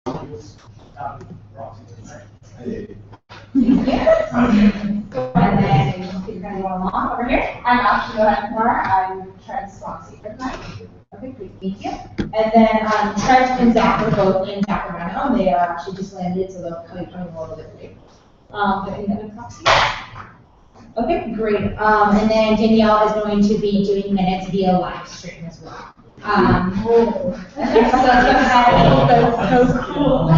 And then you're going to go along over here. I'm Ashley Moore. I'm Trent's Foxy for tonight. Okay, great, thank you. And then Trent and Zach are both in Sacramento. They are actually just landed, so they'll come a little bit late. But any other Foxy? Okay, great. And then Danielle is going to be doing minutes via live stream as well. So that's so cool.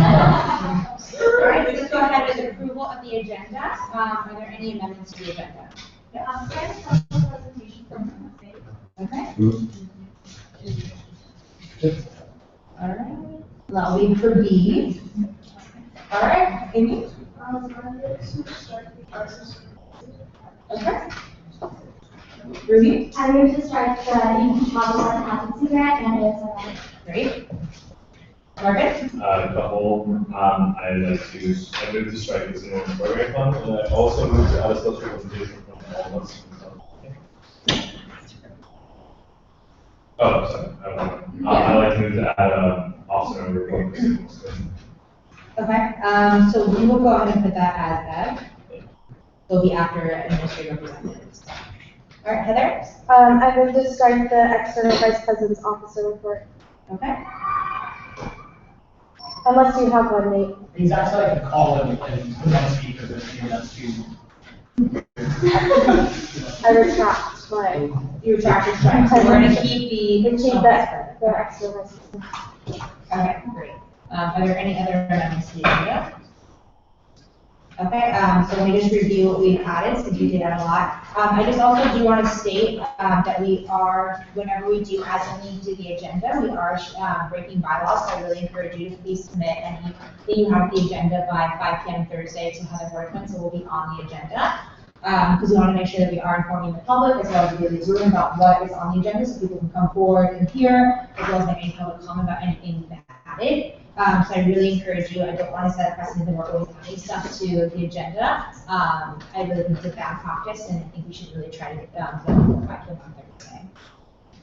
All right, so let's go ahead with approval of the agenda. Are there any amendments to the agenda? Yeah. Okay. All right. That'll be for B. All right, Amy. Okay. Ruby? I move to start the Chicago Competency Grant and ASMR. Great. Margaret? Couple, I move to strike this in program fund, and I also move to add a special recommendation from all of us. Oh, sorry, I'd like to move to add officer number 1. Okay, so we will go ahead and put that as Ed. It'll be after administrative representatives. All right, Heather? I move to start the external vice president's officer report. Okay. Unless you have one, Nate. He's actually like a call and put on speaker, but that's too. I retract my. You retract your strike, so we're going to keep the. Keep that, the external vice president. Okay, great. Are there any other amendments to the agenda? Okay, so let me just review what we've added, since we did that a lot. I just also do want to state that we are, whenever we do add something to the agenda, we are breaking bylaws, so I really encourage you to please submit anything you have on the agenda by 5 p.m. Thursday to Heather Workman, so we'll be on the agenda. Because we want to make sure that we are informing the public as well as really room about what is on the agenda, so people can come forward and hear, as well as make any public comment about anything that's added. So I really encourage you. I don't want to set a precedent that we're always adding stuff to the agenda. I really think it's a bad practice, and I think we should really try to get back to a month every day.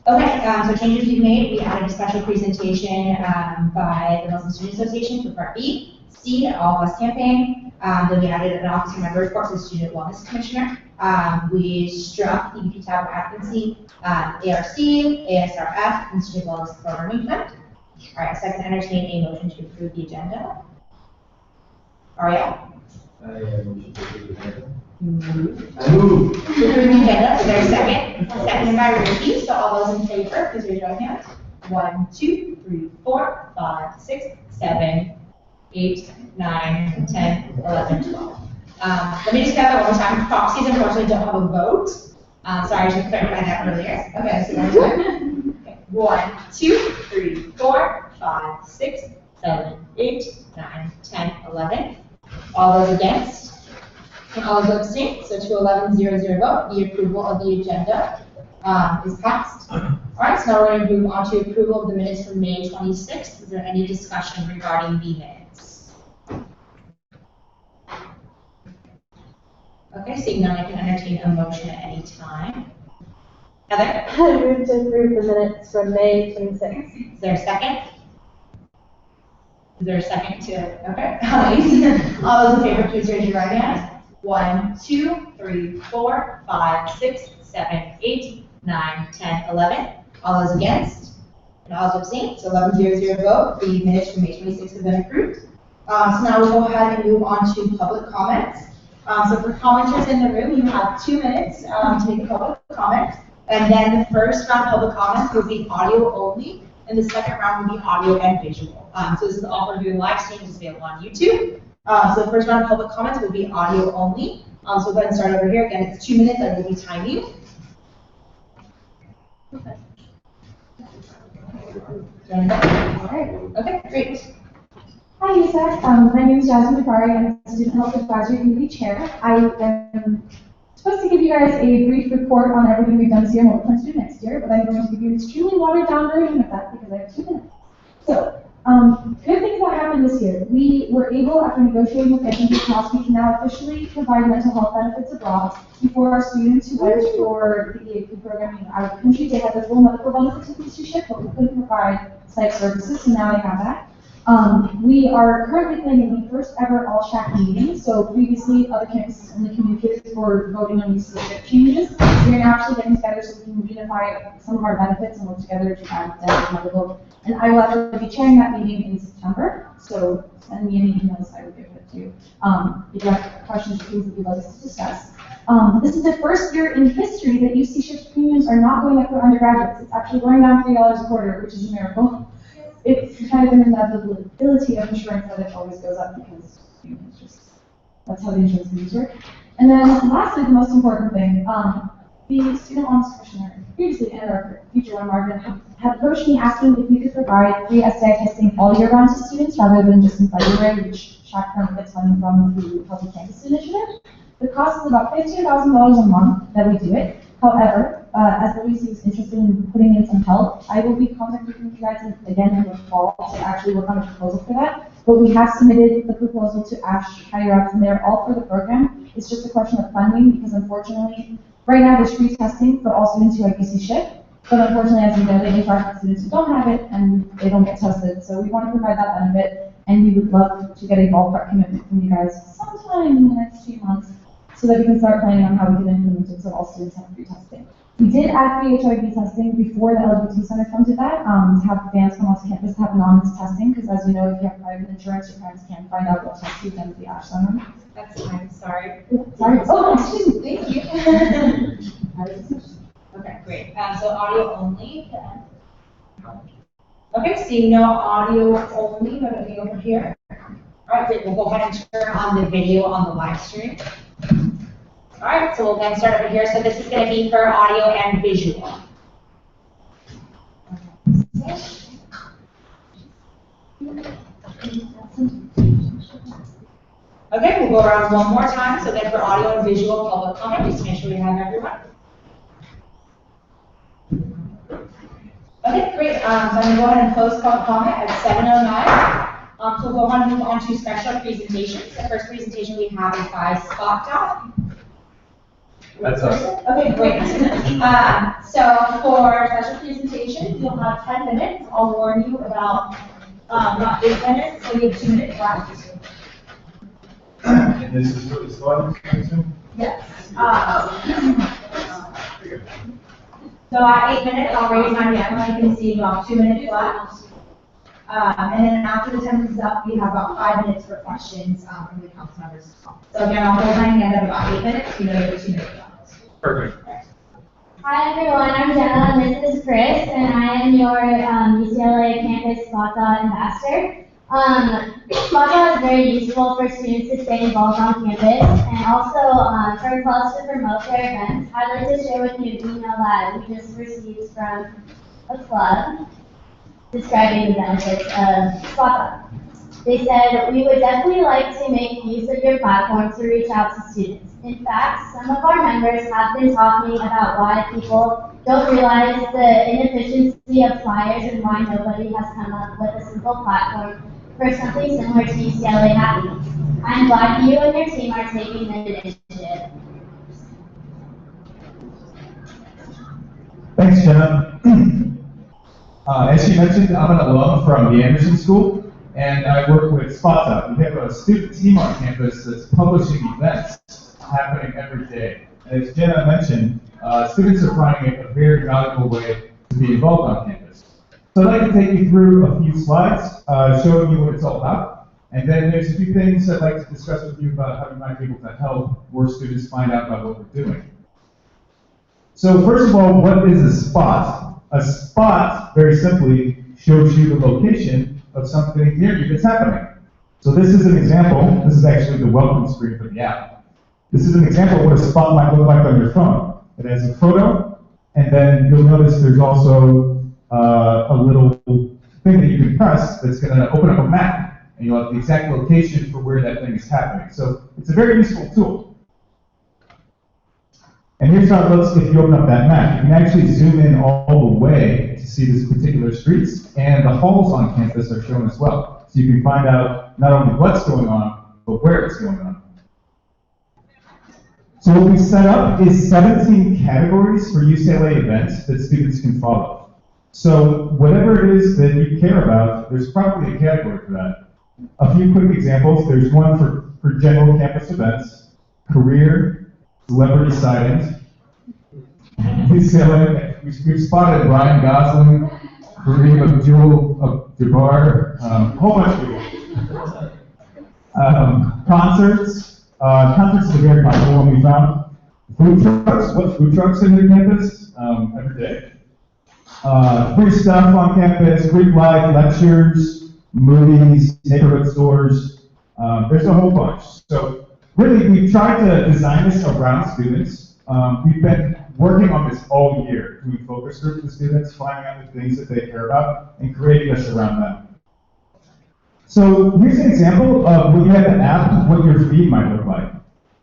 Okay, so changes we've made. We added a special presentation by the Muslim Student Association for Part B. C, an All of Us campaign. Then we added an officer member report to the Student Wellness Commissioner. We struck the EP Tower Advocacy, ARC, ASRF, and Student Wellness Programming Fund. All right, second, entertain a motion to approve the agenda. Ariel? Motion to approve the agenda. Move. To approve the agenda, is there a second? Seconded by Ricky, so all those in favor, please raise your hand. 1, 2, 3, 4, 5, 6, 7, 8, 9, 10, 11, 12. Let me just get that one more time. Proxies unfortunately don't have a vote. Sorry, I should clarify that earlier. Okay, so one time. 1, 2, 3, 4, 5, 6, 7, 8, 9, 10, 11. All those against? And all those abstain? So 211-0-0 vote. The approval of the agenda is passed. All right, so now we're going to move on to approval of the minutes from May 26th. Is there any discussion regarding the minutes? Okay, seeing none, I can entertain a motion at any time. Heather? I move to approve the minutes from May 26th. Is there a second? Is there a second to it? Okay. Nice. All those in favor, please raise your right hand. 1, 2, 3, 4, 5, 6, 7, 8, 9, 10, 11. All those against? And all those abstain? So 11-0-0 vote. The minutes from May 26th have been approved. So now we'll go ahead and move on to public comments. So for commenters in the room, you have 2 minutes to make a public comment. And then the first round of public comments will be audio only, and the second round will be audio and visual. So this is all for viewing live stream, which is available on YouTube. So the first round of public comments will be audio only. So we'll go ahead and start over here. Again, it's 2 minutes, I will be timing. Okay, great. Hi, USAC. My name is Jasmine Bakari. I'm a Student Health Advisory Committee Chair. I am supposed to give you guys a brief report on everything we've done this year and what we plan to do next year, but I'm going to give you an extremely watered down version of that because I have 2 minutes. So, good things that happened this year. We were able, after negotiating with Education House, we can now officially provide mental health benefits abroad. Before our students who went for the EAP programming out of country, they had the full medical benefits of institution, but we couldn't provide psych services, so now they have that. We are currently planning the first ever all-SHAC meeting, so previously other campuses only communicated for voting on these specific changes. We're now actually getting together so we can unify some of our benefits and work together to add that another vote. And I will actually be chairing that meeting in September, so send me any emails, I will give it to you. If you have questions or things that you'd like us to discuss. This is the first year in history that UC shift premiums are not going up for undergraduates. It's actually going down $3 a quarter, which is a miracle. It's kind of an inevitability of insurance that it always goes up because it's just, that's how the insurance companies work. And then lastly, the most important thing, the student loans questionnaire previously and our future one, Marvin, had approached me asking if we could provide free STI testing all year round to students rather than just in February, which SHAC currently gets funding from through the Healthy Campus Initiative. The cost is about $15,000 a month that we do it. However, as WC is interested in putting in some help, I will be contacting you guys again in the fall to actually work on a proposal for that. But we have submitted the proposal to ASH higher ups, and they're all for the program. It's just a question of funding because unfortunately, right now there's free testing for all students who have UC shift. But unfortunately, as you know, they attract students who don't have it and they don't get tested. So we want to provide that benefit, and we would love to get a ballpark commitment from you guys sometime in the next few months, so that we can start planning on how we can implement it so all students have free testing. We did add free HIV testing before the LGBT Center funded that, to have fans come onto campus to have anonymous testing, because as you know, if you have private insurance, your parents can't find out what test you've done at the ASH Center. That's fine, sorry. Sorry. Oh, excuse me. Thank you. Okay, great. So audio only. Okay, seeing no audio only, but anything over here. All right, great. We'll go ahead and turn on the video on the live stream. All right, so we'll then start over here. So this is going to be for audio and visual. Okay, we'll go around one more time. So then for audio and visual public comment, just to make sure we have everyone. Okay, great. So I'm going to go ahead and close public comment at 7:09. So we'll go ahead and move on to special presentations. The first presentation we have is by Spot Dot. That's us. Okay, great. So for special presentation, you'll have 10 minutes. I'll warn you about not 8 minutes, so you have 2 minutes left. And this is what the slide is going to? Yes. So at 8 minutes, I'll raise my hand. You can see about 2 minutes left. And then after the 10 minutes is up, we have about 5 minutes for questions from the council members as well. So again, I'll hold my hand at about 8 minutes. You know you have 2 minutes left. Perfect. Hi everyone, I'm Jenna, and this is Chris, and I am your UCLA Campus SpotDot ambassador. SpotDot is very useful for students to stay involved on campus, and also for clubs to promote their events. I'd like to share with you an email that we just received from a club describing the benefits of SpotDot. They said, "We would definitely like to make use of your platform to reach out to students. In fact, some of our members have been talking about why people don't realize the inefficiency of flyers and why nobody has come up with a simple platform for something similar to UCLA Happy. I'm glad you and your team are taking the initiative." Thanks, Jenna. As she mentioned, I'm an alum from the Anderson School, and I work with SpotDot. We have a student team on campus that's publishing events happening every day. And as Jenna mentioned, students are finding it a very valuable way to be involved on campus. So I'd like to take you through a few slides showing you what it's all about. And then there's a few things I'd like to discuss with you about how you might be able to help more students find out about what we're doing. So first of all, what is a spot? A spot, very simply, shows you the location of something near you that's happening. So this is an example. This is actually the welcome screen for the app. This is an example of what a spot might look like on your phone. It has a photo, and then you'll notice there's also a little thing that you can press that's going to open up a map, and you'll have the exact location for where that thing is happening. So it's a very useful tool. And here's how it looks if you open up that map. You can actually zoom in all the way to see this particular streets, and the halls on campus are shown as well. So you can find out not only what's going on, but where it's going on. So what we set up is 17 categories for UCLA events that students can follow. So whatever it is that you care about, there's probably a category for that. A few quick examples. There's one for general campus events, career, celebrity sightings. UCLA, we've spotted Ryan Gosling, Kareem Abdul-Jabbar, a whole bunch of people. Concerts. Concerts is a very popular one we found. Food trucks. What food trucks in your campus? Every day. Free stuff on campus, Greek life, lectures, movies, neighborhood stores. There's a whole bunch. So really, we've tried to design this around students. We've been working on this all year, doing focus groups with students, finding out the things that they care about, and creating this around them. So here's an example of when you have an app, what your feed might look like.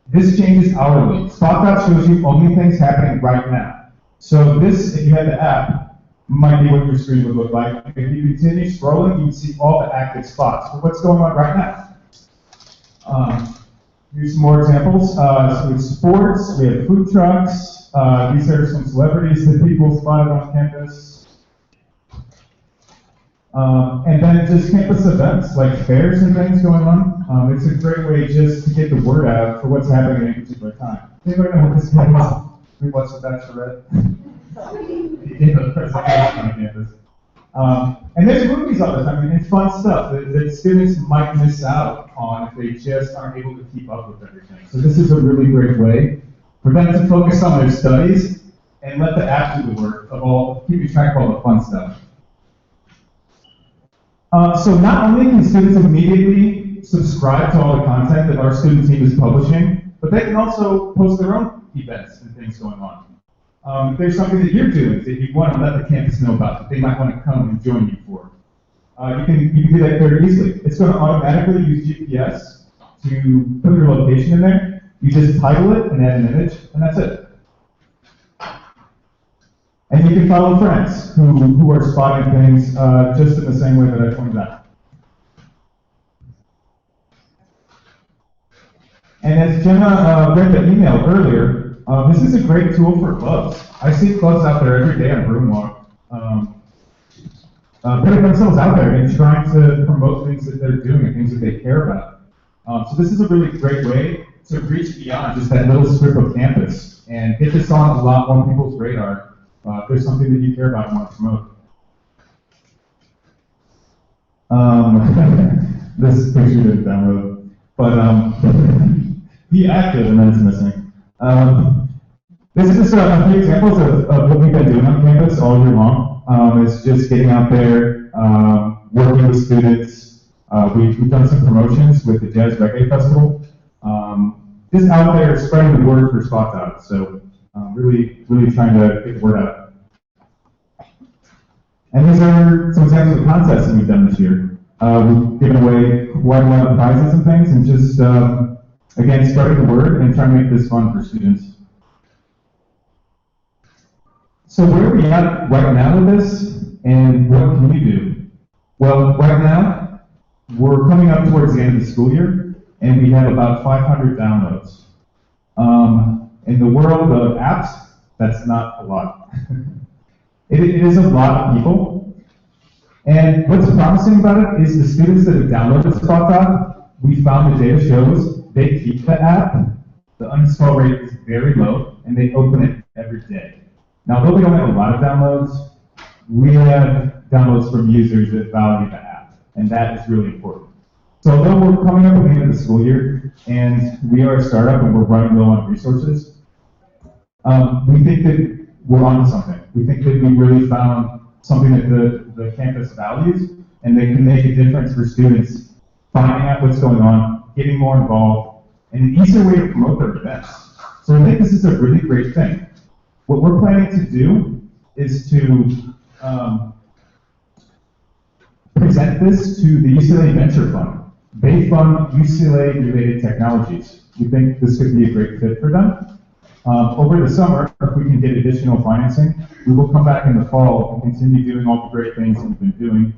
This changes hourly. Spot shows you only things happening right now. So this, if you had the app, might be what your screen would look like. If you continue scrolling, you can see all the active spots. So what's going on right now? Here's some more examples. So we have sports, we have food trucks. These are some celebrities that people spotted on campus. And then just campus events, like fairs and things going on. It's a great way just to get the word out for what's happening at a particular time. Anybody know what this guy is? We watched The Bachelorette. He gave a presentation on campus. And there's movies all the time. I mean, it's fun stuff that students might miss out on if they just aren't able to keep up with everything. So this is a really great way for them to focus on their studies and let the app do the work of keeping track of all the fun stuff. So not only can students immediately subscribe to all the content that our student team is publishing, but they can also post their own events and things going on. If there's something that you're doing that you want to let the campus know about, that they might want to come and join you for, you can do that very easily. It's going to automatically use GPS to put your location in there. You just title it and add an image, and that's it. And you can follow friends who are spotting things just in the same way that I pointed out. And as Jenna read the email earlier, this is a great tool for clubs. I see clubs out there every day on Broom Walk, putting themselves out there and trying to promote things that they're doing and things that they care about. So this is a really great way to reach beyond just that little strip of campus and get this on a lot more people's radar if there's something that you care about and want to promote. This picture didn't download, but be active and then it's missing. This is just a few examples of what we've been doing on campus all year long. It's just getting out there, working with students. We've done some promotions with the Jazz Reggae Festival. Just out there spreading the word for Spot. So really trying to get the word out. And these are some examples of contests that we've done this year. We've given away quite a lot of prizes and things, and just, again, spreading the word and trying to make this fun for students. So where are we at right now with this, and what can we do? Well, right now, we're coming up towards the end of the school year, and we have about 500 downloads. In the world of apps, that's not a lot. It is a lot of people. And what's promising about it is the students that have downloaded Spot, we found the data shows they keep the app. The uninstall rate is very low, and they open it every day. Now, although we don't have a lot of downloads, we have downloads from users that value the app, and that is really important. So although we're coming up at the end of the school year, and we are a startup and we're running low on resources, we think that we're onto something. We think that we really found something that the campus values, and they can make a difference for students finding out what's going on, getting more involved, and an easier way to promote their events. So I think this is a really great thing. What we're planning to do is to present this to the UCLA Venture Fund. They fund UCLA-related technologies. We think this could be a great fit for them. Over the summer, if we can get additional financing, we will come back in the fall and continue doing all the great things that we've been doing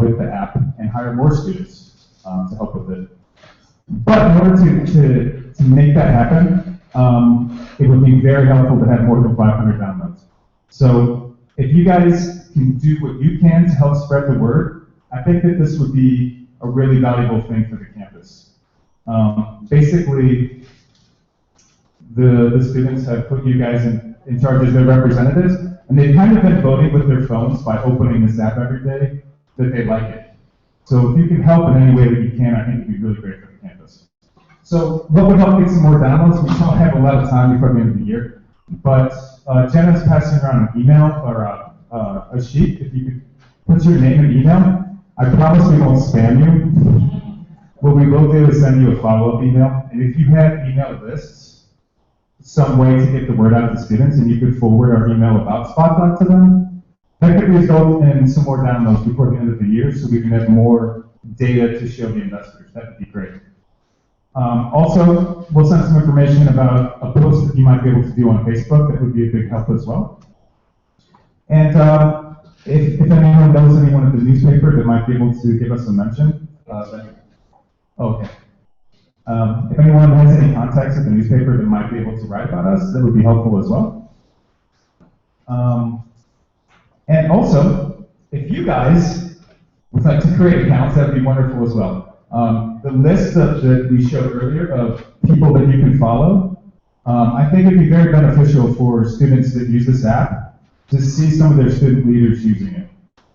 with the app and hire more students to help with it. But in order to make that happen, it would be very helpful to have more than 500 downloads. So if you guys can do what you can to help spread the word, I think that this would be a really valuable thing for the campus. Basically, the students have put you guys in charge as their representatives, and they've kind of been voting with their phones by opening this app every day that they like it. So if you can help in any way that you can, I think it'd be really great for the campus. So what would help get some more downloads? We don't have a lot of time before the end of the year, but Jenna's passing around an email or a sheet. If you could put your name and email, I promise we won't spam you. What we will do is send you a follow-up email, and if you have email lists, some way to get the word out to students, and you could forward our email about Spotlight to them, that could result in some more downloads before the end of the year, so we can have more data to show the investors. That would be great. Also, we'll send some information about a post that you might be able to do on Facebook. That would be a big help as well. And if anyone knows anyone at the newspaper that might be able to give us a mention, okay. If anyone has any contacts at the newspaper that might be able to write about us, that would be helpful as well. And also, if you guys would like to create accounts, that would be wonderful as well. The list that we showed earlier of people that you can follow, I think it'd be very beneficial for students that use this app to see some of their student leaders using it.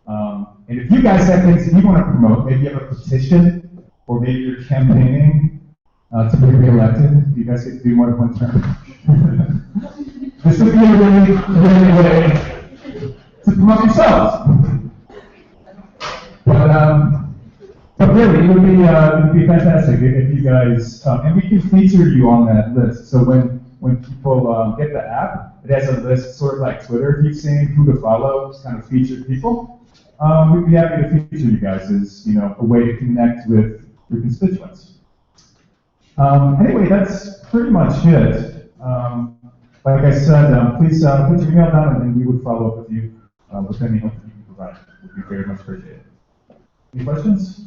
And if you guys have things that you want to promote, maybe you have a petition, or maybe you're campaigning to be reelected, you guys get to do more than one term. This would be a really way to promote yourselves. But really, it would be fantastic if you guys, and we can feature you on that list. So when people get the app, it has a list, sort of like Twitter, if you've seen who to follow, kind of featured people. We'd be happy to feature you guys as, a way to connect with your constituents. Anyway, that's pretty much it. Like I said, please put your email down, and we would follow up with you with any help that you can provide. It would be very much appreciated. Any questions?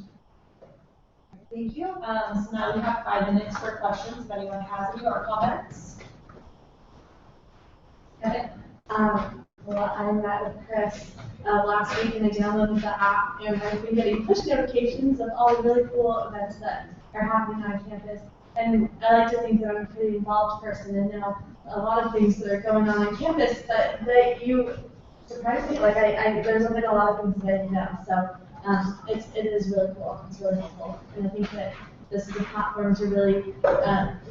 Thank you. So now we have 5 minutes for questions if anyone has any or comments. Okay. Well, I met with Chris last week and I downloaded the app, and I've been getting push notifications of all the really cool events that are happening on campus. And I like to think that I'm a pretty involved person and know a lot of things that are going on campus, but that you surprise me. Like there's been a lot of things that I didn't know. So it is really cool. It's really helpful, and I think that this is a platform to really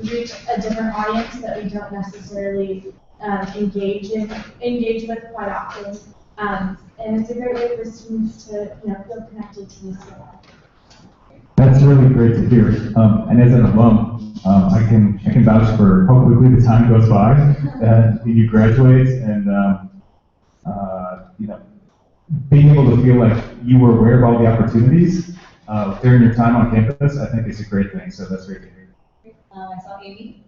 reach a different audience that we don't necessarily engage with quite often. And it's a great way for students to feel connected to UCLA. That's really great to hear. And as an alum, I can vouch for how quickly the time goes by and you graduate, and being able to feel like you were aware of all the opportunities during your time on campus, I think is a great thing. So that's great to hear. I saw Amy.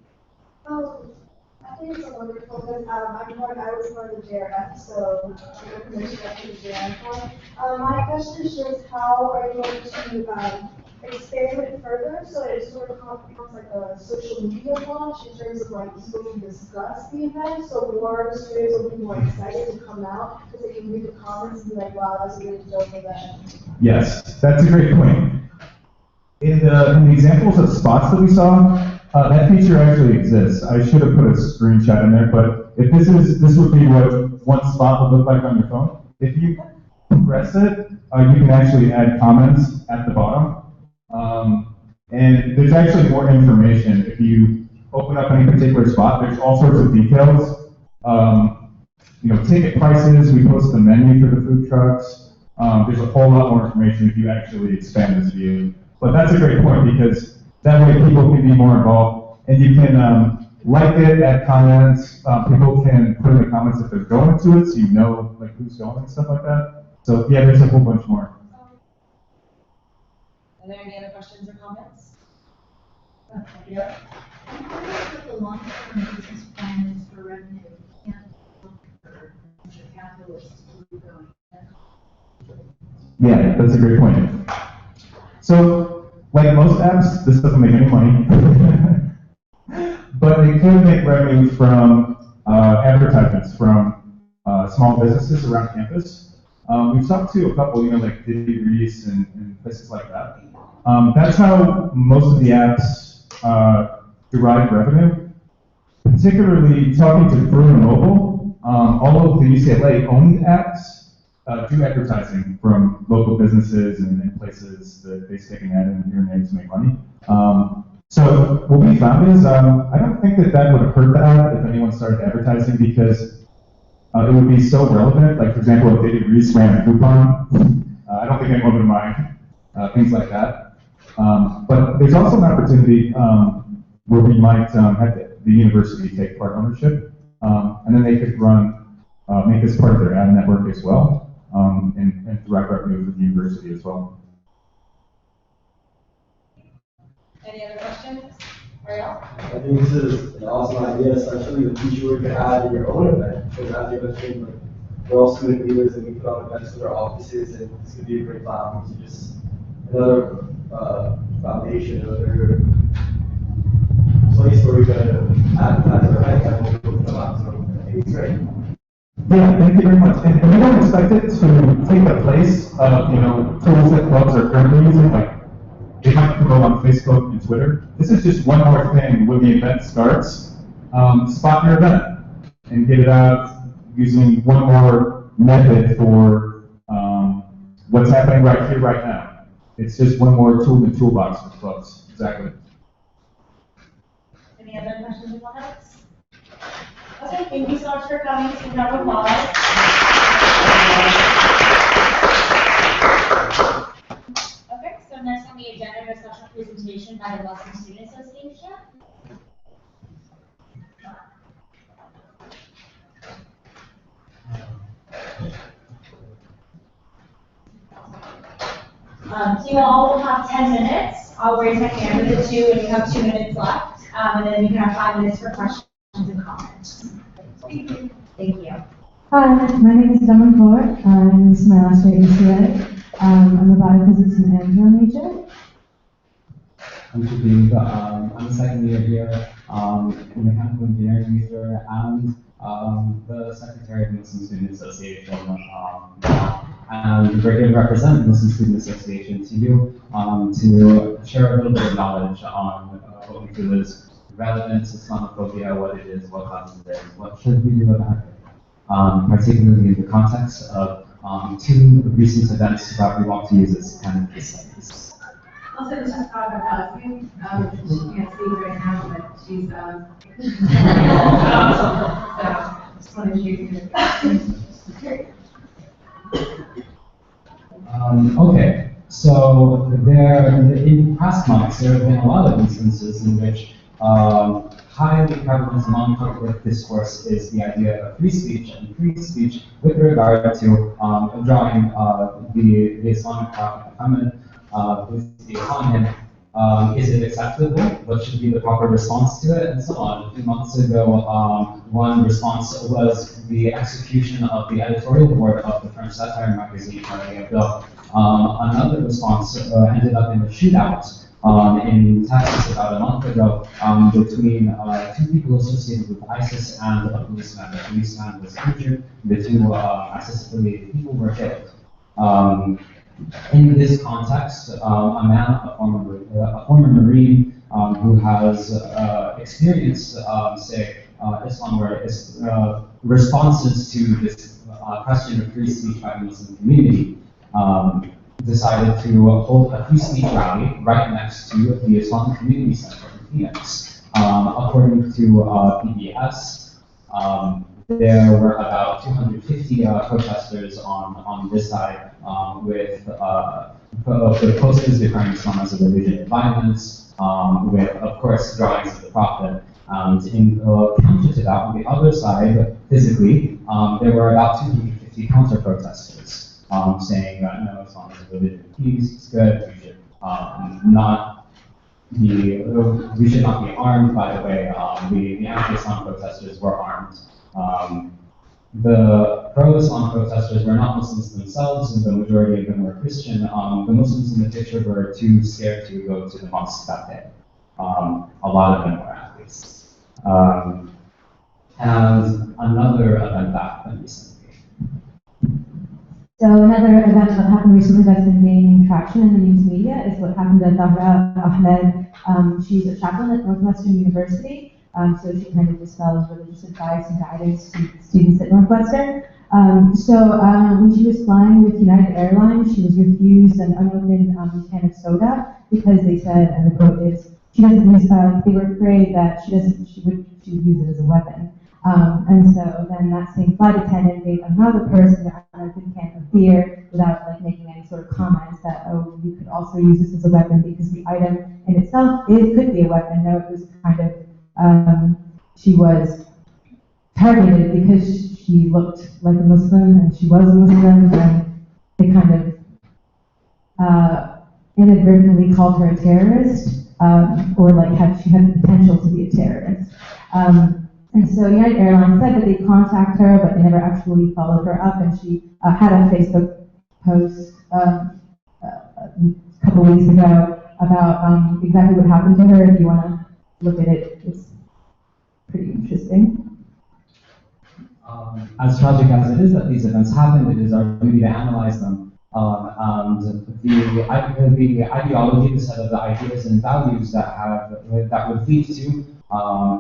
I think it's a wonderful thing. I was part of the JRF, so the information up to the JRF. My question is just how are you going to expand it further so it sort of becomes like a social media launch in terms of like people can discuss the event, so more students will be more excited to come out because they can read the comments and be like, wow, that's a really dope event. Yes, that's a great point. In the examples of spots that we saw, that feature actually exists. I should have put a screenshot in there, but if this would be what one spot would look like on your phone. If you press it, you can actually add comments at the bottom. And there's actually more information. If you open up any particular spot, there's all sorts of details. Ticket prices, we post the menu for the food trucks. There's a whole lot more information if you actually expand this view. But that's a great point, because that way people can be more involved, and you can like it, add comments. People can put in the comments if they're going to it, so you know like who's going and stuff like that. So yeah, there's a whole bunch more. Are there any other questions or comments? Yeah. What the long-term business plan is for revenue and for venture capitalists going. Yeah, that's a great point. So, like most apps, this doesn't make any money, but it could make revenue from advertisements from small businesses around campus. We've talked to a couple, like Diddy Reese and places like that. That's how most of the apps derive revenue. Particularly talking to Brew and Mobile, all of the UCLA owned apps do advertising from local businesses and places that they stick an ad in your name to make money. So what we found is I don't think that would have hurt the app if anyone started advertising because it would be so relevant. Like for example, if Diddy Reese ran a coupon, I don't think anyone would mind things like that. But there's also an opportunity where we might have the university take part ownership, and then they could make this part of their ad network as well, and direct revenue for the university as well. Any other questions? Ariel? I think this is an awesome idea, especially the feature where you can add in your own event. Because as you mentioned, like, we're all student leaders and we put on events with our offices, and this could be a great platform to just another foundation, another place where we can advertise our events and people can come out. So I think it's great. Yeah, thank you very much. And we don't expect it to take the place of, tools that clubs are currently using, like they might go on Facebook and Twitter. This is just one more thing when the event starts. Spot your event and get it out using one more method for what's happening right here, right now. It's just one more tool in the toolbox for clubs. Exactly. Any other questions or comments? Okay, thank you so much for coming. So round of applause. Okay, so next on the agenda is a special presentation by the Boston Student Association. So you all will have 10 minutes. I'll raise my hand with the 2 and you have 2 minutes left. And then you can have 5 minutes for questions and comments. Thank you. Thank you. Hi, my name is Daman Kaur. This is my last year at UCLA. I'm a biophysics and angio major. I'm Shabib. I'm a second year here in the mechanical engineering major and the secretary of the Muslim Student Association. And we're here to represent the Muslim Student Association to you to share a little bit of knowledge on what we feel is relevant to Islamophobia, what it is, what causes it, what should we do about it, particularly in the context of 2 recent events that we want to use as kind of case studies. Also, just talk about Palestine. She can't speak right now, but she's so just wanted to share your Okay, so in past months, there have been a lot of instances in which highly prevalent among public discourse is the idea of free speech, and free speech with regard to drawing the Islamic Prophet Muhammad with the upon him. Is it acceptable? What should be the proper response to it? And so on. A few months ago, one response was the execution of the editorial board of the French satire magazine, Charlie Hebdo. Another response ended up in a shootout in Texas about a month ago between 2 people associated with ISIS and a policeman. The policeman was injured. The 2 ISIS-affiliated people were killed. In this context, a man, a former Marine who has experienced, Islam, where responses to this question of free speech by the Muslim community, decided to hold a free speech rally right next to the Islamic Community Center in Phoenix. According to PBS, there were about 250 protesters on this side with posters declaring Islam as a religion of violence, with, of course, drawings of the Prophet. And in counter to that, on the other side, physically, there were about 250 counter-protesters saying that no, Islam is a religion of peace, it's good, we should not be armed. By the way, the anti-Islam protesters were armed. The pro-Islam protesters were not Muslims themselves, and the majority of them were Christian. The Muslims in the picture were too scared to go to the mosque that day. A lot of them were athletes. And another event that happened recently. So another event that happened recently that's been gaining traction in the news media is what happened at Dahra Ahmed. She's a chaplain at Northwestern University, so she kind of dispels religious advice and guidance to students at Northwestern. When she was flying with United Airlines, she was refused an unopened can of soda because they said, and the quote is, she doesn't use, they were afraid that she would use it as a weapon. And so then that same flight attendant gave another person an unopened can of beer without like making any sort of comments that, oh, you could also use this as a weapon because the item in itself, it could be a weapon. No, it was kind of, she was targeted because she looked like a Muslim and she was a Muslim, and they kind of inadvertently called her a terrorist, or like she had the potential to be a terrorist. And so United Airlines said that they contacted her, but they never actually followed her up, and she had a Facebook post a couple weeks ago about exactly what happened to her. If you want to look at it, it's pretty interesting. As tragic as it is that these events happen, it is our duty to analyze them. And the ideology, the set of the ideas and values that would lead to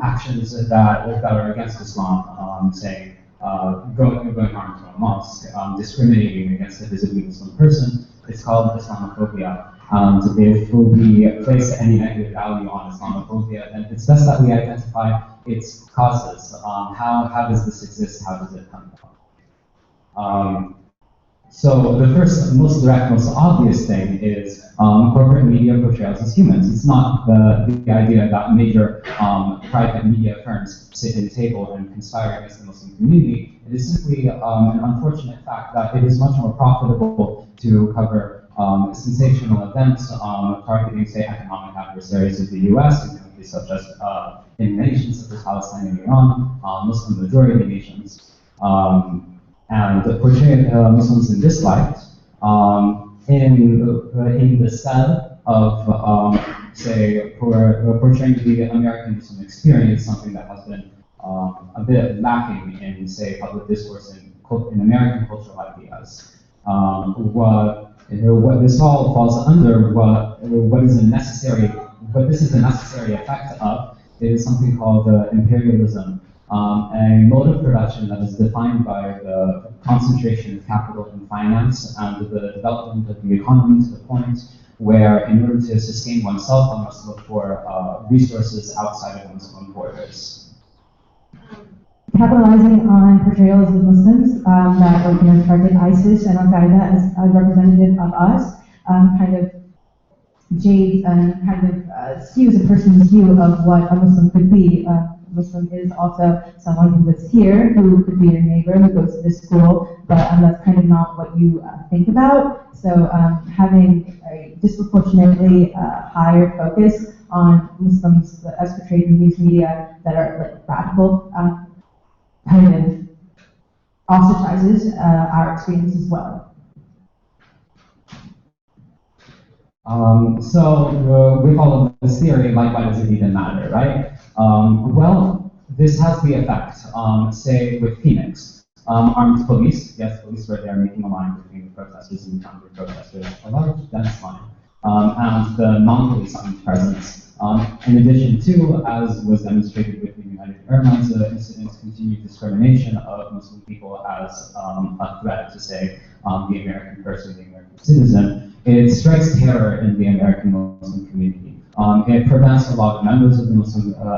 actions that are against Islam, say going harm to a mosque, discriminating against a visibly Muslim person, it's called Islamophobia. And if we place any negative value on Islamophobia, then it's best that we identify its causes. How does this exist? How does it come about? So the first, most direct, most obvious thing is corporate media portrayals as humans. It's not the idea that major private media firms sit at a table and conspire against the Muslim community. It is simply an unfortunate fact that it is much more profitable to cover sensational events targeting, say, economic adversaries of the U.S. in countries such as in nations such as Palestine and Iran, Muslim majority nations. And portray Muslims in this light in the stead of, say, portraying the American Muslim experience, something that has been a bit lacking in, say, public discourse in American cultural ideas. What this all falls under, what this is a necessary effect of, is something called imperialism. A mode of production that is defined by the concentration of capital and finance and the development of the economy to the point where, in order to sustain oneself, one must look for resources outside of one's own borders. Capitalizing on portrayals of Muslims that target ISIS and Al-Qaeda as representative of us, kind of jades and kind of skews a person's view of what a Muslim could be. Muslim is also someone who lives here, who could be your neighbor, who goes to this school, but that's kind of not what you think about. So having a disproportionately higher focus on Muslims as portrayed in these media that are like radical kind of ostracizes our experience as well. With all of this theory, like, why does it even matter, right? Well, this has the effect, say, with Phoenix. Armed police, yes, police were there making a line between the protesters and the counter-protesters, a large, dense line, and the non-police armed presence. In addition to, as was demonstrated with the United Airlines incident, continued discrimination of Muslim people as a threat to, say, the American person, the American citizen. It strikes terror in the American Muslim community. It prevents a lot of members of the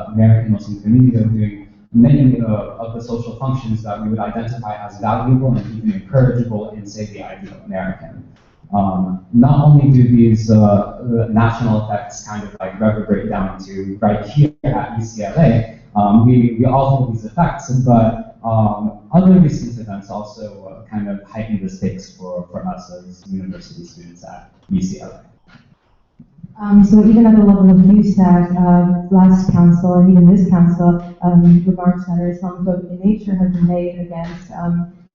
American Muslim community from doing many of the social functions that we would identify as valuable and even encourageable in, say, the ideal American. Not only do these national effects kind of like reverberate down to right here at UCLA, we all hold these effects, but other recent events also kind of heighten the stakes for us as university students at UCLA. So even at the level of USAC, last council and even this council, remarks that are Islamophobic in nature have been made against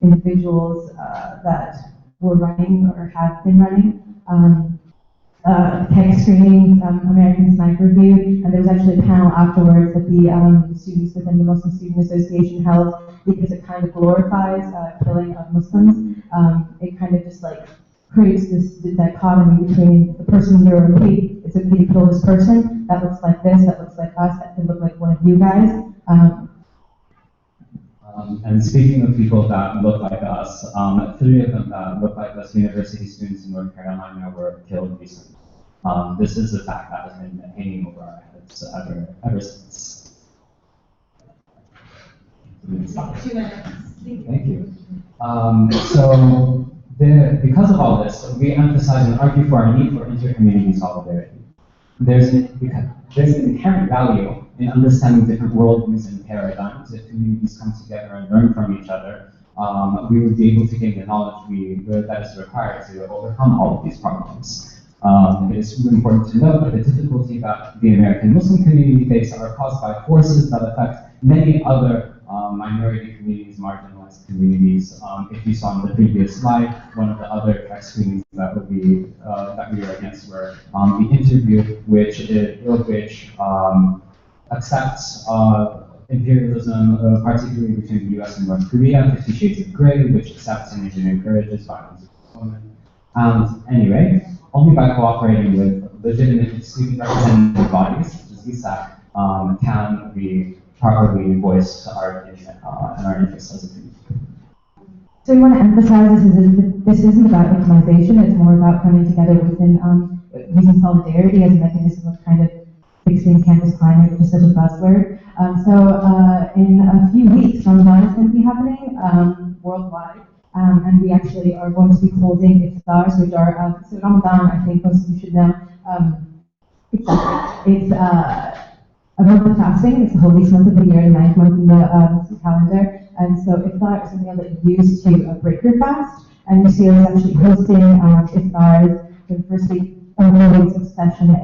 individuals that were running or have been running tech screenings, American Sniper Review, and there was actually a panel afterwards that the students within the Muslim Student Association held because it kind of glorifies killing of Muslims. It kind of just like creates this dichotomy between the person you're okay, it's okay to kill this person, that looks like this, that looks like us, that could look like one of you guys. And speaking of people that look like us, 3 of them that look like us university students in North Carolina were killed recently. This is a fact that has been hanging over our heads ever since. 2 minutes. Thank you. Because of all this, we emphasize and argue for our need for inter-community solidarity. There's an inherent value in understanding different worldviews and paradigms. If communities come together and learn from each other, we would be able to gain the knowledge that is required to overcome all of these problems. It is really important to note that the difficulty that the American Muslim community faces are caused by forces that affect many other minority communities, marginalized communities. If you saw in the previous slide, one of the other tech screenings that we were against were the interview, which accepts imperialism, particularly between the U.S. and North Korea, 50 Shades of Grey, which accepts and even encourages violence against women. Anyway, only by cooperating with legitimate student representative bodies, such as USAC, can we properly voice our opinion and our interests as a community. So we want to emphasize this isn't about victimization, it's more about coming together within using solidarity as a mechanism of kind of fixing campus climate, which is such a buzzword. In a few weeks, Ramadan is going to be happening worldwide. And we actually are going to be holding iftars, which are, so Ramadan, I think most of you should know, it's a month of fasting. It's the holiest month of the year, the 9th month in the Muslim calendar. And so iftar is something that you use to break your fast. And UCLA is actually hosting iftars for the first week of session A.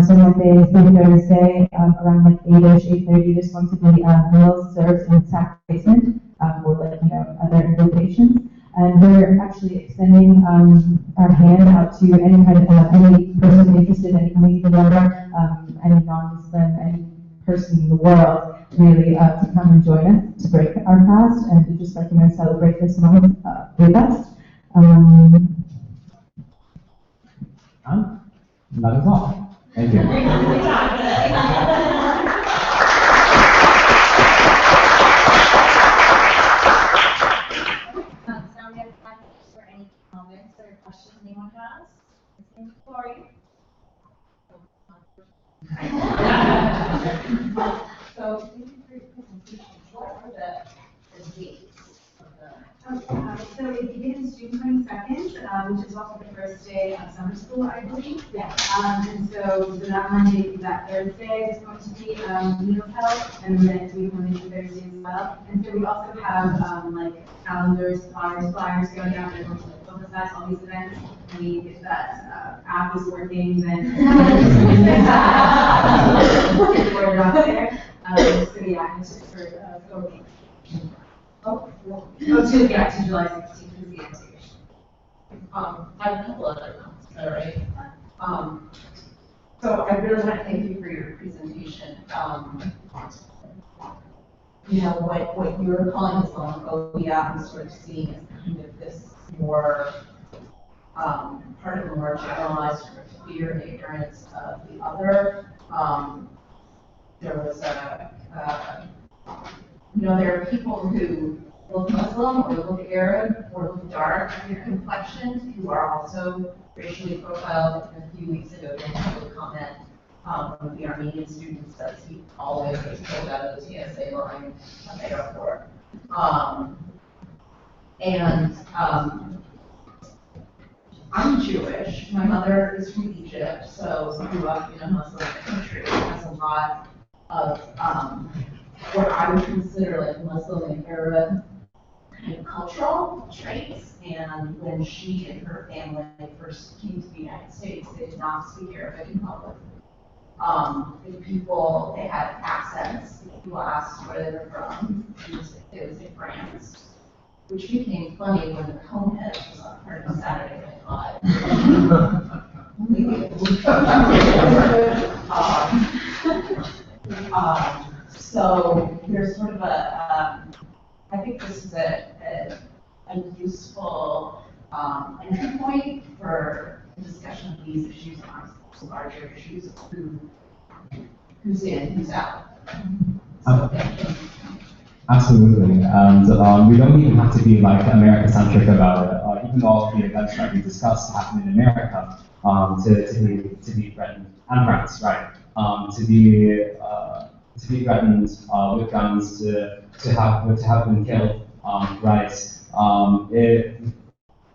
So Monday, Thursday, around like 8ish, 8:30, there's going to be meals served in SAC basement for like, other invitations. And we're actually extending our hand out to any person interested, any community member, any non-Muslim, any person in the world, really, to come and join us to break our fast and to just celebrate this month with us. That is all. Thank you. For any comments or questions anyone has? Lori? So, thank you for your presentation. What are the dates of the? So it begins June 22nd, which is also the first day of summer school, I believe. Yeah. And so that Monday through that Thursday is going to be meals held, and then next week Monday through Thursday as well. And so we also have calendars, flyers going out that emphasize all these events. I mean, if that app is working, then get the word out there. So yeah, it's just for voting. To July 16th is the invitation. I have a couple other comments, all right? So I really want to thank you for your presentation. What you're calling Islamophobia, I'm sort of seeing as kind of this more part of a more generalized sort of fear and ignorance of the other. There was there are people who look Muslim or look Arab or look dark in their complexion who are also racially profiled. And a few weeks ago, there was a comment one of the Armenian students that he always gets pulled out of the TSA line at the airport. I'm Jewish. My mother is from Egypt, so I grew up in a Muslim country. It has a lot of what I would consider like Muslim and Arab kind of cultural traits. And when she and her family first came to the United States, they did not speak Arabic in public. They had accents. People asked where they were from. It was in France, which became funny when the Coneheads was on part of Saturday Night Live. So there's sort of I think this is a useful entry point for the discussion of these issues on larger issues of who's in, who's out. Absolutely, and we don't even have to be like America-centric about it. Even though all of the events that we discussed happen in America, to be threatened, and France, right? To be threatened with guns, to have been killed, right?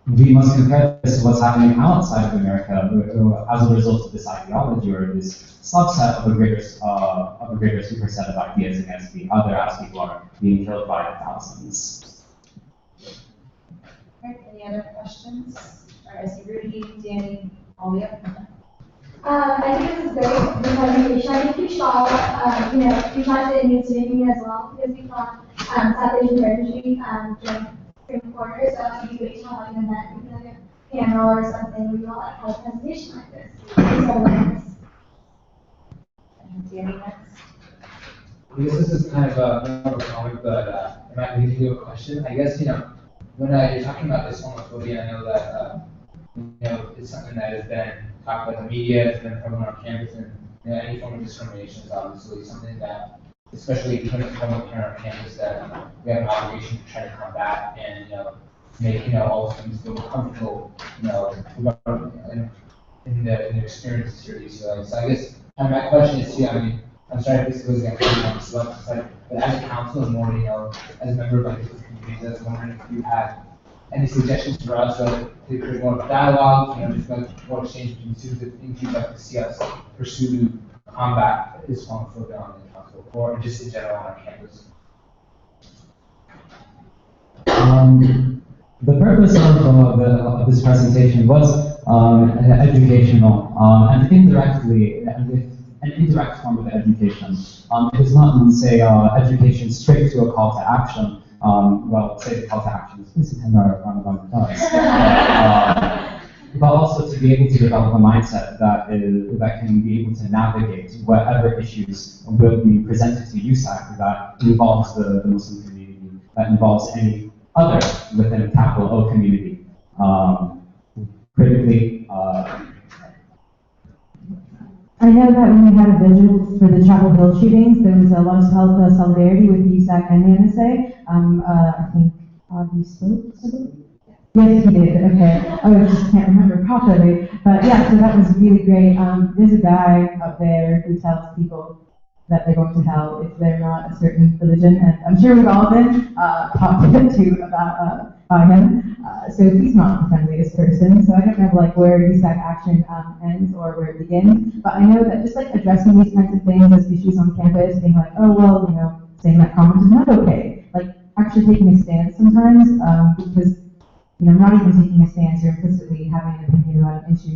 We must compare this to what's happening outside of America as a result of this ideology or this subset of a greater superset of ideas against the other as people are being killed by the thousands. All right, any other questions? All right, I see Rudy, Danny, Alia. I think this is great, the presentation. I think we should all, we talked to the student union as well, because we thought Southeast Energy during Supreme Quarter, so it'd be great to have like an event, maybe like a panel or something, where we all like have a presentation like this. Danny next. I guess this is kind of more of a comment, but it might lead to a question. I guess, when you're talking about this homophobia, I know that, it's something that has been talked about in the media, it's been prevalent on campus, and any form of discrimination is obviously something that, especially when it's going on our campus, that we have an obligation to try to combat and, make, all students feel comfortable, in the experiences here at UCLA. So I guess, and my question is, I'm sorry if this goes against but as a council and more, as a member of like different communities, I was wondering if you had any suggestions for us to create more of a dialogue, just like more exchange between students if you'd like to see us pursue combat Islamophobia on the council or just in general on our campus. The purpose of this presentation was educational and indirectly, an indirect form of education. It does not say education straight to a call to action. Say the call to action is please attend our Ramadan class. But also to be able to develop a mindset that can be able to navigate whatever issues will be presented to USAC that involves the Muslim community, that involves any other within a capital O community. Critically, I know that when we had a vigil for the Chapel Hill shootings, there was a lot of solidarity with the USAC and the NSA. I think Avi spoke. Yes, he did. Okay. I just can't remember properly. But yeah, so that was really great. There's a guy up there who tells people that they're going to hell if they're not a certain religion, and I'm sure we've all been talked to about by him. So he's not the friendliest person. So I don't know like where USAC action ends or where it begins. But I know that just like addressing these kinds of things as issues on campus, being like, oh well, saying that comment is not okay. Like actually taking a stance sometimes, because not even taking a stance, you're implicitly having an opinion about an issue,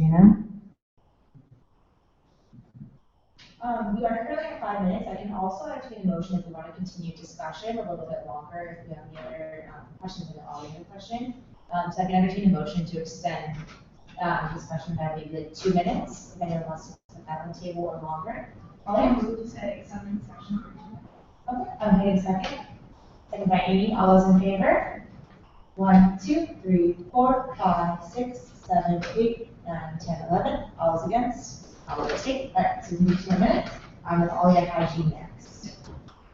We are currently at 5 minutes. I can also entertain a motion if we want to continue discussion a little bit longer, if we have any other questions in the audience question. So I can entertain a motion to extend discussion by maybe like 2 minutes, if anyone wants to put that on the table or longer. I'll move to extend the section. Okay, I'm hitting second. Second by Amy. All those in favor? 1, 2, 3, 4, 5, 6, 7, 8, 9, 10, 11. All those against? I'll abstain. All right, so we move to 2 minutes. I'm with Alia Hygiene next.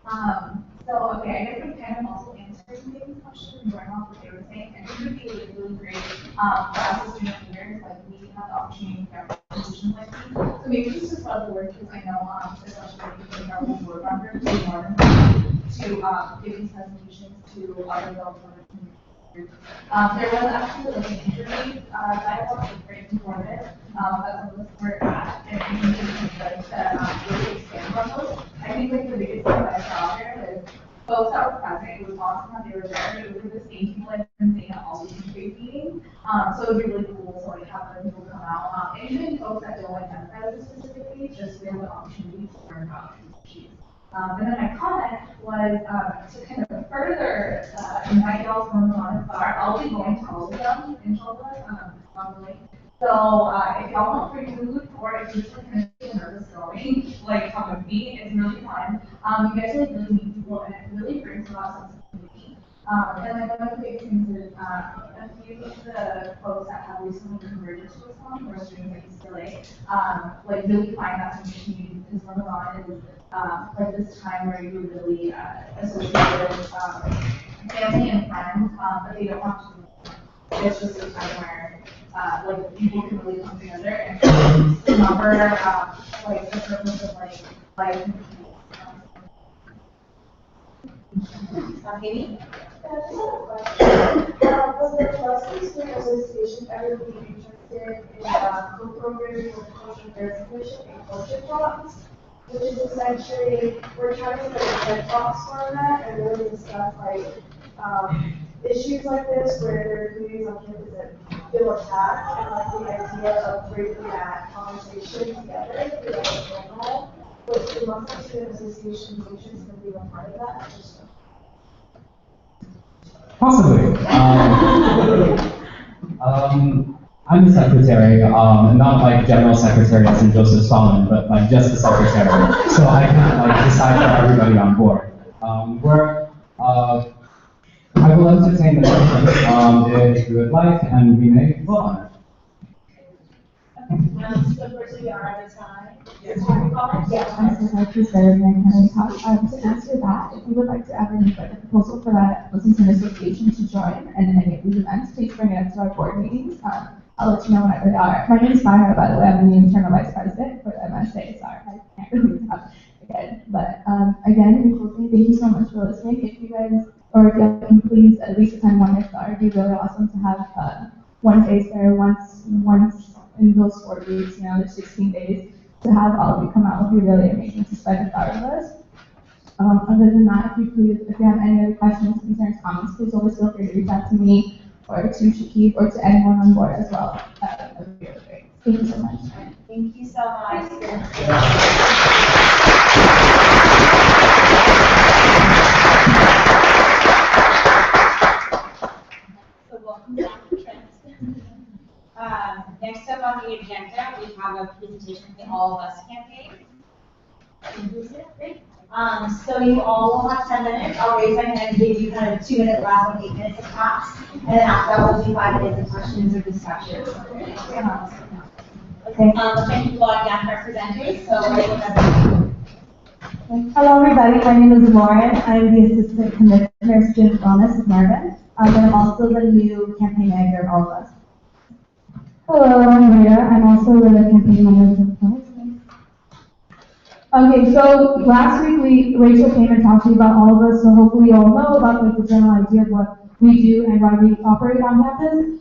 Okay, I guess I'm kind of also answering David's question and going off what they were saying. I think it would be really great for us as student leaders, like we have the opportunity to have presentations like these. So maybe just to spread the word, because I know, especially people in our board members, we more than to give these presentations to other adults. There was actually like an interview dialogue with very informative that some of us were at, and I think it's like to really expand on those. I think like the biggest thing that I saw there is folks that were present. It was awesome that they were there. It was the same people I've been seeing at all these trade meetings. So it would be really cool to like have other people come out, and even folks that don't identify with it specifically, just give the opportunity to learn about these issues. And then my comment was to kind of further invite y'all to Ramadan Iftar. I'll be going to all of them, inshallah, on the link. So, if y'all want free food or if you're just kind of nervous going, like come with me, it's really fun. You guys like really meet people and it really brings a lot of sense of community. And like one of the biggest things is, a few of the folks that have recently converted to Islam, or students at UCLA, like really find that sense of community because Ramadan is, like this time where you really, associate with, family and friends, but they don't have to. It's just a time where, like, people can really come together and remember, like, the purpose of, like, life and peace. Amy? Yeah, just a question. Was the Trustee Student Association ever be interested in co-programming with Cultural Affairs Commission and Culture Talks, which is essentially, we're trying to make a TED Talks format and really discuss like issues like this where there are communities on campus that feel attacked and like the idea of bringing that conversation together through like a panel. Which the Muslim Student Association's interest in being a part of that, I just Possibly. I'm the secretary, not like general secretary as in Joseph Stalin, but like just the secretary. So I can't like decide for everybody on board. I will entertain the questions if you would like, and we may vote on it. So first we are out of time. I preserve and kind of talk. To answer that, if you would like to ever make like a proposal for that Muslim Student Association to join and any of these events, please bring it up to our board meetings. I'll let you know whenever they are. My name is Myra, by the way. I'm the new internal vice president for the MSA. Sorry, I can't really talk again. But again, in closing, thank you so much for listening. If you guys, or if you can please at least attend one next hour, it'd be really awesome to have one face there once in those 4 weeks, there's 16 days. To have all of you come out would be really amazing to spread the power of us. Other than that, if you have any other questions, concerns, comments, please always feel free to reach out to me or to Shakib or to anyone on board as well. That would be really great. Thank you so much. Thank you so much. So welcome back to Trent. Next up on the agenda, we have a presentation from the All of Us campaign. So you all will have 10 minutes. I'll raise my hand and give you kind of 2 minutes last and 8 minutes of talks. And then after that, we'll do 5 minutes of questions or discussions. Okay. Thank you all again for our presenters. So ready with Hello everybody, my name is Lauren. I'm the Assistant Commissioner of Student Wellness at Marvin. And I'm also the new campaign manager of All of Us. Hello, I'm Rhea. I'm also the campaign manager of Wellness. Okay, so last week Rachel came and talked to you about All of Us, so hopefully you all know about like the general idea of what we do and why we operate on campus.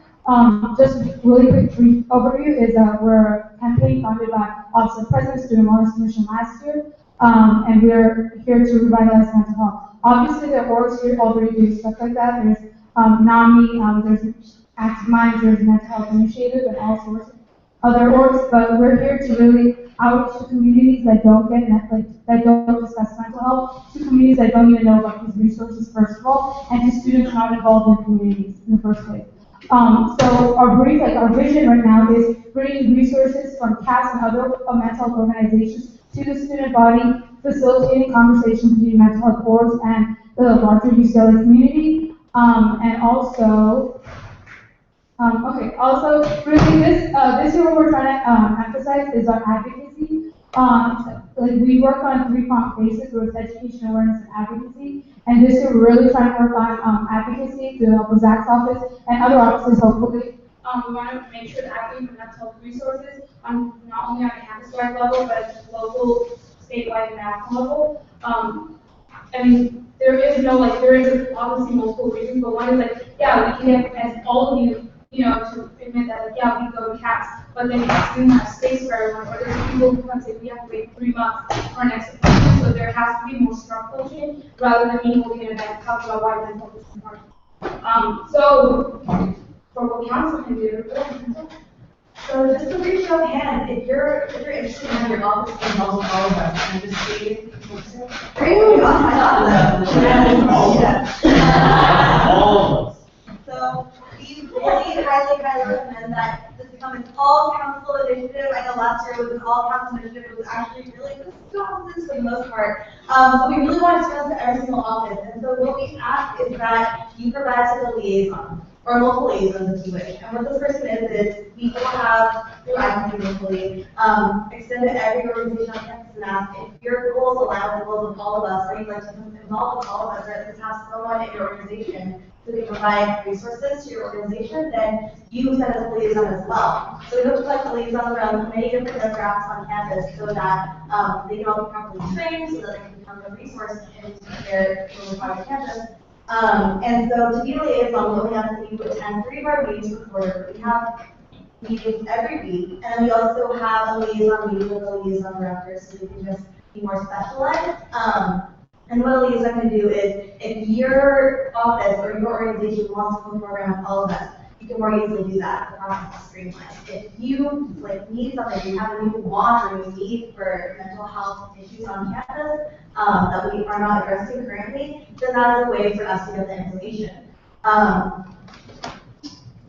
Just really quick brief overview is we're a campaign founded by Office of President Student Wellness Commission last year, and we're here to revitalize mental health. Obviously, there are orgs here already doing stuff like that. There's NAMI, there's Active Minds, there's Mental Health Initiative, and all sorts of other orgs, but we're here to really outreach to communities that don't that don't discuss mental health, to communities that don't even know about these resources first of all, and to students not involved in communities in the first place. So our vision right now is bringing resources from CAS and other mental health organizations to the student body, facilitating conversation between mental health boards and the larger UCLA community, and also, really this year what we're trying to emphasize is our advocacy. We work on 3-pronged basis, where it's education, awareness, and advocacy. And this year we're really trying to work on advocacy to help with Zach's office and other offices, hopefully. We want to make sure that advocating for mental health resources, not only on a campus-wide level, but local, statewide, and national level. There is obviously multiple reasons, but one is we can, as all of you, to admit that, we go to CAPS, but then we don't have space for everyone, or there's people who come say we have to wait 3 months for our next appointment, so there has to be more structural change, rather than me holding an event talking about why mental health is important. So, for what council can do, So just a brief show of hands, if you're interested in having your office involved with all of us, and just see. Great. So we really highly recommend that the become an all-council initiative. I know last year it was an all-council initiative. It was actually really good offices for the most part. So we really want to stress to every single office. And so what we ask is that you provide us with a liaison, or local liaisons if you wish. And what this person is we will have, through advocacy locally, extend to every organization on campus and ask if your goals align with the goals of all of us, or you'd like to involve with all of us, or at least have someone in your organization so they provide resources to your organization, then you send us a liaison as well. So we hope to collect the liaisons around many different demographics on campus so that they can all be properly trained, so that they can become a resource in their private campus. And so to be a liaison, we only have to attend 3 of our meetings per quarter. We have meetings every week, and we also have a liaison meeting with the liaison director, so we can just be more specialized. And what a liaison can do is, if your office or your organization wants to program with all of us, you can more easily do that. The process is streamlined. If you need something, you have a new want or you need for mental health issues on campus that we are not addressing currently, then that is a way for us to get the information.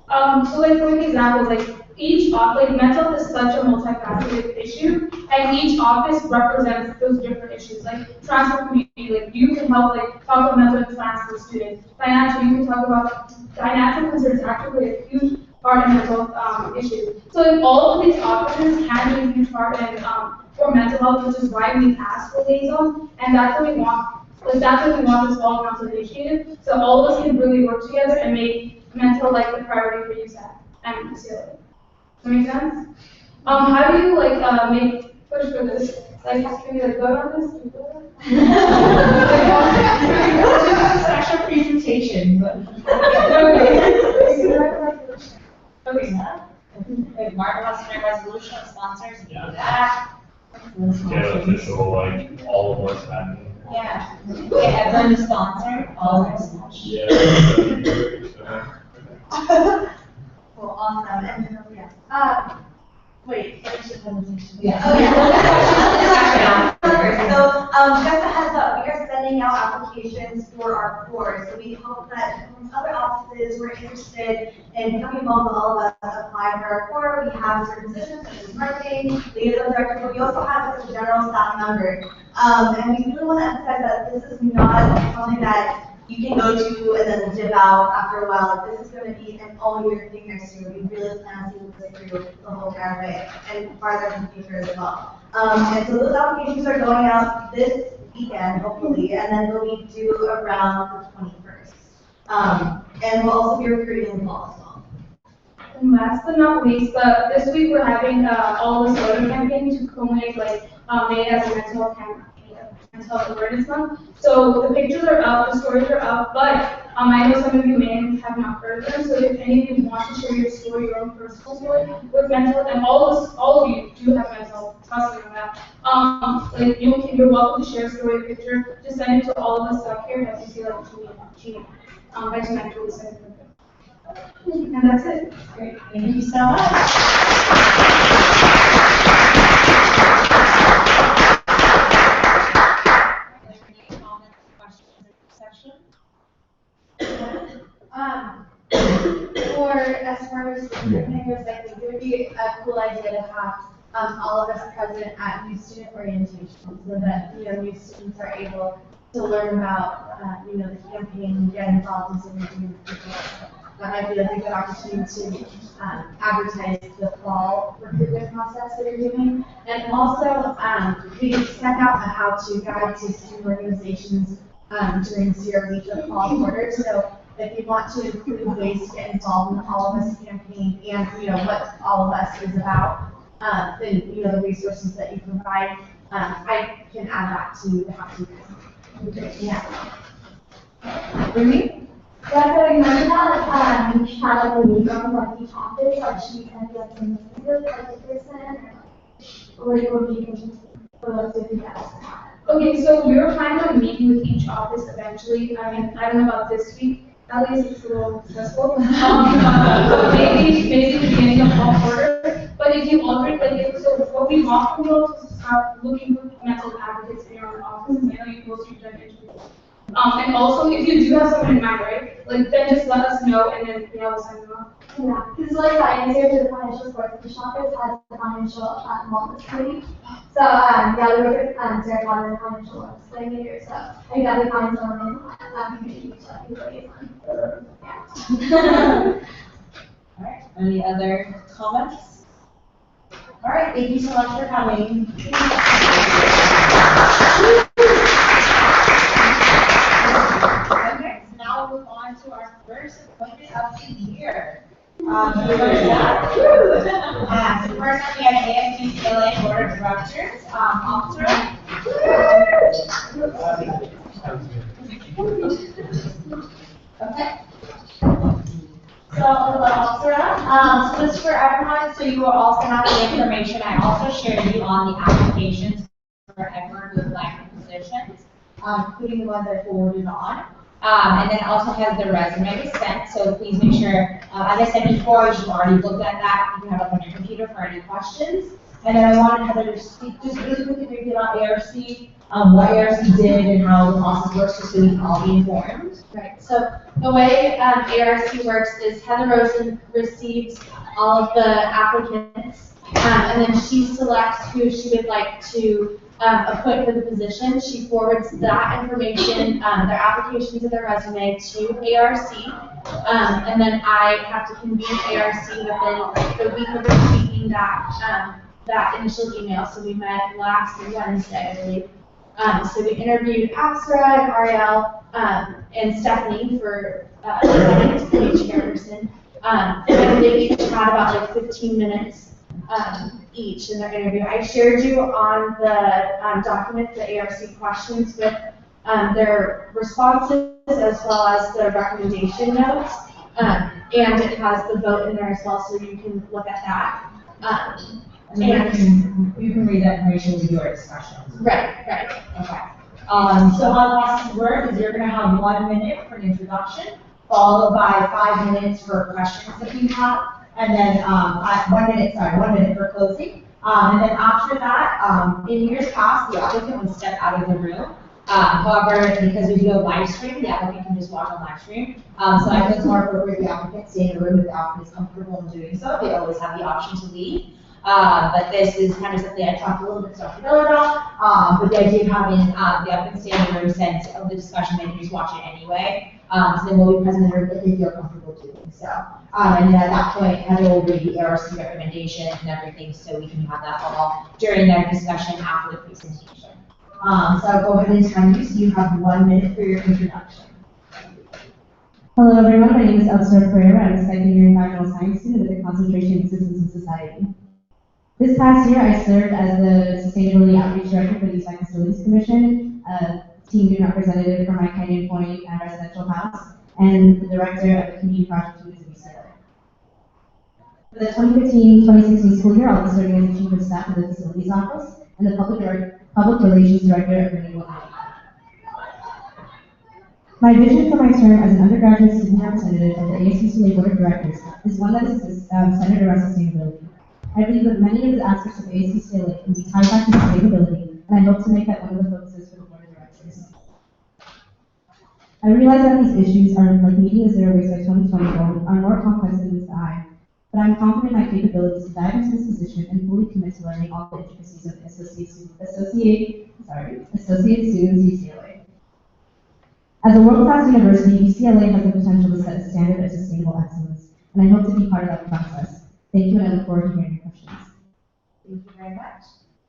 So for example, each office, mental health is such a multifaceted issue, and each office represents those different issues. Like transfer community, you can help talk about mental health transfer students. Financial, you can talk about financial concerns actually a huge part in mental issues. So all of these offices can be a huge part in for mental health, which is why we ask for liaisons, and that's what we want. That's what we want this all council initiative. So all of us can really work together and make mental the priority for USAC and UCLA. Does that make sense? How do you make push for this? Can we vote on this? Special presentation. Okay. Mark wants to make a resolution of sponsors. Do that. Get official, all of us admin. Yeah. Okay, everyone is sponsored. All of us. Yeah. Well, awesome. And yeah. Wait, finish the presentation. Yeah. Oh, yeah. Just a heads up, we are sending out applications for our course. So we hope that other offices who are interested in becoming involved with all of us apply for our core. We have certain positions such as marketing, liaison director, but we also have as a general staff member. And we really want to emphasize that this is not something that you can go to and then dip out after a while. This is going to be an all-year thing next year. We really plan on seeing this through the whole entire way and farther in the future as well. And so those applications are going out this weekend, hopefully, and then they'll be due around the 21st. And we'll also be recruiting in the fall as well. And last but not least, this week we're having all the photo campaign to culminate made as a mental health awareness month. So the pictures are up, the stories are up, but I know some of you may have not heard them. So if any of you want to share your story, your own personal story with mental health, and all of you do have mental health, trust me on that. You're welcome to share a story, a picture. Just send it to all of us up here that you feel like to mentally send it. And that's it. Great. Thank you so much. For as far as campaigners, I think it would be a cool idea to have all of us present at new student orientation so that new students are able to learn about the campaign and get involved in some of the people. That might be a good opportunity to advertise the fall recruitment process that you're doing. And also, we sent out a how-to guide to student organizations during Zero Week of Fall Quarter. So if you want to include ways to get involved in the All of Us campaign and what All of Us is about, then the resources that you provide, I can add that to the how-to guide. Yeah. Really? Yeah, so remember that we had a liaison from each office, she can get some messages a person, or would you think for those of you that? Okay, so we were planning on meeting with each office eventually. I mean, I don't know about this week. At least it's a little stressful. Maybe the beginning of fall quarter. But if you already so what we want from you is to start looking for mental advocates in your own offices. I know you post your interviews. And also, if you do have someone in mind, right? Then just let us know, and then we'll send them up. Yeah, because like the answer to the financial sports commission office has the financial wellness committee. So yeah, we work with Sarah Potter, the financial wellness coordinator. So I got to find someone in that committee, which I think really fun. Yeah. All right, any other comments? All right, thank you so much for coming. Okay, so now we'll move on to our first appointment of the year. So first up, we have ASUCLA Board of Directors, Officer. Okay. So, so this is for everyone, so you will also have the information I also shared you on the applications for everyone who applied for positions, including the ones I forwarded on. And then also has the resume sent, so please make sure, as I said before, you should have already looked at that. You can have it on your computer for any questions. And then I wanted Heather to speak just really quickly briefly about ARC, what ARC did and how the process works, just so we can all be informed. Right, so the way ARC works is Heather Rosen receives all of the applicants, and then she selects who she would like to appoint for the position. She forwards that information, their applications and their resume to ARC, and then I have to convene ARC within the week of receiving that initial email. So we met last Wednesday, I believe. So we interviewed Asra and Ariel and Stephanie for finance committee chairperson. And they each had about like 15 minutes each in their interview. I shared you on the document the ARC questions with their responses as well as the recommendation notes. And it has the vote in there as well, so you can look at that. And you can read that information with your discussion. Right. Okay. So how the process works is you're going to have 1 minute for an introduction, followed by 5 minutes for questions that you have, and then 1 minute for closing. And then after that, in years past, the applicant would step out of the room. However, because we do a live stream, the applicant can just watch on live stream. So I think it's more appropriate the applicant stay in the room if the applicant is comfortable in doing so. They always have the option to leave. But this is kind of something I talked a little bit to Dr. Miller about, but the idea of having the applicant stay in the room since of the discussion, they can just watch it anyway. So they will be present in the room if they feel comfortable doing so. And then at that point, Heather will read the ARC recommendations and everything, so we can have that all during their discussion after the presentation. So I'll go ahead and time you, so you have 1 minute for your introduction. Hello everyone, my name is Elsa Pereira. I'm a second year environmental science student at the Concentration in Systems and Society. This past year, I served as the Sustainability Outreach Director for the USAC Facilities Commission, team lead representative for my Canyon Point and residential house, and the director of the community project teams in UCLA. For the 2015-2016 school year, I'll be serving as the Chief of Staff of the Facilities Office and the Public Relations Director of Renewable Energy. My vision for my term as an undergraduate student representative of the ASUCLA Board of Directors is one that is centered around sustainability. I believe that many of the aspects of ASUCLA can be tied back to sustainability, and I hope to make that one of the focuses for the Board of Directors. I realize that these issues are like meeting the zero waste by 2020 goal are more complex than meets the eye, but I'm confident in my capabilities to dive into this position and fully commit to learning all the intricacies of associate students UCLA. As a world-class university, UCLA has the potential to set a standard of sustainable excellence, and I hope to be part of that process. Thank you, and I look forward to hearing your questions. Thank you very much.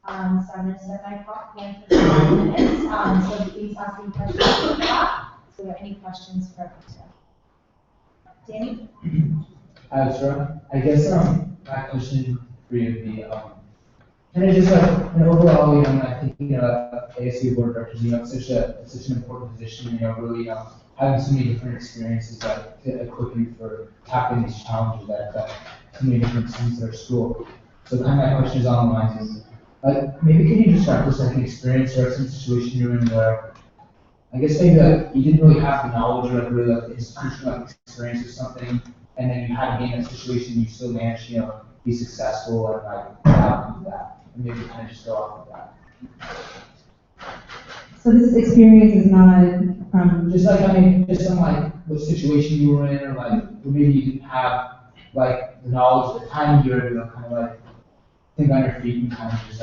So I'm going to set my clock again for 5 minutes. So please ask me questions in the chat. So are there any questions for Victor? Danny? Hi, Victor. I guess my question for you would be kind of just like an overall, like thinking about ASU Board of Directors, it's such an important position, really having so many different experiences that to equip you for tackling these challenges that so many different students at our school. So kind of my question is on the lines is, maybe can you describe just like an experience or some situation you're in where, I guess maybe like you didn't really have the knowledge or like really like the institutional experience or something, and then you had to be in that situation, you still managed, be successful and like get out of that. And maybe kind of just go off of that. So this experience is not from just like, just some like what situation you were in, or like, or maybe you didn't have like the knowledge, the time you to kind of like think on your feet and kind of just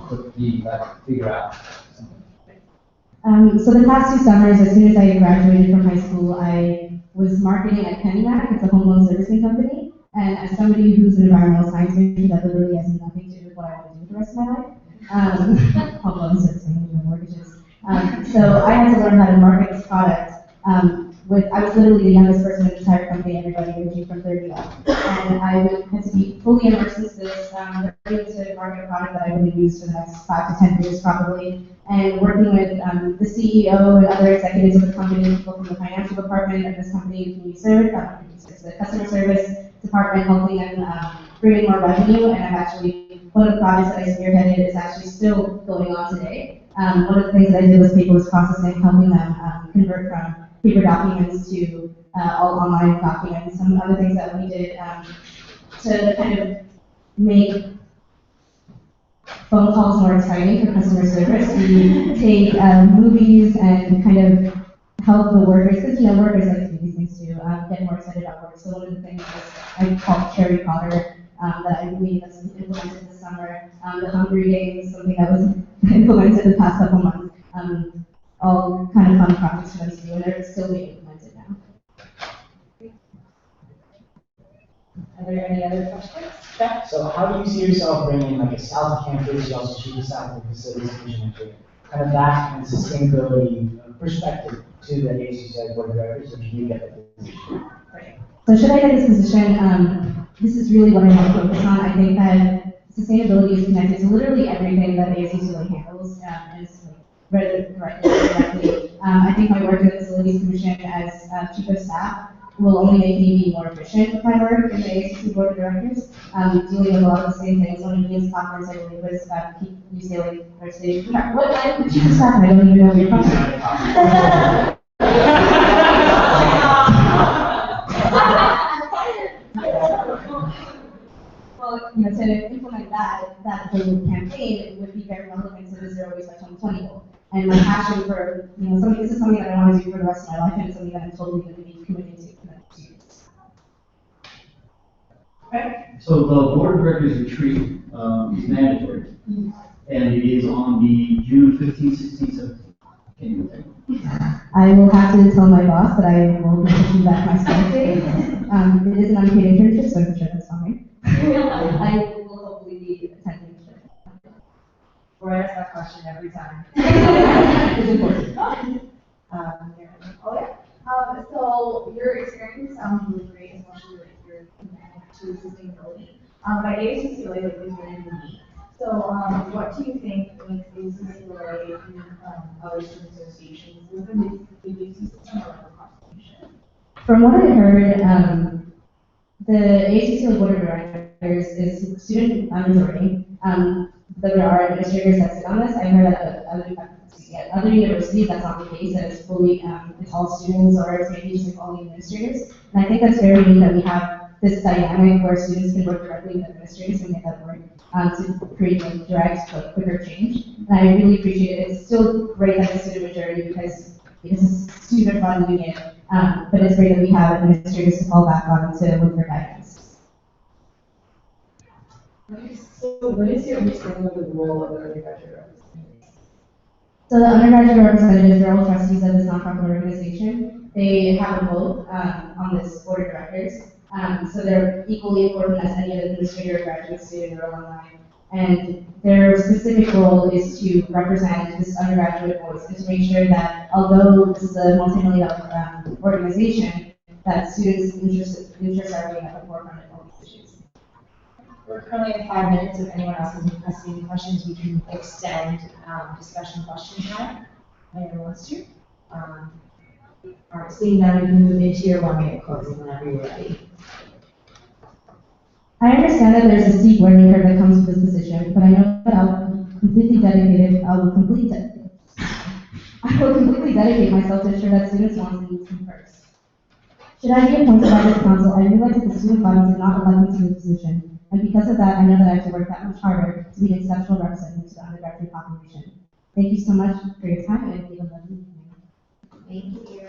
quickly like figure out something? So the past 2 summers, as soon as I graduated from high school, I was marketing at PennyMac. It's a home loan servicing company. And as somebody who's an environmental science major, that literally has nothing to do with what I want to do for the rest of my life. Home loan servicing and mortgages. So I had to learn how to market this product. I was literally the youngest person in the entire company, everybody ranging from 30 up. And I had to be fully immersed in this, ready to market a product that I would use for the next 5 to 10 years probably. And working with the CEO and other executives of the company, people from the financial department of this company we serve, the customer service department, helping them bring in more revenue. And I've actually, one of the projects that I spearheaded is actually still going on today. One of the things that I did was paperless processing, helping them convert from paper documents to all online documents. Some other things that we did to kind of make phone calls more exciting for customer service. We take movies and kind of help the workers, because workers like to do these things too, get more excited about work. So one of the things I called Cherry Potter that I believe that's implemented this summer. The Hungry Games, something that was implemented the past couple months. All kind of fun projects for them to do, and they're still being implemented now. Are there any other questions? Jeff? So how do you see yourself bringing like a South campus, you also chief of staff of facilities commission manager, kind of that kind of sustainability perspective to the ACCI board of directors if you get that position? So should I get this position, this is really what I want to focus on. I think that sustainability is connected to literally everything that ACCI handles, and it's directly. I think my work in the Facilities Commission as Chief of Staff will only make me be more efficient with my work in the ACC Board of Directors, dealing with a lot of the same things. One of Ian's conference, I believe, was UCLA University. What I'm the Chief of Staff, and I don't even know where you're from. Well, to implement that whole campaign would be very relevant to the Zero Waste by 2020 goal. And my passion for, this is something that I want to do for the rest of my life, and it's something that I'm totally going to be committed to for the next 2 years. Okay. So the board of directors retreat is mandatory, and it is on the June 15th, 16th, 17th. Can you think? I will have to tell my boss that I will be pushing back my start date. It is an unpaid internship, so I'm sure that's fine. I will hopefully be attending the show. Or I ask that question every time. It's important. So your experience sounds really great, especially like your commitment to sustainability. But ACCLA is very unique. So what do you think makes ACCLA and other student associations within the ACC system across the nation? From what I heard, the ACCLA Board of Directors is student majority. There are administrators that sit on this. I heard that at other universities that's not the case, that it's fully, it's all students or it's maybe just like all the administrators. And I think that's very neat that we have this dynamic where students can work directly with administrators and get that work to create like direct, like quicker change. And I really appreciate it. It's still great that it's student majority because it's a student-run union, but it's great that we have administrators to fall back on to look for guidance. So what is your understanding of the role of the undergraduate representatives? So the undergraduate representatives are all trustees of this nonprofit organization. They have a vote on this board of directors. So they're equally important as any other administrator, graduate student, or alumni. And their specific role is to represent this undergraduate voice and to make sure that although this is a multi-million-dollar organization, that students' interests are being at the forefront of all these issues. We're currently at 5 minutes. If anyone else has any questions, we can extend discussion question time if anyone wants to. All right, seeing none, we can move into your 1-minute closing whenever you're ready. I understand that there's a steep learning curve that comes with this position, but I know that I will completely dedicate myself to ensure that students' wants and needs come first. Should I be appointed by this council, I realize that the student body did not elect me to the position, and because of that, I know that I have to work that much harder to be an exceptional representative to the undergraduate population. Thank you so much for your time, and have a lovely evening. Thank you.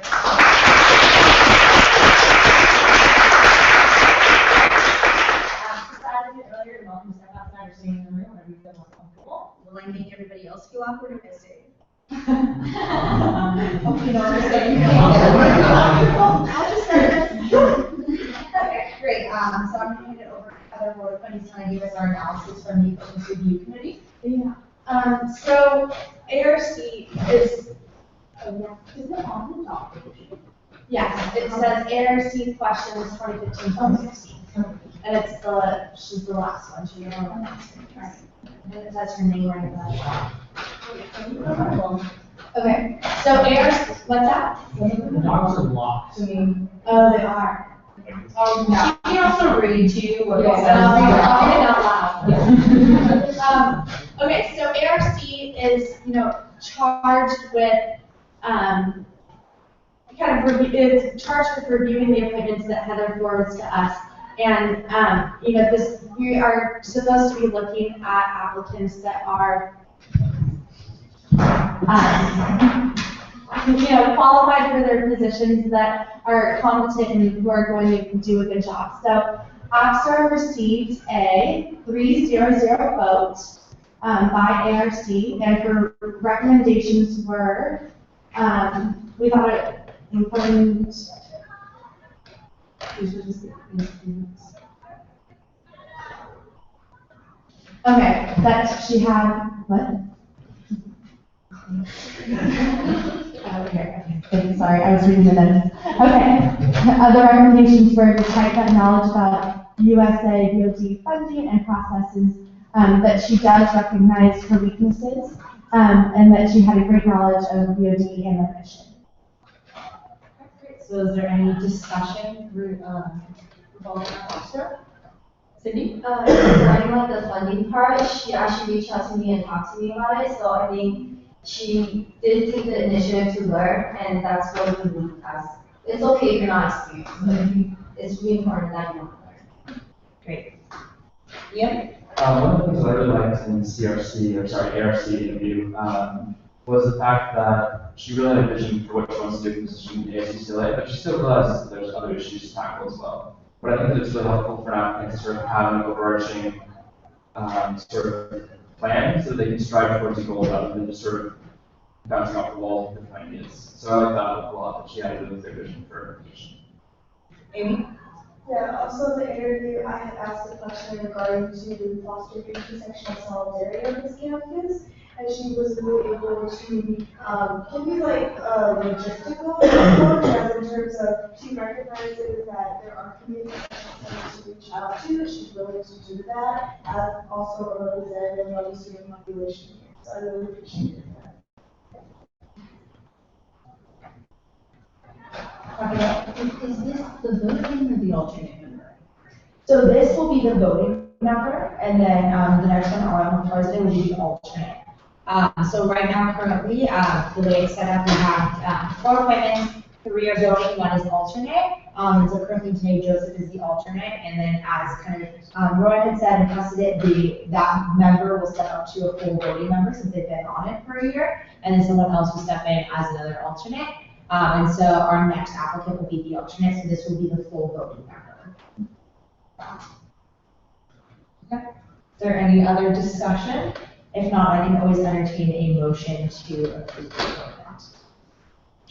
feel more comfortable. Will I make everybody else feel awkward if I stay? Hopefully not to say. I'll just start this. Okay, great. So I'm going to hand it over to Heather Roy, who's going to give us our analysis from the Efficiency Review Committee. Yeah. So ARC is it on the document? Yes, it says ARC questions 2015-2016. And she's the last one, she's the only one. Right. And it says her name right at the Okay, so ARC, what's that? The dogs are blocked. Oh, they are. Oh, no. She can also read too. What it says. I'll read it out loud. Okay, so ARC is, charged with, it's charged with reviewing the appointments that Heather forwards to us. And, we are supposed to be looking at applicants that are, qualified for their positions, that are competent and who are going to do a good job. So Oxstar received a 3-0-0 vote by ARC, and her recommendations were, we thought it important. Okay, that she had, what? Okay, sorry, I was reading the notes. Okay, the recommendations were to type that knowledge about USA DOD funding and processes, that she does recognize her weaknesses, and that she had a great knowledge of DOD and their mission. So is there any discussion about that? Cindy? Regarding like the funding part, she actually reached out to me and talked to me about it, so I think she did take the initiative to learn, and that's what we need as. It's okay if you're not experienced, but I think it's really important that you want to learn. Great. Yeah? One of the things I really liked in ARC interview, was the fact that she really had a vision for what she wants to do in position in ASUCLA, but she still realizes that there's other issues to tackle as well. But I think that it's really helpful for an applicant to sort of have an overarching sort of plan so that they can strive towards a goal rather than just sort of bouncing off the wall with different ideas. So I like that a lot, that she had a really clear vision for her position. Amy? Yeah, also in the interview, I had asked a question regarding to fostering intersectional solidarity on this campus, and she was really able to give me like a logistical approach, as in terms of she recognizes that there are community centers to reach out to, she's willing to do that, as also a representative of the student population here. So I really appreciated that. Is this the voting or the alternate member? So this will be the voting member, and then the next one on Thursday will be the alternate. So right now, currently, the way it's set up, we have 4 appointments, 3 are voting, 1 is alternate. So currently today, Joseph is the alternate, and then as kind of Roy had said and precedent, that member will step up to a full voting member since they've been on it for a year, and then someone else will step in as another alternate. And so our next applicant will be the alternate, so this will be the full voting member. Okay. Is there any other discussion? If not, I can always entertain a motion to approve the appointment.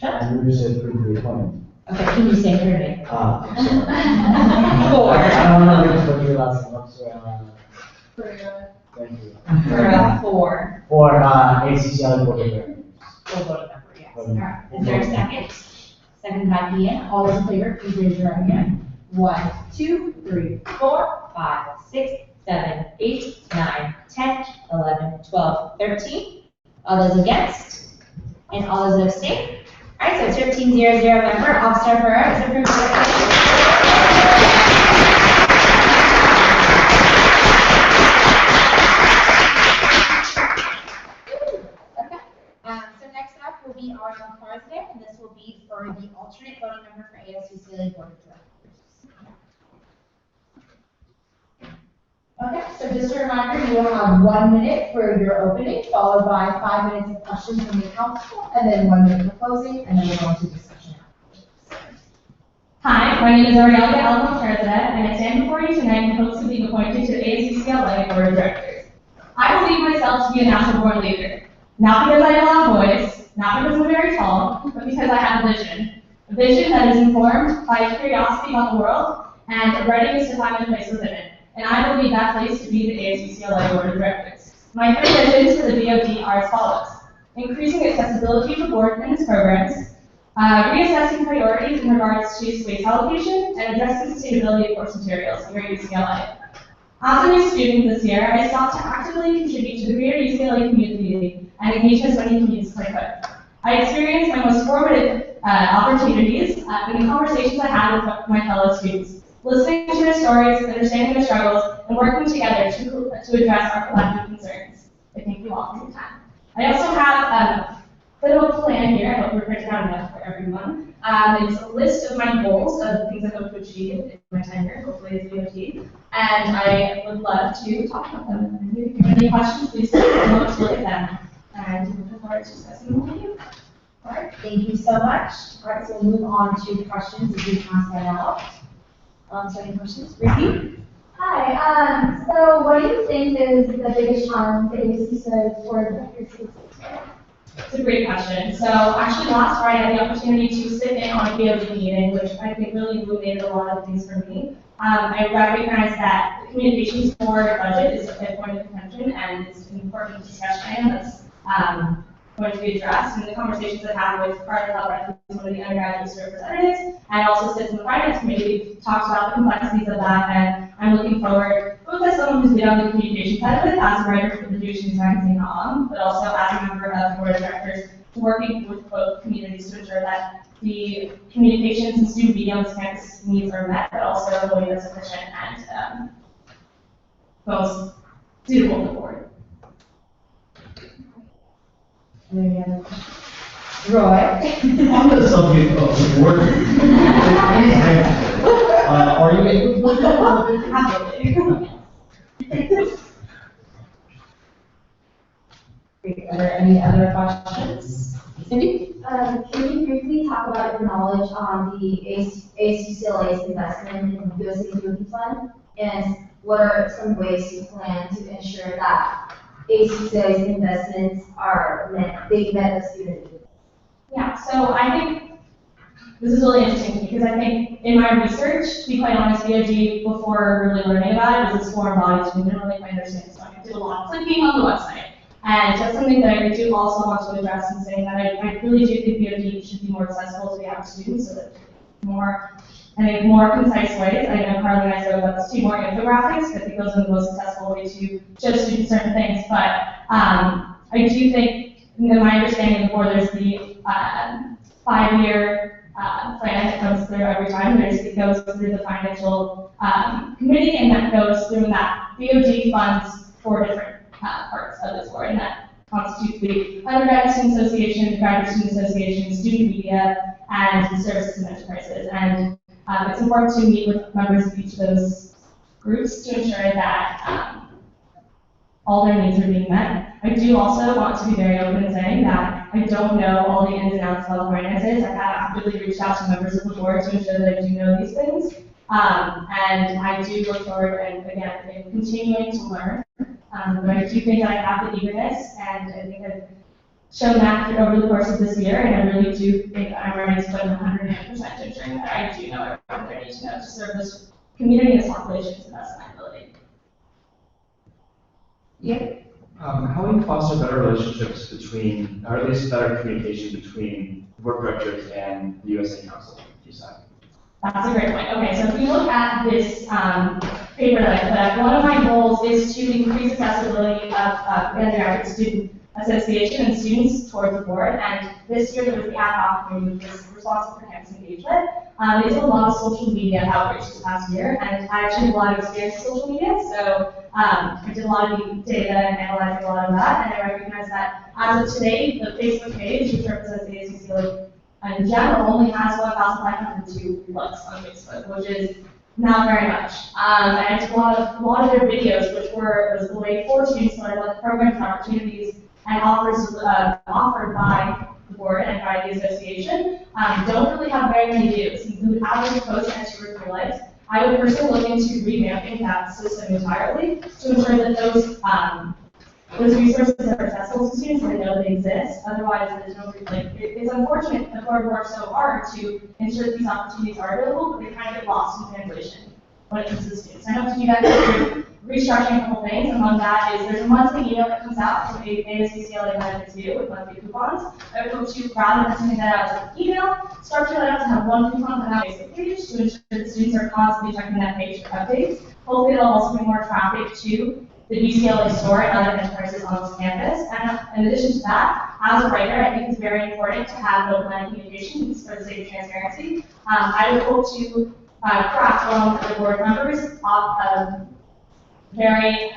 I move to approve the appointment. Okay, can you say her name? I'm sorry. 4. I don't know what your last name was. Thank you. For 4. For ACCL Board of Directors. Full voting member, yes. All right. Is there a second? Second by Ian. All those in favor, please raise your right hand. 1, 2, 3, 4, 5, 6, 7, 8, 9, 10, 11, 12, 13. All those against? And all those that abstain? All right, so 13-0-0 member, Officer Ferrer is approved. So next up will be Ariel Thursday, and this will be for the alternate voting member for ASUCLA Board of Directors. Okay, so just a reminder, you will have 1 minute for your opening, followed by 5 minutes of questions from the council, and then 1 minute for closing, and then we'll go into discussion. Hi, my name is Ariel Alamo Tarzada, and I stand before you tonight in hopes of being appointed to the ASUCLA Board of Directors. I believe myself to be a natural-born leader. Not because I have a loud voice, not because I'm very tall, but because I have a vision. A vision that is informed by curiosity about the world and a readiness to find my place within it. And I believe that place to be the ASUCLA Board of Directors. My 3 visions for the BOD are as follows. Increasing accessibility for board and its programs, reassessing priorities in regards to space allocation, and addressing sustainability of course materials here at UCLA. As a new student this year, I sought to actively contribute to the greater UCLA community and engage as many communities as I could. I experienced my most formative opportunities in the conversations I had with my fellow students, listening to their stories, understanding their struggles, and working together to address our collective concerns. I thank you all for your time. I also have a bit of a plan here. I hope we're printed out enough for everyone. It's a list of my goals of things I hope to achieve in my tenure, hopefully as DOT, and I would love to talk about them. And if you have any questions, please take a moment to look at them. And looking forward to discussing them with you. All right, thank you so much. All right, so we'll move on to questions as we pass that out. So any questions? Ricky? Hi, so what do you think is the biggest challenge that you see for the schools? It's a great question. So actually last Friday I had the opportunity to sit in on a BOD meeting, which I think really illuminated a lot of things for me. I recognize that the communications board budget is a point of contention and it's an important discussion item that's going to be addressed. And the conversations I've had with Carter Halbrecht, who's one of the undergraduate representatives, and also sits in the finance committee, we've talked about the complexities of that, and I'm looking forward, both as someone who's been on the communication side of it, as a writer for the Jewish News Magazine, but also as a member of the board of directors, working with both communities to ensure that the communications and student media on this campus needs are met, but also in a way that's efficient and most suitable for the board. Any other questions? Roy? On the subject of the board, are you able to? Are there any other questions? Cindy? Can you briefly talk about your knowledge on the ASUCLA's investment in the USAC Fund? And what are some ways you plan to ensure that ASUCLA's investments are they met the student needs? Yeah, so I think this is really interesting because I think in my research, to be quite honest, BOG, before really learning about it, was this foreign body, so we didn't really quite understand. So I did a lot of clicking on the website. And that's something that I do also want to address in saying that I really do think BOD should be more accessible to the average student so that more concise ways. I know Carly and I spoke about this too, more infographics. I think those are the most accessible way to show students certain things. But I do think, in my understanding of the board, there's the 5-year plan that comes through every time. It goes through the financial committee, and that goes through that BOD funds for different parts of this board, and that constitutes the Undergraduate Student Association, Graduate Student Association, Student Media, and Services and Enterprises. And it's important to meet with members of each of those groups to ensure that all their needs are being met. I do also want to be very open in saying that I don't know all the ins and outs of how finances. I have actively reached out to members of the board to ensure that I do know these things. And I do look forward, and again, in continuing to learn. But I do think that I have the eagerness, and I think I've shown that over the course of this year, and I really do think I'm ready to put 100% to ensuring that I do know everything that I need to know to serve this community and this population to the best of my ability. Yeah. How will you foster better relationships between, or at least better communication between board directors and the USA Council, USAC? That's a great point. Okay, so if we look at this paper that I put up, one of my goals is to increase accessibility of undergraduate student association and students towards the board. And this year there was the ad hoc committee, which was responsible for campus engagement. They did a lot of social media outreach this past year, and I actually had a lot of experience with social media, so I did a lot of the data and analyzing a lot of that, and I recognize that as of today, the Facebook page, which represents the ASUCLA in general, only has 1,502 likes on Facebook, which is not very much. And I did a lot of their videos, which was the way for students learn about the programs and opportunities and offers offered by the board and by the association. Don't really have very many views. You would average post and extracurricular life. I would personally look into revamping that system entirely to ensure that those those resources are accessible to students and they know they exist. Otherwise, there's no, it's unfortunate the board works so hard to ensure that these opportunities are available, but they kind of get lost in translation when it comes to the students. I hope to do that through restructuring a couple things. Among that is there's a monthly email that comes out from ASUCLA Benefits Due with monthly coupons. I would hope to, rather than sending that out as an email, structure that out to have one coupon on our Facebook page to ensure that students are constantly checking that page for updates. Hopefully it'll also bring more traffic to the UCLA store and other enterprises on this campus. And in addition to that, as a writer, I think it's very important to have open communication for the sake of transparency. I would hope to craft along with the board members very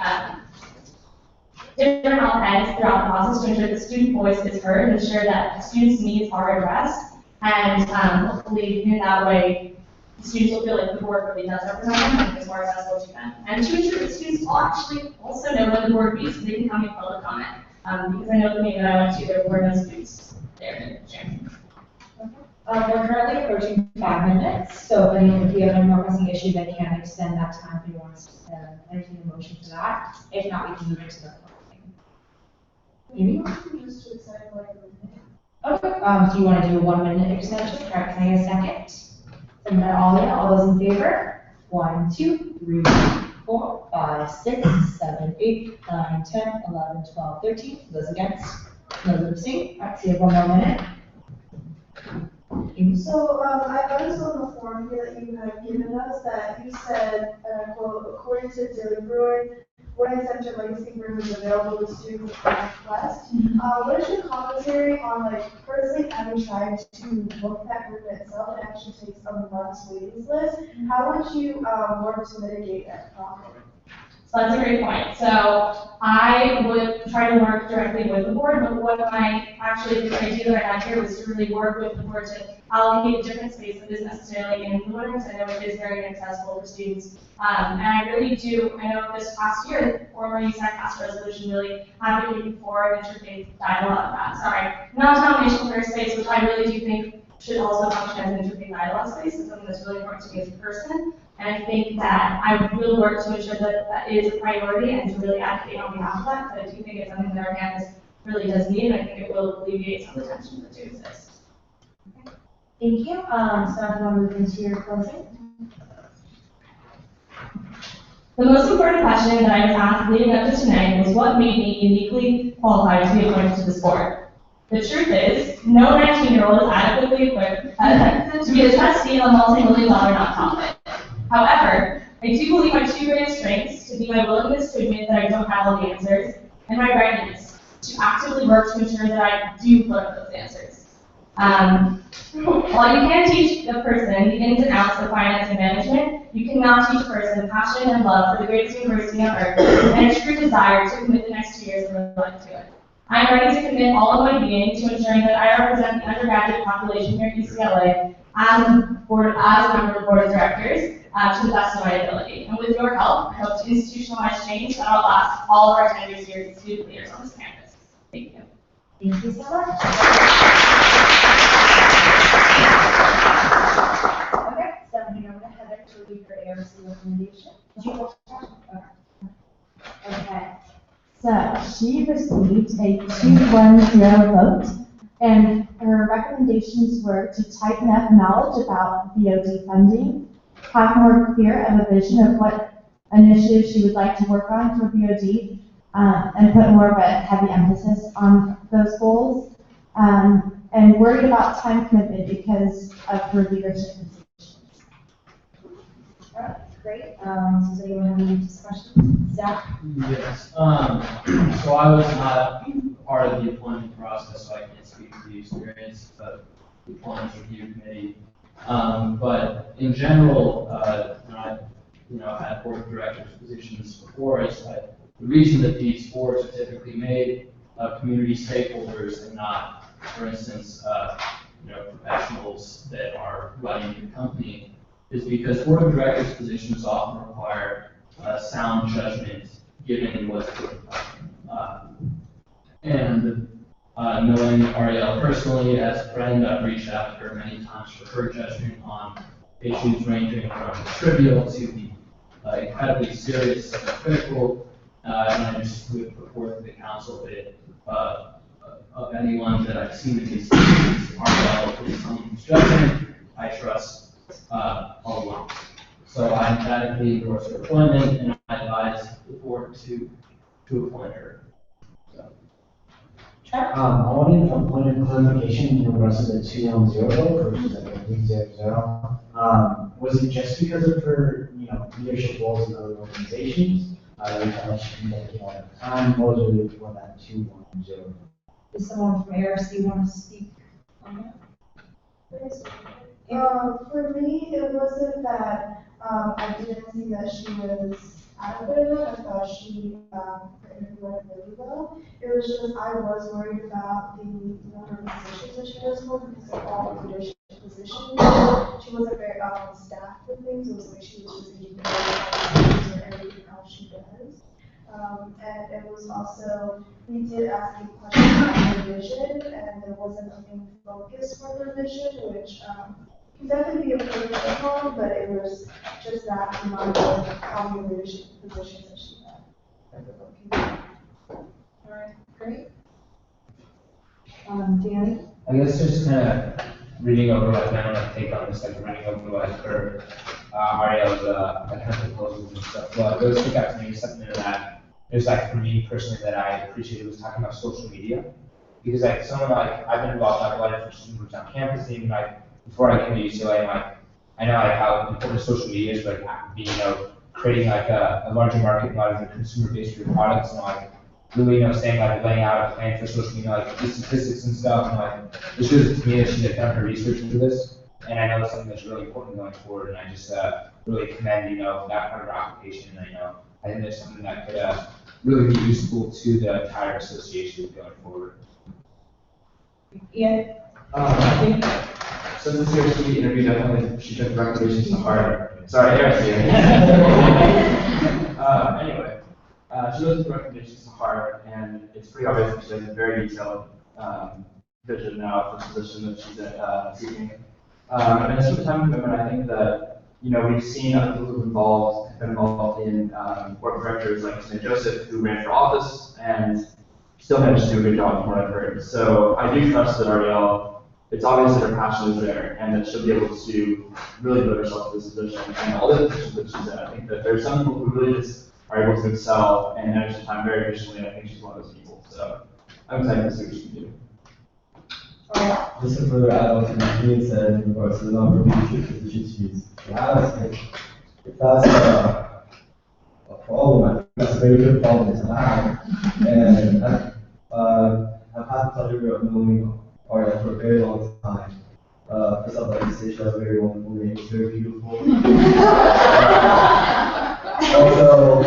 different op-eds throughout the process to ensure the student voice is heard, ensure that the students' needs are addressed, and hopefully in that way, the students will feel like the board really does represent them and is more accessible to them. And to ensure that students will actually also know when the board meets so they can come in public comment. Because I know the meeting that I went to, there were no students there in the gym. We're currently approaching 5 minutes, so if you have any more pressing issues, I can extend that time if you want to entertain a motion for that. If not, we can move into the closing. Amy? Just to accept Okay, do you want to do a 1 minute extension? All right, can I get a second? And then all those in favor? 1, 2, 3, 4, 5, 6, 7, 8, 9, 10, 11, 12, 13. Those against? Those abstaining? All right, so you have 1 more minute. So, I noticed on the form here that you had given us that you said, and I quote, according to Daily Bruin, Roy Center Legacy Room is available to students upon request. What is your commentary on, like, personally having tried to book that room itself? It actually takes a month's waiting list. How would you work to mitigate that problem? So that's a great point. So I would try to work directly with the board, but what my the idea that I had here was to really work with the board to allocate a different space that isn't necessarily in the rooms. I know it is very inaccessible for students. And I really do, I know this past year, the former USAC passed a resolution really advocating for an interfaith dialogue, non-denominational prayer space, which I really do think should also function as an interfaith dialogue space. It's something that's really important to me as a person. And I think that I will work to ensure that that is a priority and to really advocate on behalf of that. But I do think it's something that our campus really does need, and I think it will alleviate some of the tensions that do exist. Thank you. So I want to move into your closing. The most important question that I was asked leading up to tonight was what made me uniquely qualified to be appointed to this board. The truth is, no 19-year-old is adequately equipped to be a trustee of a multi-million-dollar nonprofit. However, I do believe my two greatest strengths to be my willingness to admit that I don't have all the answers, and my readiness to actively work to ensure that I do put up those answers. While you can teach a person the ins and outs of finance and management, you cannot teach a person passion and love for the greatest university on earth and a true desire to commit the next 2 years of their life to it. I am ready to commit all of my being to ensuring that I represent the undergraduate population here at UCLA as a member of the board of directors to the best of my ability. And with your help, I hope to institutionalize change that will last all of our 10 years here as student leaders on this campus. Thank you. Thank you so much. Okay, so I'm going over to Heather to read her ARC recommendation. Okay. So she received a 2-1-0 vote, and her recommendations were to tighten up knowledge about VOD funding, have more clear of a vision of what initiatives she would like to work on for VOD, and put more of a heavy emphasis on those goals, and worried about time commitment because of her leadership positions. All right, great. Does anyone have any questions? Zach? Yes. So I was not part of the appointment process, so I can't speak to the experience of the appointment review committee. But in general, I've had board of directors positions before. The reason that these boards are typically made of community stakeholders and not, for instance, professionals that are running the company is because board of directors positions often require sound judgment given what's and knowing Ariel personally as a friend, I've reached out to her many times for her judgment on issues ranging from trivial to the incredibly serious and critical. And I just would put forth to the council that, of anyone that I've seen in these situations are well with some instruction, I trust, all along. So I emphatically endorse her appointment, and I advise the board to appoint her. I wanted a point of clarification in regards to the 210 vote versus like a 300. Was it just because of her, leadership roles in other organizations? We felt like she can dedicate a lot of time, or was it really for that 210? Does someone from ARC want to speak on that? For me, it wasn't that I didn't see that she was adequate enough. I thought she interviewed really well. It was just I was worried about the number of positions that she was for because of all the leadership positions. She wasn't very staffed with things. It was like she was just doing everything else she does. And it was also, we did ask a question about her vision, and there wasn't a main focus for her vision, which can definitely be improved upon, but it was just that amount of how many leadership positions that she had. All right, great. Danny? I guess just kind of reading over what I want to take on this, like running over what I've heard, Ariel's kind of proposals and stuff. But it really stuck out to me something that is like for me personally that I appreciated was talking about social media, because like someone like I've been involved in a lot of different student groups on campus, and even like before I came to UCLA, like I know like how important social media is, like being creating like a larger market, and a lot of the consumer based for your products, and like really saying like laying out a plan for social media, like the statistics and stuff, and like it shows to me that she's like done her research into this, and I know it's something that's really important going forward, and I just really commend that part of her application, and I think there's something that could really be useful to the entire association going forward. Ian? I think since this year's TV interview, definitely she took recommendations to heart. Sorry, Eric. Anyway, she took recommendations to heart, and it's pretty obvious that she has a very detailed vision now for the position that she's seeking. And as for time commitment, I think that we've seen other people who've been involved in board of directors like St. Joseph, who ran for office and still managed to do a good job from what I've heard. So I do trust that Ariel, it's obvious that her passion is there and that she'll be able to really devote herself to this position and all the positions that she's in. I think that there's some people who really just are able to excel and manage the time very efficiently, and I think she's one of those people. So I'm excited to see what she can do. Just to further add on to what Ian said in regards to the number of leadership positions she has, if that's a problem, I think that's a very good problem to have. And I've had the pleasure of knowing Ariel for a very long time. First I'd like to say she has a very wonderful name, it's very beautiful. Also,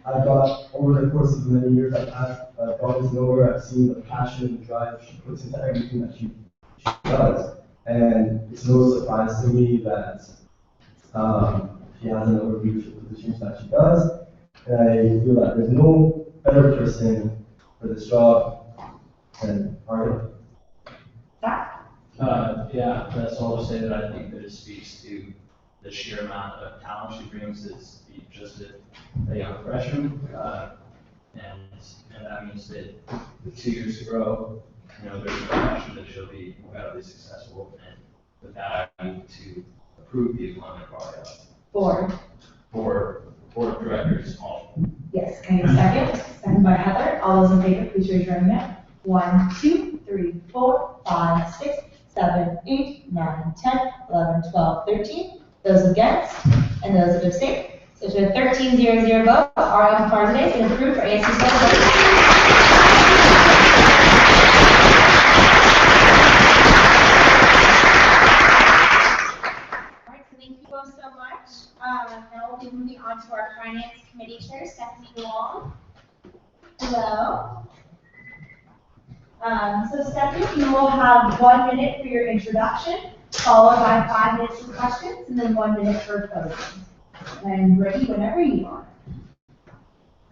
I've got, over the course of many years I've gotten to know her, I've seen the passion and drive she puts into everything that she does. And it's no surprise to me that she has a number of leadership positions that she does. And I feel that there's no better person for this job than Ariel. Yeah, that's all to say that I think that it speaks to the sheer amount of talent she brings as just a young freshman. And that means that with 2 years to grow, there's a question that she'll be incredibly successful. And with that, I move to approve the appointment of Ariel. Board of directors, all. Yes, can I get a second? Second by Heather. All those in favor, please raise your hand. 1, 2, 3, 4, 5, 6, 7, 8, 9, 10, 11, 12, 13. Those against and those that abstain. So to a 13-0-0 vote, Ariel Farzadeh is approved for ASC All right, so thank you both so much. Now we'll be moving on to our Finance Committee Chair, Stephanie Long. Hello. So Stephanie, you will have 1 minute for your introduction, followed by 5 minutes for questions, and then 1 minute for closing. And ready whenever you are.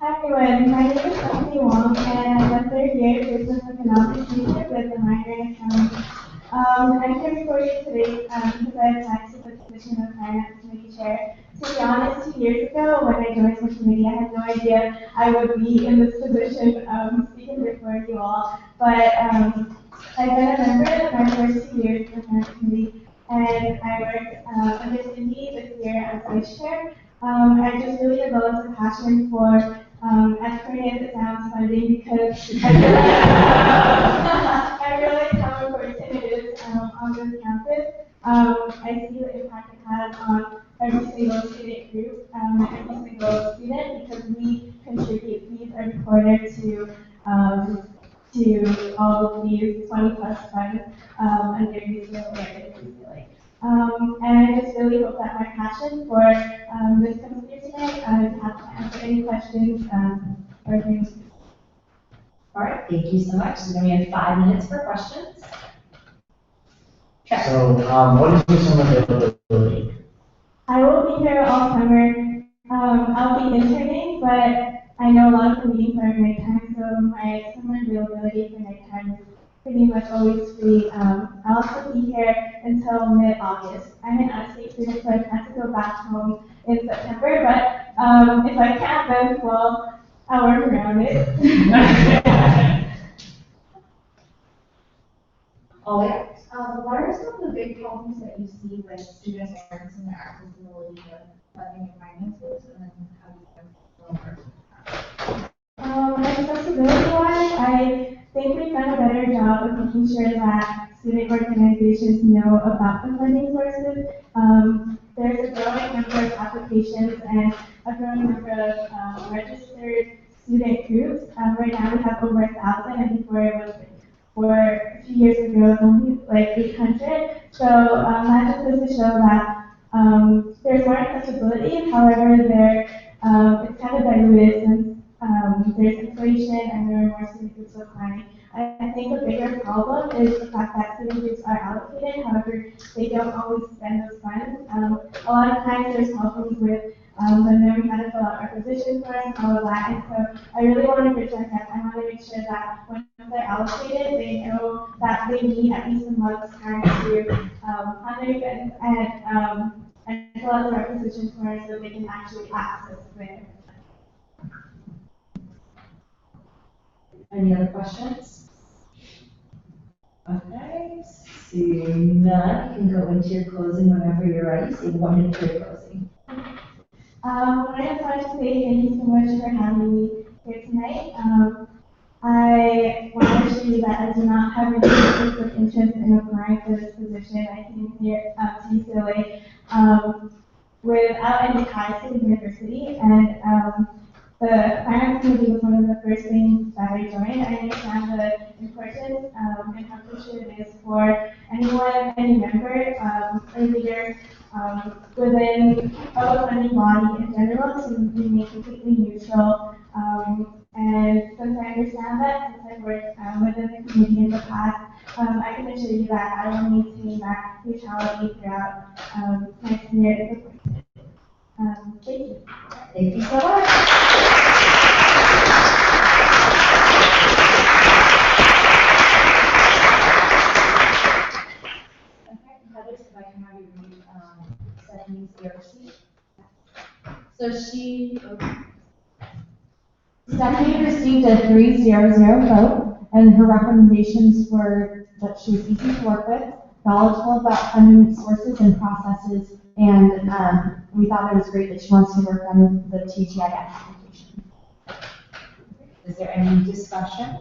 Hi everyone, my name is Stephanie Wong, and I'm a third year business economics major with a minor in accounting. I'm here before you today because I applied to the position of Finance Committee Chair to To be honest, 2 years ago, when I joined social media, I had no idea I would be in this position, speaking before you all. But I've been a member of my first 2 years in the parent committee, and I worked under Cindy this year as vice chair. I just really developed a passion for, as corny as it sounds, funding, because I realize how important it is on this campus. I see the impact it has on every single student group, and every single student, because we contribute fees every quarter to all of these 20 plus funds under UCLA. And I just really hope that my passion for this comes through tonight, to have to answer any questions or things. All right, thank you so much. So then we have 5 minutes for questions. So, what is your summer availability? I will be here all summer. I'll be interning, but I know a lot of the meetings are nighttime, so my summer availability for nighttime is pretty much always free. I'll also be here until mid-August. I'm an out-of-state student, so I plan to go back home in September, but if I can't, then, well, I'll work around it. Oh, yeah. What are some of the big problems that you see with students experiencing their accessibility to funding and finances, and then how do you guys go over that? Accessibility-wise, I think we've done a better job of making sure that student organizations know about the funding sources. There's a growing number of applications and a growing number of registered student groups. Right now we have over 1,000, and before it was a few years ago, it was only like 800. So that just goes to show that there's more accessibility. However, it's kind of diluted since there's inflation and there are more student groups applying. I think the bigger problem is the fact that student groups are allocated, however, they don't always spend those funds. A lot of times there's problems with them knowing how to fill out requisition forms and all of that, and so I really want to bridge that gap. I want to make sure that when they're allocated, they know that they need at least a month's time to fund their events and fill out the requisition forms so they can actually access their. Any other questions? Okay, seeing none, you can go into your closing whenever you're ready. So 1 minute for your closing. I just wanted to say thank you so much for having me here tonight. I want to assure you that I do not have any conflict of interest in applying for this position. I came here to UCLA without any ties to the university, and the finance committee was one of the first things that I joined. I understand the importance and how crucial it is for anyone, any member, or leader within a funding body in general to remain completely neutral. And since I understand that, since I've worked within the committee in the past, I can assure you that I will maintain that neutrality throughout my tenure as a person. Thank you. Thank you so much. Heather, if I can have you read Stephanie's ERC. So Stephanie received a 300 vote, and her recommendations were that she was easy to work with, knowledgeable about funding sources and processes, and we thought it was great that she wants to work on the TGIF application. Is there any discussion?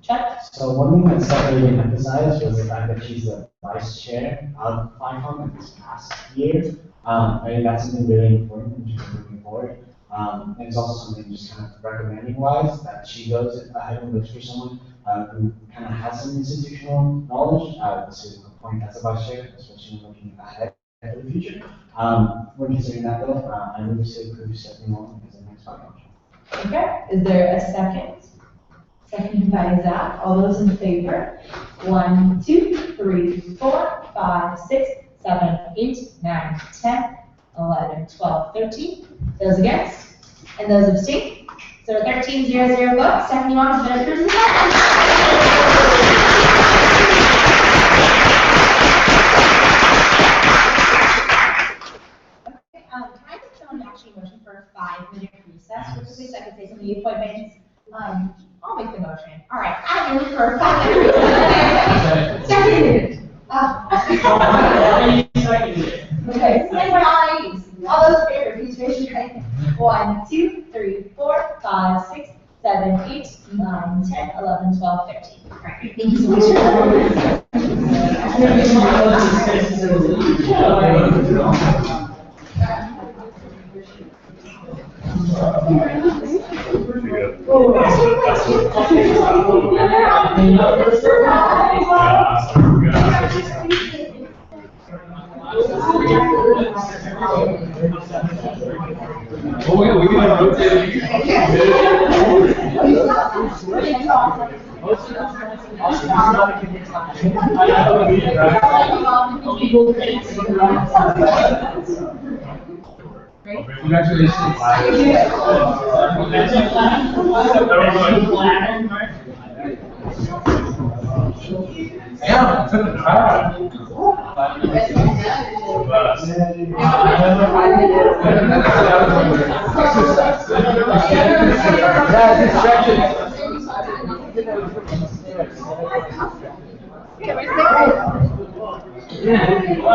Chuck? So one thing that Stephanie didn't emphasize was the fact that she's the vice chair of FICOM this past year. I think that's something really important in terms of moving forward. And it's also something just kind of recommending wise that she goes ahead and looks for someone who kind of has some institutional knowledge to appoint as a vice chair, especially when looking ahead for the future. When considering that though, I move to approve Stephanie Long as the next FICOM chair. Okay, is there a second? Second by Zach. All those in favor? 1, 2, 3, 4, 5, 6, 7, 8, 9, 10, 11, 12, 13. Those against? And those abstain? So 13-0-0 votes. Stephanie Long has been approved as the I move for 5 minutes. Seconded. Okay, stand by all ladies. All those in favor, please raise your hand. 1, 2, 3, 4, 5, 6, 7, 8, 9, 10, 11, 12, 13. All right, thank you so much for coming. Oh, yeah, we can rotate Congratulations. Yeah, took a try. Yeah.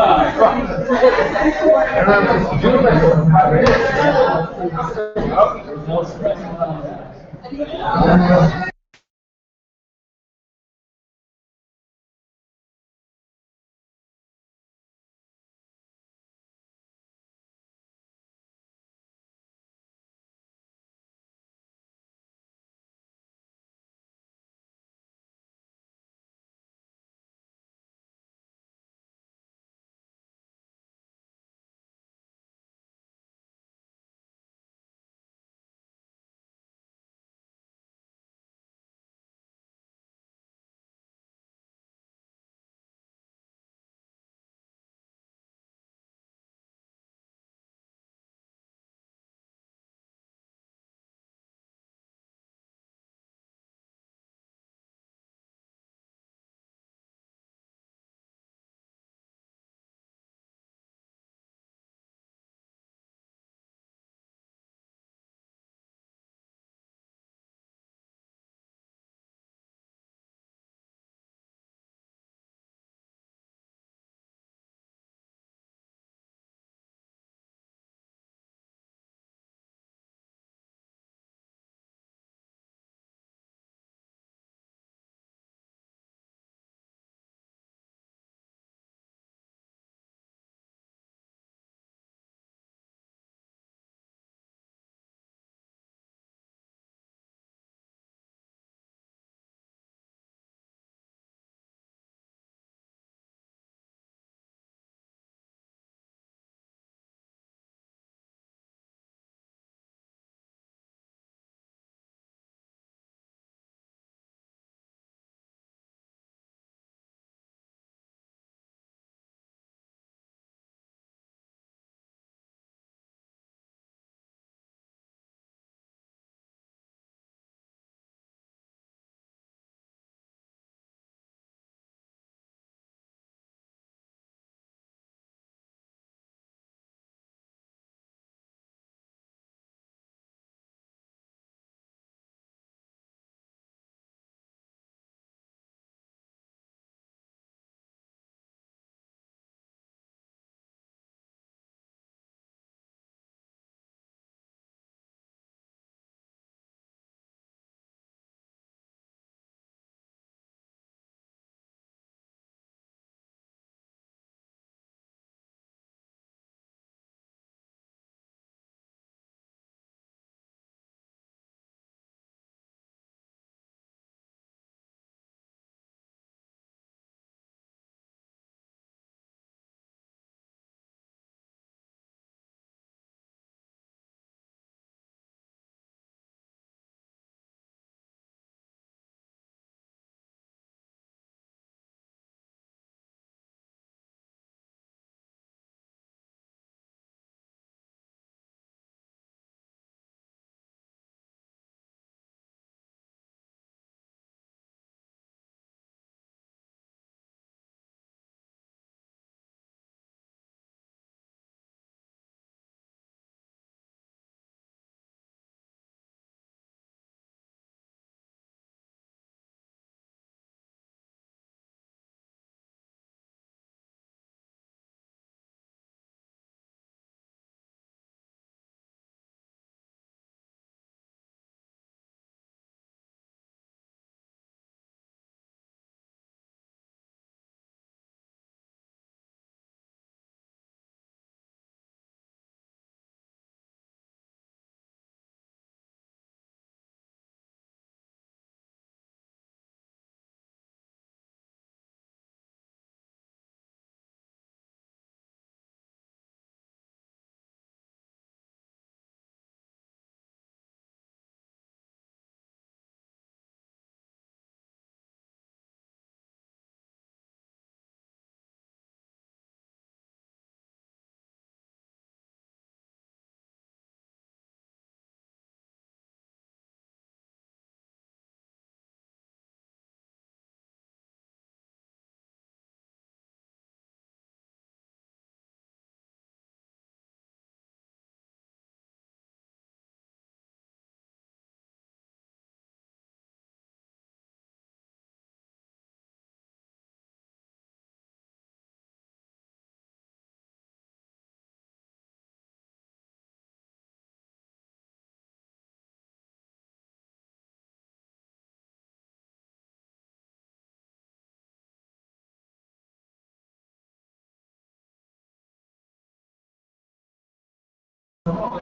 Alright,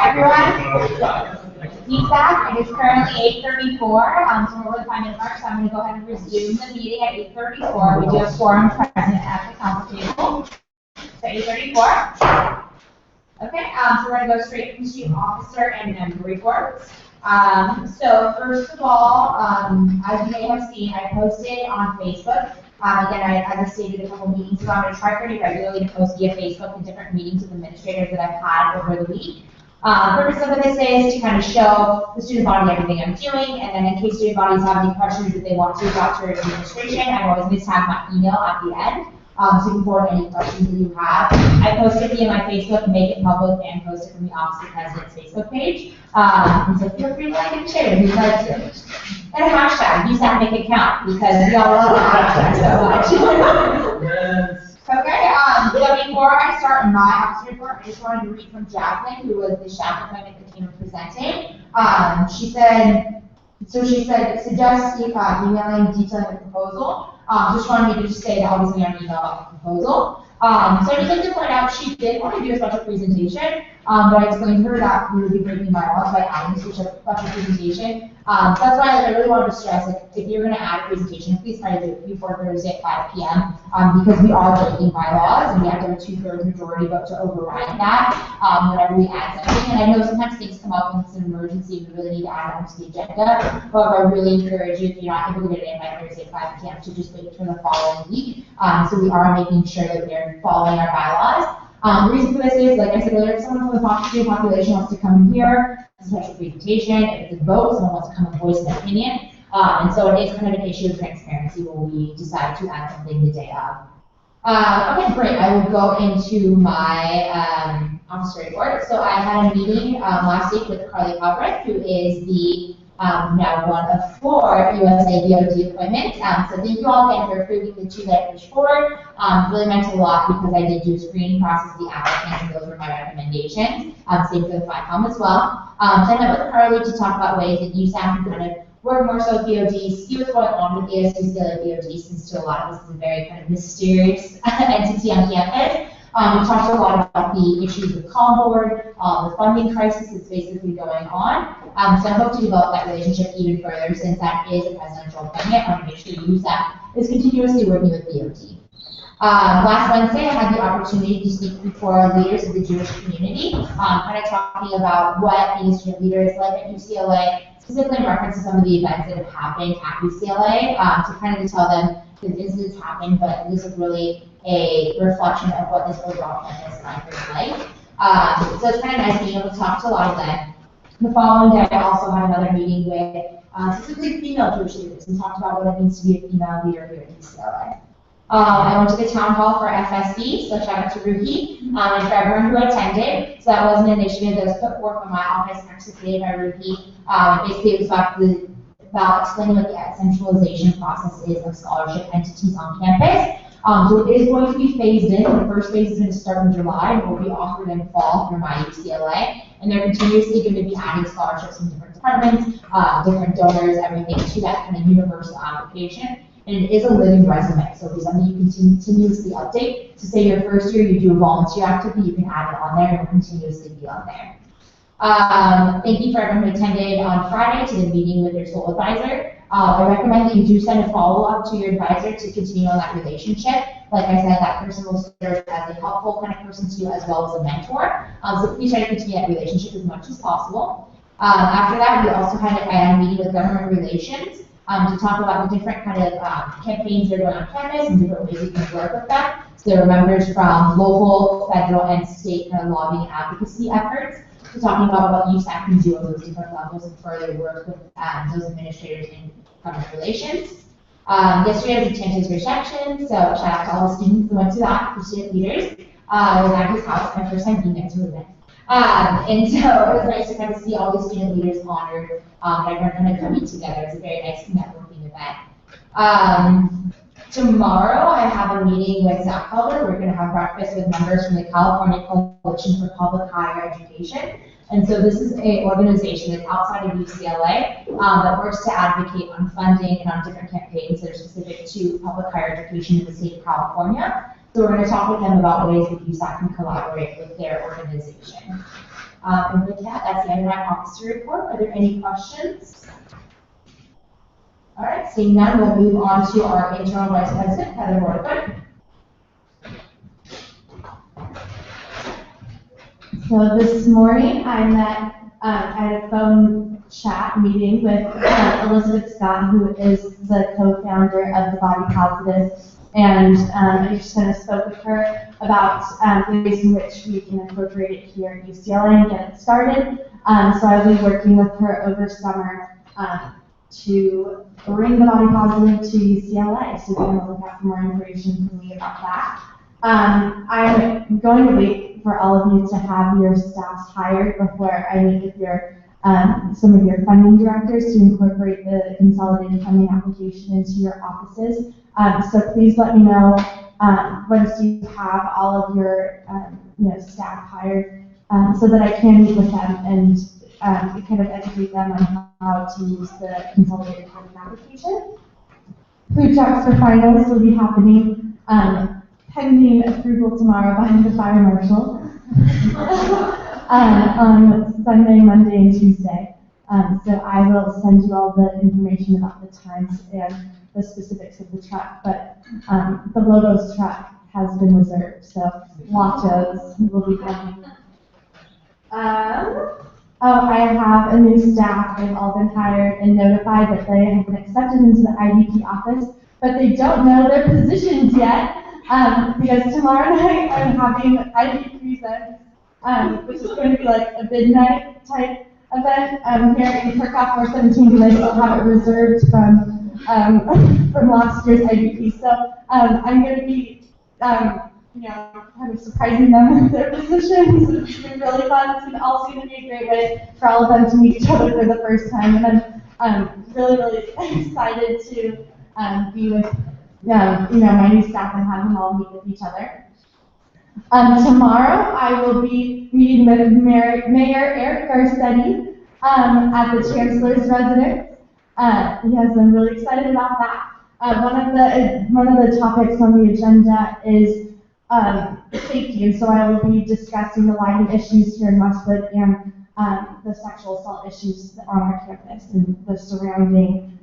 everyone. USAC, it is currently 8:34, so we're over the 5-minute mark, so I'm going to go ahead and resume the meeting at 8:34. We do have quorum present at the council table. So 8:34. Okay, so we're going to go straight to student officer and member reports. So first of all, as you may have seen, I posted on Facebook. Again, as I stated a couple meetings ago, I'm going to try pretty regularly to post via Facebook the different meetings with administrators that I've had over the week. Purpose of this is to kind of show the student body everything I'm doing, and then in case student bodies have any questions that they want to reach out to administration, I always mistag my email at the end, so you can forward any questions that you have. I post it via my Facebook, make it public, and post it from the Office of the President's Facebook page. And so feel free to like and share if you'd like to. And a hashtag, use that, make it count, because we all love that hashtag so much. Okay, so before I start my officer report, I just wanted to read from Jasmine, who was the staff appointment that came presenting. She said, suggest emailing detailing the proposal. Just wanted me to just say that obviously I'm email about the proposal. So I just like to point out she did want to do a special presentation, but I explained to her that we would be breaking bylaws by adding a special presentation. So that's why I really wanted to stress, like, if you're going to add a presentation, please try to do it before Thursday at 5 p.m. Because we are breaking bylaws and we have to have a 2/3 majority vote to override that whenever we add something. And I know sometimes things come up when it's an emergency and we really need to add it onto the agenda. However, I really encourage you, if you're not able to get it in by Thursday at 5 p.m., to just wait for the following week. So we are making sure that we are following our bylaws. The reason for this is, like I said earlier, if someone from the student population wants to come here, it's a special presentation. If it's a vote, someone wants to come and voice an opinion. And so it is kind of an issue of transparency when we decide to add something the day of. Okay, great. I will go into my officer report. So I had a meeting last week with Carly Calvert, who is the now one of 4 USA VOD appointments. So thank you all again for approving the 2 that I pushed forward. Really meant a lot because I did do a screening process of the applicants, and those were my recommendations. Same for the FICOM as well. So I met with Carly to talk about ways that USAC can kind of work more so with VOD, see what's going on with ASUCLA VOD, since to a lot of us it's a very kind of mysterious entity on campus. We talked a lot about the issues with Comm Board, the funding crisis that's basically going on. So I hope to develop that relationship even further, since that is a presidential appointment. I want to make sure USAC is continuously working with VOD. Last Wednesday, I had the opportunity to speak before leaders of the Jewish community, kind of talking about what being a student leader is like at UCLA, specifically in reference to some of the events that have happened at UCLA, to kind of tell them that incidents happened, but this is really a reflection of what this overall campus life is like. So it's kind of nice being able to talk to a lot of them. The following day, I also had another meeting with specifically female Jewish leaders and talked about what it means to be a female leader here at UCLA. I went to the town hall for FSB, so shout out to Ruhi, and for everyone who attended. So that was an initiative that was put forth by my office, executed by Ruhi. Basically, it was about explaining what the centralization process is of scholarship entities on campus. So it is going to be phased in. The first phase is going to start in July and will be offered in fall through my UCLA. And they're continuously going to be adding scholarships from different departments, different donors, everything to that kind of universal application. And it is a living resume, so it's something you can continuously update. So say your first year you do a volunteer activity, you can add it on there and it will continuously be on there. Thank you for everyone who attended on Friday to the meeting with your school advisor. I recommend that you do send a follow-up to your advisor to continue on that relationship. Like I said, that person will serve as a helpful kind of person to you as well as a mentor. So please try to continue that relationship as much as possible. After that, we also had a meeting with government relations to talk about the different kind of campaigns that are going on campus and different ways we can work with them. So there were members from local, federal, and state kind of lobbying and advocacy efforts. So talking about what USAC can do on those different levels and further work with those administrators in government relations. Yesterday was a Chance's reception, so shout out to all the students who went to that, the student leaders. I was at his house, my first time being there, to event. And so it was nice to kind of see all the student leaders honored, everyone kind of coming together. It's a very nice networking event. Tomorrow I have a meeting with Zach Calder. We're going to have breakfast with members from the California Coalition for Public Higher Education. And so this is a organization that's outside of UCLA that works to advocate on funding and on different campaigns that are specific to public higher education in the state of California. So we're going to talk with them about ways that USAC can collaborate with their organization. And with that, that's the end of my officer report. Are there any questions? All right, seeing none, we'll move on to our interim vice president, Heather Bordequin. So this morning, I had a phone chat meeting with Elizabeth Scott, who is the co-founder of the Body Positive, and I just kind of spoke with her about the ways in which we can incorporate it here at UCLA and get it started. So I'll be working with her over summer to bring the Body Positive to UCLA, so you can look out for more information from me about that. I'm going to wait for all of you to have your staffs hired before I meet with your some of your funding directors to incorporate the consolidated funding application into your offices. So please let me know once you have all of your staff hired, so that I can meet with them and kind of educate them on how to use the consolidated funding application. Food trucks for finals will be happening pending approval tomorrow by the fire marshal on Sunday, Monday, and Tuesday. So I will send you all the information about the times and the specifics of the truck, but the Logos truck has been reserved, so watch those. Will be coming. I have a new staff. They've all been hired and notified that they have been accepted into the IDP office, but they don't know their positions yet, because tomorrow night I'm having IDP presents, which is going to be like a midnight type event here in Kirkhoff 417, because I still have it reserved from last year's IDP. So I'm going to be kind of surprising them with their positions. It's been really fun. It's also going to be a great way for all of them to meet each other for the first time. And I'm really, really excited to be with my new staff and have them all meet with each other. Tomorrow I will be meeting with Mayor Eric Garcetti at the Chancellor's residence. Yes, I'm really excited about that. One of the topics on the agenda is safety, and so I will be discussing the lighting issues here in Westwood and the sexual assault issues on our campus and the surrounding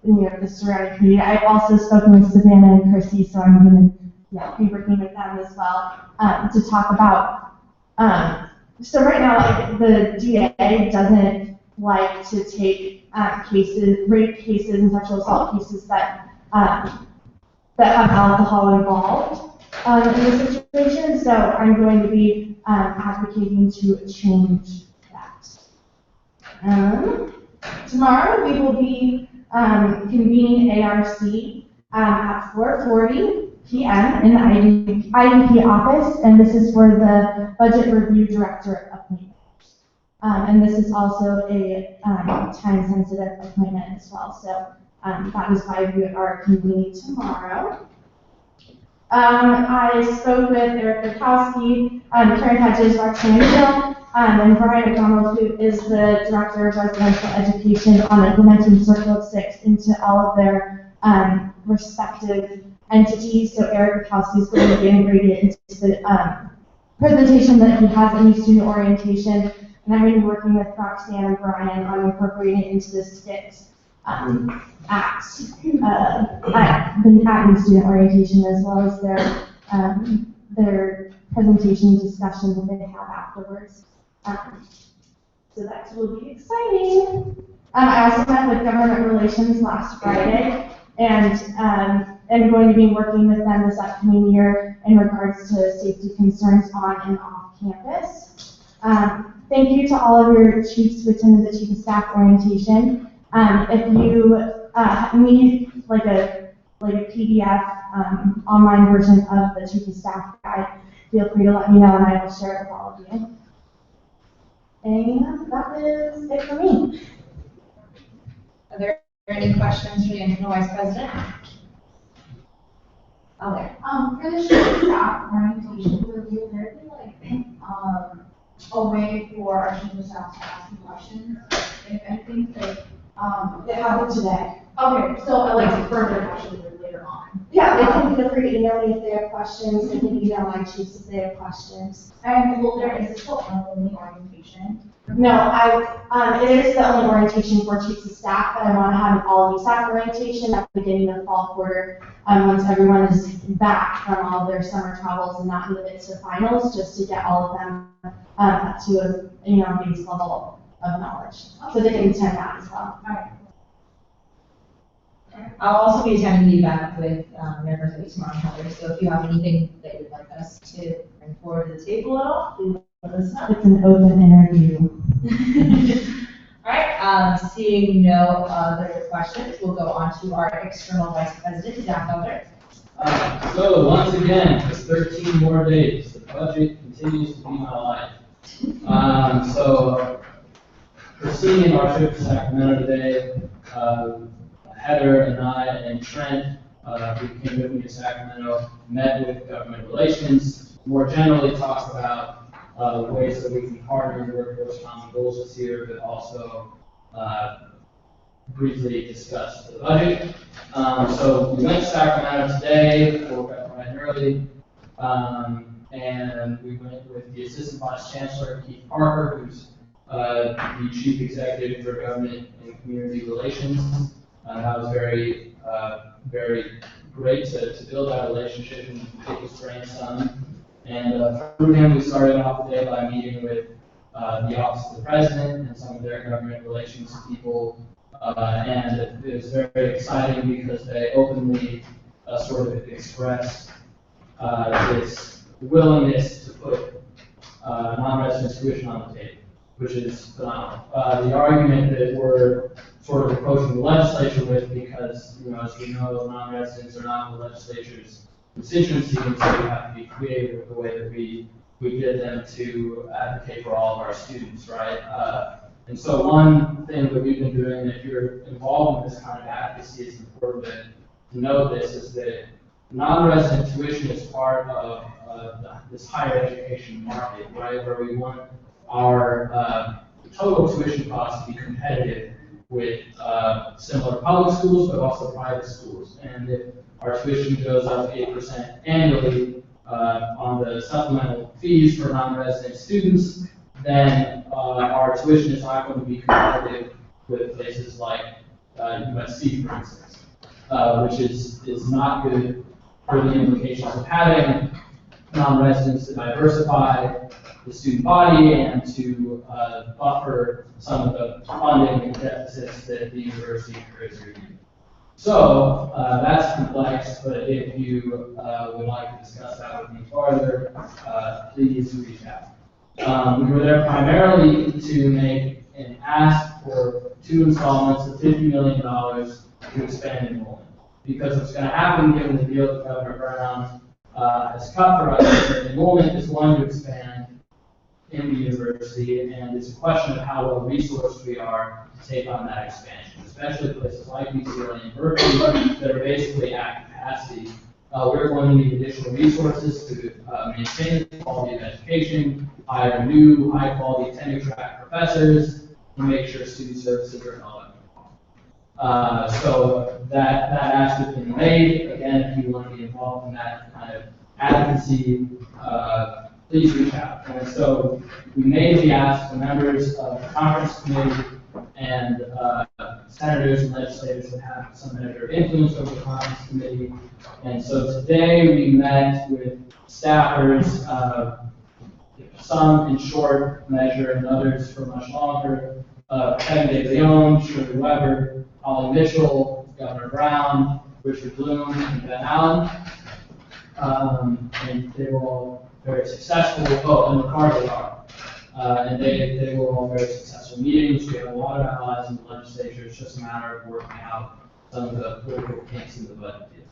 community. I've also spoken with Savannah and Chrissy, so I'm going to be working with them as well to talk about. So right now, the DA doesn't like to take rape cases, and sexual assault cases that have alcohol involved in the situation. So I'm going to be advocating to change that. Tomorrow we will be convening ARC at 4:40 p.m. in the IDP office, and this is for the Budget Review Director appointment. And this is also a time-sensitive appointment as well, so that is why we are convening tomorrow. I spoke with Eric Bukowski, Karen Hedges, Roxanne Gill, and Brian McDonald, who is the Director of Residential Education, on implementing Circle of Six into all of their respective entities. So Eric Bukowski is going to be integrated into the presentation that he has in student orientation, and I'm going to be working with Roxanne and Brian on incorporating it into the skit at the student orientation, as well as their presentation discussion that they have afterwards. So that will be exciting. I also met with government relations last Friday, and I'm going to be working with them this upcoming year in regards to safety concerns on and off campus. Thank you to all of your chiefs who attended the Chief of Staff orientation. If you need like a PDF online version of the Chief of Staff guide, feel free to let me know and I will share it with all of you. And that is it for me. Are there any questions for the Interim Vice President? For the Chief of Staff orientation, will there be like a way for our chief of staff to ask you questions, if anything, like, It happened today. okay, so like further questions later on. Yeah, they can feel free to email me if they have questions, they can email my chiefs if they have questions. And will there, is this still only orientation? No, it is the only orientation for chiefs of staff, but I want to have an all USAC orientation at the beginning of the fall quarter, once everyone is back from all their summer travels and not in the midst of finals, just to get all of them, up to a, base level of knowledge, so they can attend that as well. All right. I'll also be attending the event with Mayor Garcetti tomorrow, Heather, so if you have anything that you'd like us to bring forward to the table at all, please let us know. It's an open interview. All right, seeing no other questions, we'll go on to our external vice president, Zach Elder. So once again, it's 13 more days. The budget continues to be my life. So proceeding our trip to Sacramento today, Heather and I and Trent, who came with me to Sacramento, met with government relations, more generally talked about ways that we can partner and work towards common goals this year, but also briefly discuss the budget. So we went to Sacramento today, woke up bright and early, and we went with the Assistant Vice Chancellor, Keith Parker, who's the Chief Executive for Government and Community Relations. That was very great to build that relationship and pick his brain some. And through him, we started off the day by meeting with the Office of the President and some of their government relations people. And it was very exciting because they openly sort of expressed this willingness to put non-resident tuition on the table, which is phenomenal. The argument that we're sort of approaching the legislature with, because, as we know, non-residents are not the legislature's constituency, and so we have to be creative with the way that we get them to advocate for all of our students, right? And so one thing that we've been doing, if you're involved in this kind of advocacy, it's important to know this, is that non-resident tuition is part of this higher education market, right, where we want our total tuition costs to be competitive with similar public schools, but also private schools. And if our tuition goes up 8% annually on the supplemental fees for non-resident students, then our tuition is not going to be competitive with places like USC, for instance, which is not good for the implications of having non-residents to diversify the student body and to buffer some of the funding deficits that the university incurs every year. So that's complex, but if you would like to discuss that with me further, please reach out. We were there primarily to make an ask for 2 installments of $50 million to expand enrollment. Because what's going to happen, given the deal that Governor Brown has cut for us, is that enrollment is going to expand in the university, and it's a question of how well resourced we are to take on that expansion, especially places like UCLA and Berkeley that are basically at capacity. We're going to need additional resources to maintain the quality of education, hire new, high-quality tenure-track professors, and make sure student services are held up. So that ask has been made. Again, if you want to be involved in that kind of advocacy, please reach out. And so we made the ask to members of the conference committee and senators and legislators that have some measure of influence over the conference committee. And so today we met with staffers, some in short measure and others for much longer. Kevin De Leon, Shirley Weber, Holly Mitchell, Governor Brown, Richard Bloom, and Ben Allen. And they were all very successful. Oh, and McCarthy are. And they were all very successful meetings. We have a lot of allies in the legislature. It's just a matter of working out some of the political kinks in the budget deal.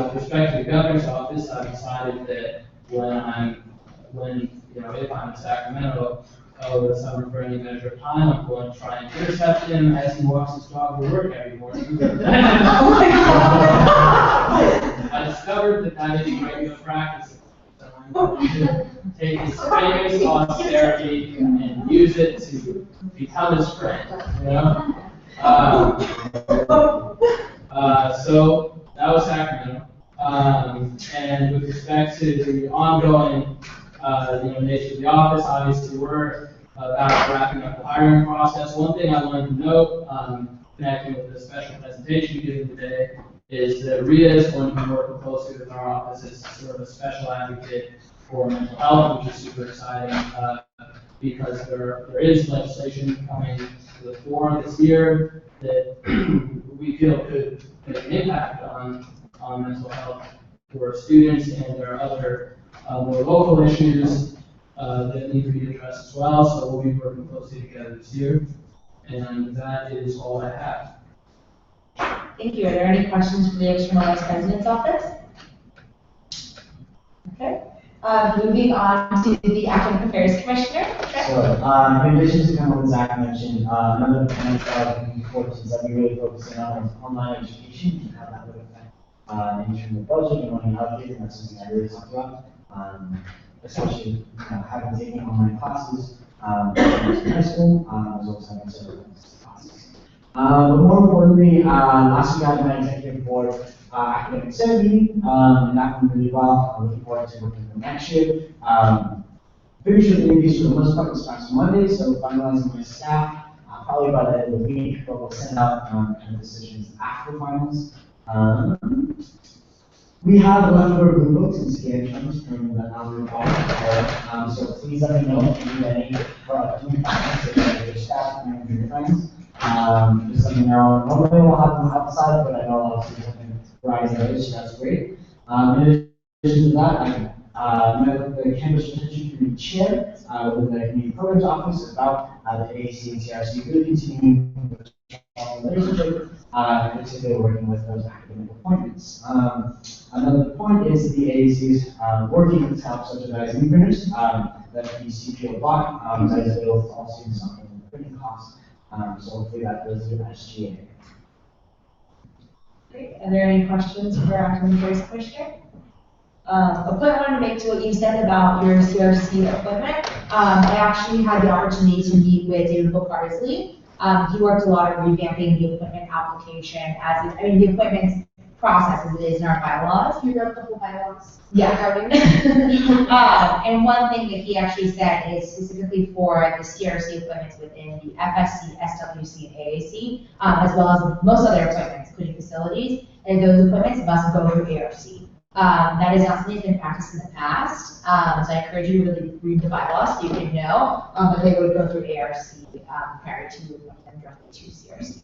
With respect to the governor's office, I've decided that if I'm in Sacramento over the summer for any measure of time, I'm going to try and intercept him as he walks his dog to work every morning. I discovered that is regular practice. So take his famous austerity and use it to become his friend, you know? So that was Sacramento. And with respect to the ongoing, nature of the office, obviously we're about wrapping up the hiring process. One thing I wanted to note, connecting with the special presentation given today, is that Rhea is going to be working closely with our office as sort of a special advocate for mental health, which is super exciting, because there is legislation coming to the fore this year that we feel could make an impact on mental health for students, and there are other more local issues that need to be addressed as well, so we'll be working closely together this year, and that is all I have. Thank you. Are there any questions for the External Vice President's office? Okay. Moving on to the Academic Affairs Commissioner. So, in addition to kind of what Zach mentioned, another point that I'm looking forward to is that we really focus in on online education and how that would affect in terms of budget and money allocated. That's something I really talk about, especially having taken online classes in high school, as well as having several classes. But more importantly, last week I had my executive board academic senate meeting, and that went really well. I'm looking forward to working with them next year. Pretty sure the interviews for the most part will start on Monday, so finalizing my staff probably by the end of the week, but we'll send out kind of decisions after finals. We have leftover blue books and scan terms from the Alvin College, so please let me know if you need any for upcoming finals, if your staff and your friends. Just let me know. Normally we'll have them outside, but I know a lot of people can rise early, so that's great. In addition to that, I met with the campus retention committee chair with the community programs office about the AAC and CRC really continuing with the relationship, particularly working with those academic appointments. Another point is the AAC's working with help subsidizing printers that the CPO bought that is available to all students on the printing costs. So hopefully that goes through SGA. Great. Are there any questions for our Academic Affairs Commissioner? A point I wanted to make to what you said about your CRC appointment. I actually had the opportunity to meet with David Bocarsley. He worked a lot on revamping the appointment application the appointments process as it is in our bylaws. You wrote the whole bylaws? Yeah. And one thing that he actually said is specifically for the CRC appointments within the FSC, SWC, and AAC, as well as most other appointments, including facilities, and those appointments must go through ARC. That is not something that's been practiced in the past, so I encourage you to really read the bylaws so you can know that they would go through ARC prior to appointing them directly to CRC.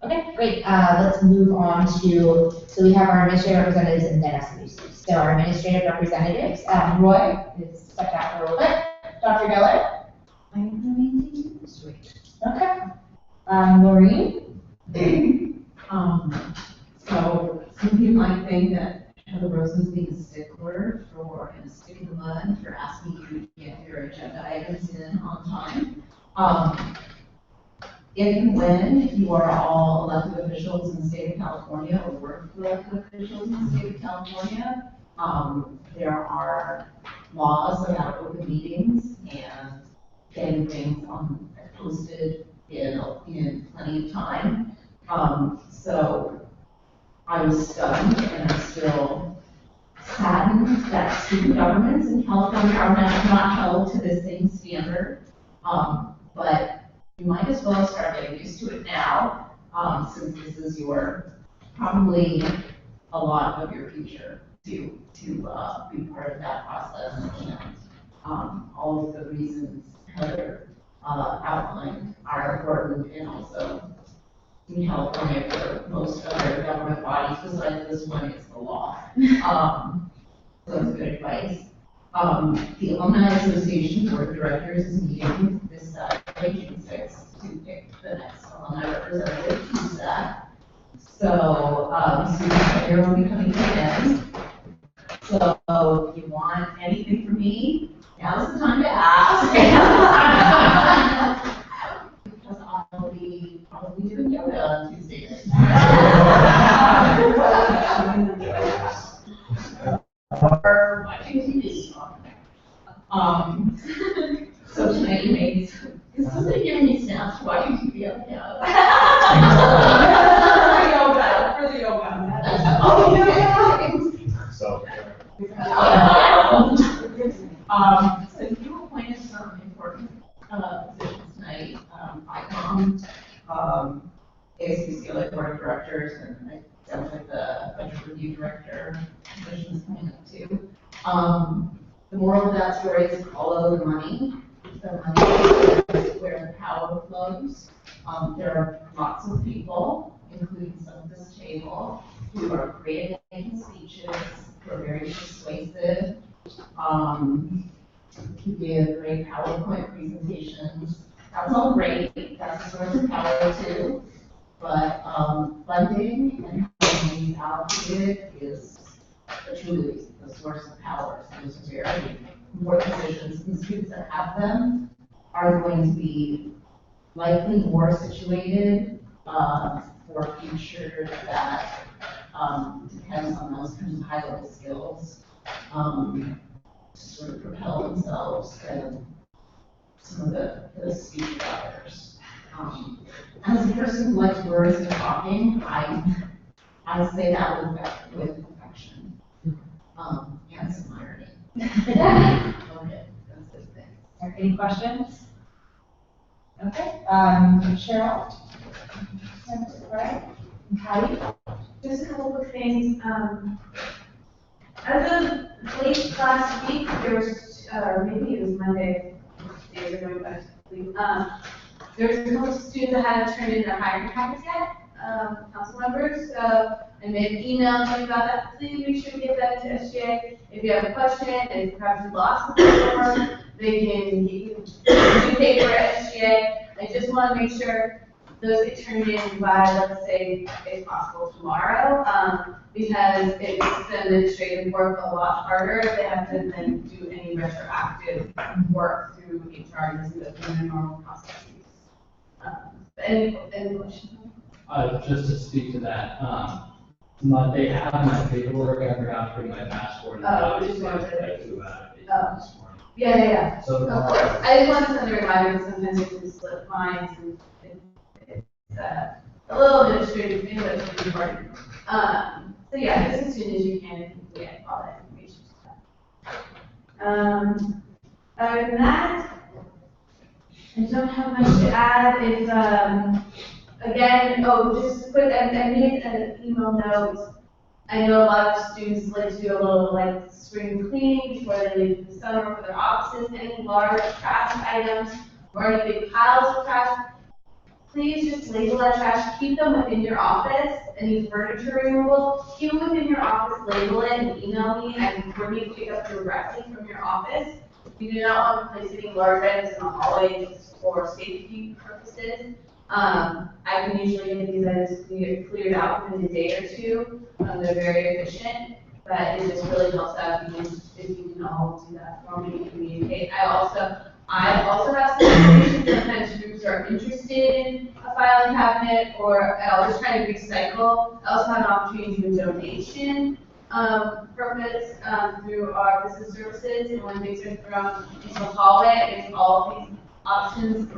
Okay, great. Let's move on to, so we have our administrative representatives and then SWCs. So our administrative representatives, Roy is stepped out for a little bit. Dr. Geller? I'm coming to sweet. Okay. Maureen? So some people might think that Heather Rosen's being a stickler for and a stick in the mud for asking you to get your agenda items in on time. If and when you are all elected officials in the state of California or work for elected officials in the state of California, there are laws about open meetings and getting things posted in plenty of time. So I was stunned and I'm still saddened that student governments in California are not held to the same standard. But you might as well start getting used to it now, since this is probably a lot of your future to be part of that process. And all of the reasons Heather outlined are important, and also in California for most other government bodies besides this one, it's the law. So it's good advice. The Alumni Association Board of Directors is meeting this Saturday, June 6th, to pick the next alumni representative to USAC. So, Susan Claire will be coming to the end. So, if you want anything from me, now's the time to ask. Because I'll be probably doing yoga on Tuesdays. Or watching grades. Because somebody give me snaps while you be up here. For the yoga. Oh, yeah. So. Since you appointed some important positions tonight, ICOM, ASUCLA Board of Directors, and it sounds like the Budget Review Director position is coming up too. The moral of that story is follow the money. The money is where the power flows. There are lots of people, including some of this table, who are great at making speeches, who are very persuasive, who give great PowerPoint presentations. That's all great. That's a source of power too. But funding and how money is allocated is truly the source of power. So those are very important decisions. And students that have them are going to be likely more situated for a future that depends on those kind of high-level skills to sort of propel themselves and some of the speech others. As a person who likes words and talking, I say that with affection and some irony. Okay, that's it. Thanks. Are there any questions? Okay, Cheryl? All right, and Patty? Just a couple of things. As of late last week, there was, maybe it was Monday, days are going by quickly. There was a couple of students that hadn't turned in their hiring packets yet, council members. So I made an email telling about that. Please make sure to get that to SGA. If you have a question and perhaps you lost the paperwork, they can give you new paper at SGA. I just want to make sure those get turned in by, let's say, if possible, tomorrow, because it makes the administrative work a lot harder if they have to then do any retroactive work through HR and through the normal processes. Any questions? Just to speak to that, they have my paperwork, I forgot to bring my passport. Oh, just wanted to. This morning. Yeah. So, of course. I just wanted to send a reminder, because sometimes it can slip minds, and it's a little administrative thing, but it's pretty important. So yeah, just as soon as you can, if you can get all that information to that. Other than that, I don't have much to add. If, again, just quick, I made an email note. I know a lot of students like to do a little like spring cleaning before they leave for the summer for their offices. Any large trash items or any big piles of trash, please just label that trash. Keep them within your office. Any furniture removal, keep them within your office, label it, and email me. I can coordinate pick up directly from your office. You do not want to place any large items in the hallway for safety purposes. I can usually get these items cleared out within a day or two. They're very efficient, but it just really helps out if you can all do that for me and communicate. I also have some information. Sometimes groups are interested in a filing cabinet, or I always try to recycle. I also have an opportunity to do a donation purpose through our business services, and when things are thrown into the hallway, it makes all of these options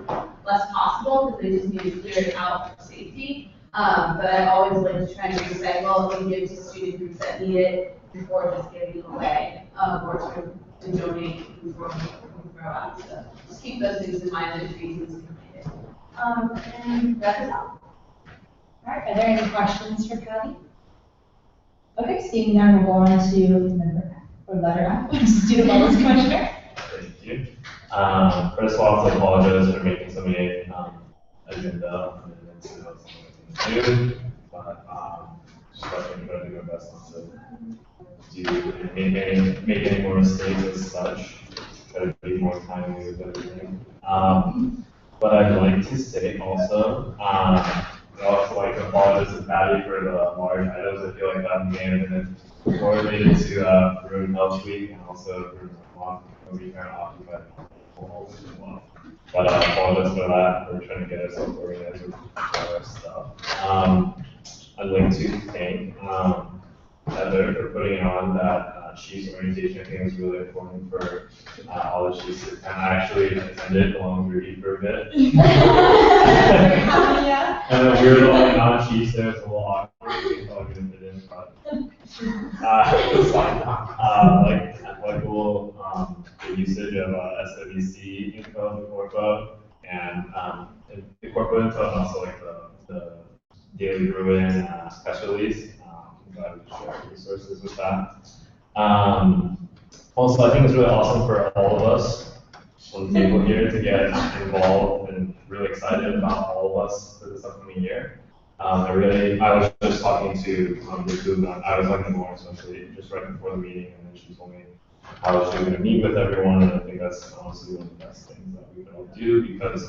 less possible because they just need to clear it out for safety. But I always like to try and recycle and give to student groups that need it before just giving it away, or to donate before we throw out. So just keep those things in mind as reasons behind it. And that is all. All right, are there any questions for Patty? Okay, seeing none, we'll go on to letter F, student wellness commissioner. Thank you. First of all, I have to apologize for making so many agenda amendments and those things to do, but just trying to do my best not to make any more mistakes as such. Try to be more timely with everything. But I'd like to say also, I'd also like to apologize to Patty for the large items. I feel like that may have been coordinated to Road Health Week and also for we kind of occupied as well. But I apologize for that. We're trying to get ourselves organized with our stuff. I'd like to thank Heather for putting on that chief's orientation. I think it was really important for all the chiefs, and I actually attended along with Rudy for a bit. And then we were the only non-chiefs there, so a little awkward. We probably didn't fit in, but it was fun. Like the usage of SWC info, the Corpo, and the Corpo info, and also like the Daily Bruin press release. I'm glad we could share resources with that. Also, I think it's really awesome for all of us on the table here to get involved and really excited about all of us for this upcoming year. I was just talking to Riku, I was talking to Lauren especially just right before the meeting, and then she told me how she was going to meet with everyone, and I think that's honestly one of the best things that we can all do, because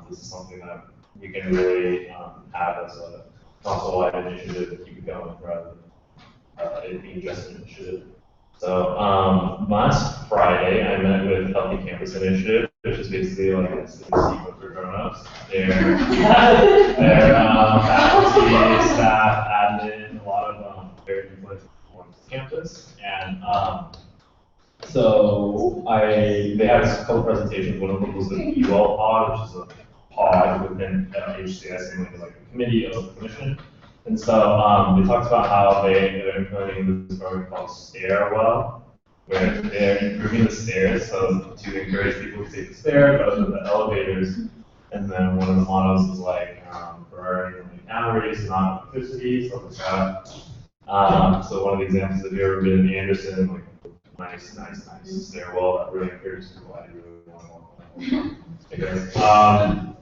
this is something that we can really have as a council-wide initiative to keep it going rather than it being just an initiative. So last Friday, I met with Healthy Campus Initiative, which is basically like a SWC for grown-ups. They're faculty, staff, admin, a lot of very influential on campus. And so they had a couple presentations. One of them was the UL pod, which is a pod within HCS, and like a committee of the commission. And so they talked about how they're implementing this program called Stairwell, where they're improving the stairs so to encourage people to take the stairs rather than the elevators. And then one of the mottos is like burn calories, not electricity, stuff like that. So one of the examples, if you've ever been in Anderson, like nice stairwell that really encourages people. I really want to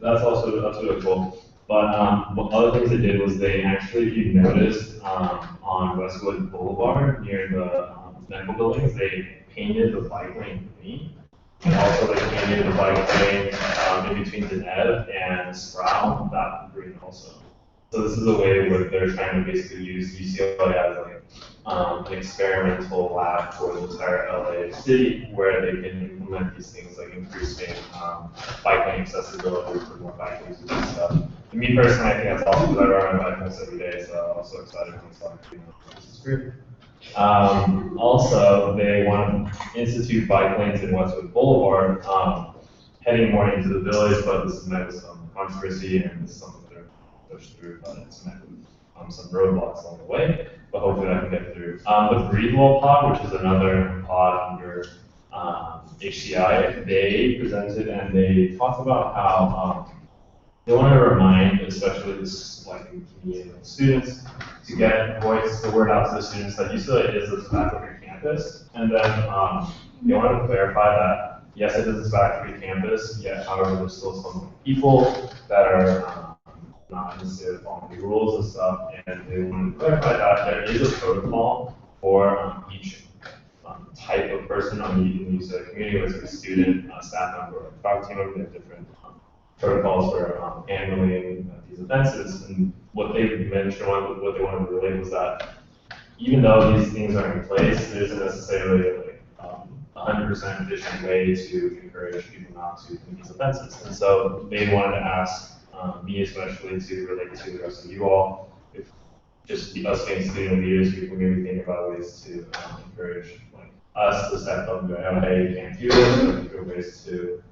that's really cool. But what other things they did was they actually, if you noticed, on Westwood Boulevard near the medical buildings, they painted the bike lane green. And also they painted the bike lane in between Deneb and Sprout, that green also. So this is a way where they're trying to basically use UCLA as like an experimental lab for the entire LA city, where they can implement these things like increasing bike lane accessibility for more bike users and stuff. And me personally, I think that's awesome because I ride my bike almost every day, so I'm also excited when it's like, this is great. Also, they want to institute bike lanes in Westwood Boulevard, heading more into the village, but this is met with some controversy, and this is something they're pushed through, but it's met with some roadblocks along the way, but hopefully that can get through. The Breathe Wall pod, which is another pod under HCI, they presented and they talked about how they want to remind, especially this like community of students, to get the word out to the students that UCLA is a tobacco-free campus, and then they want to clarify that yes, it is a tobacco-free campus, yet however there's still some people that are not necessarily following the rules and stuff, and they want to clarify that there is a protocol for each type of person on the UCLA community, whether it's a student, staff member, or faculty member. They have different protocols for handling these offenses. And what they mentioned, what they wanted to relate was that even though these things are in place, there isn't necessarily like 100% efficient way to encourage people not to commit these offenses. And so they wanted to ask me especially to relate to the rest of you all, if just us being student leaders, we can maybe think about ways to encourage like us to step up and go, hey, you can't do this, or think of ways to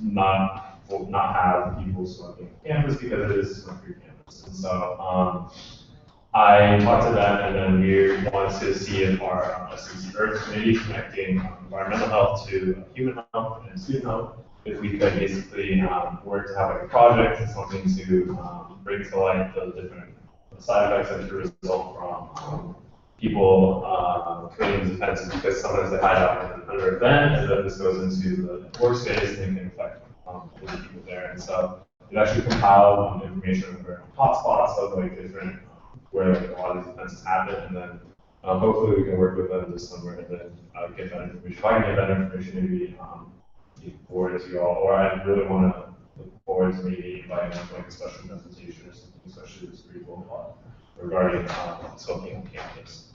not have people smoking on campus because it is a smoke-free campus. And so I talked to them, and then we wanted to see if our SEC Earth committee connecting environmental health to human health and student health, if we could basically work to have like a project and something to bring to light the different side effects that could result from people committing these offenses, because sometimes they hide out under a vent, and then this goes into the workspace and can affect the people there. And so it actually compiled information around hotspots of like different where like, a lot of these offenses happen, and then hopefully we can work with them this summer and then get that information. If I can get that information, maybe forward to you all, or I really want to look forward to maybe inviting like a special presentation or something, especially this people regarding smoking on campus.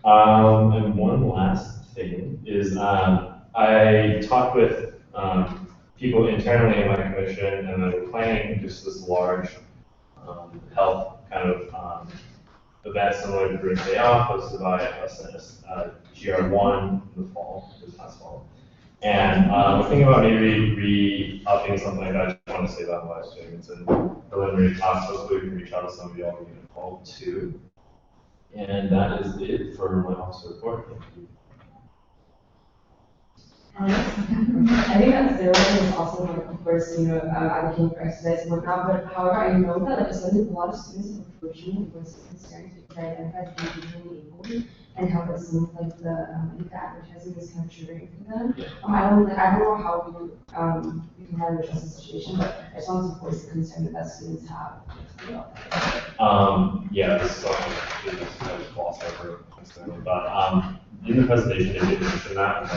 And one last thing is I talked with people internally in my commission, and then we're planning just this large health kind of event similar to Green Day Off, hosted by us at GR1 in the fall, this past fall. And we're thinking about maybe re-upping something like that. I just want to say that last year. It's in preliminary class, hopefully we can reach out to some of y'all we get involved too. And that is it for my officer report. Thank you. I think that steroid is also one of the first, advocating for exercise and whatnot, but however, I know that like a lot of students have approached me with concerns to try to identify the visually able and how it seems like the advertising is kind of triggering for them. I don't know how we can kind of address the situation, but I just want to voice the concern that students have. Yeah, this is something that is kind of glossed over, but in the presentation, they did mention that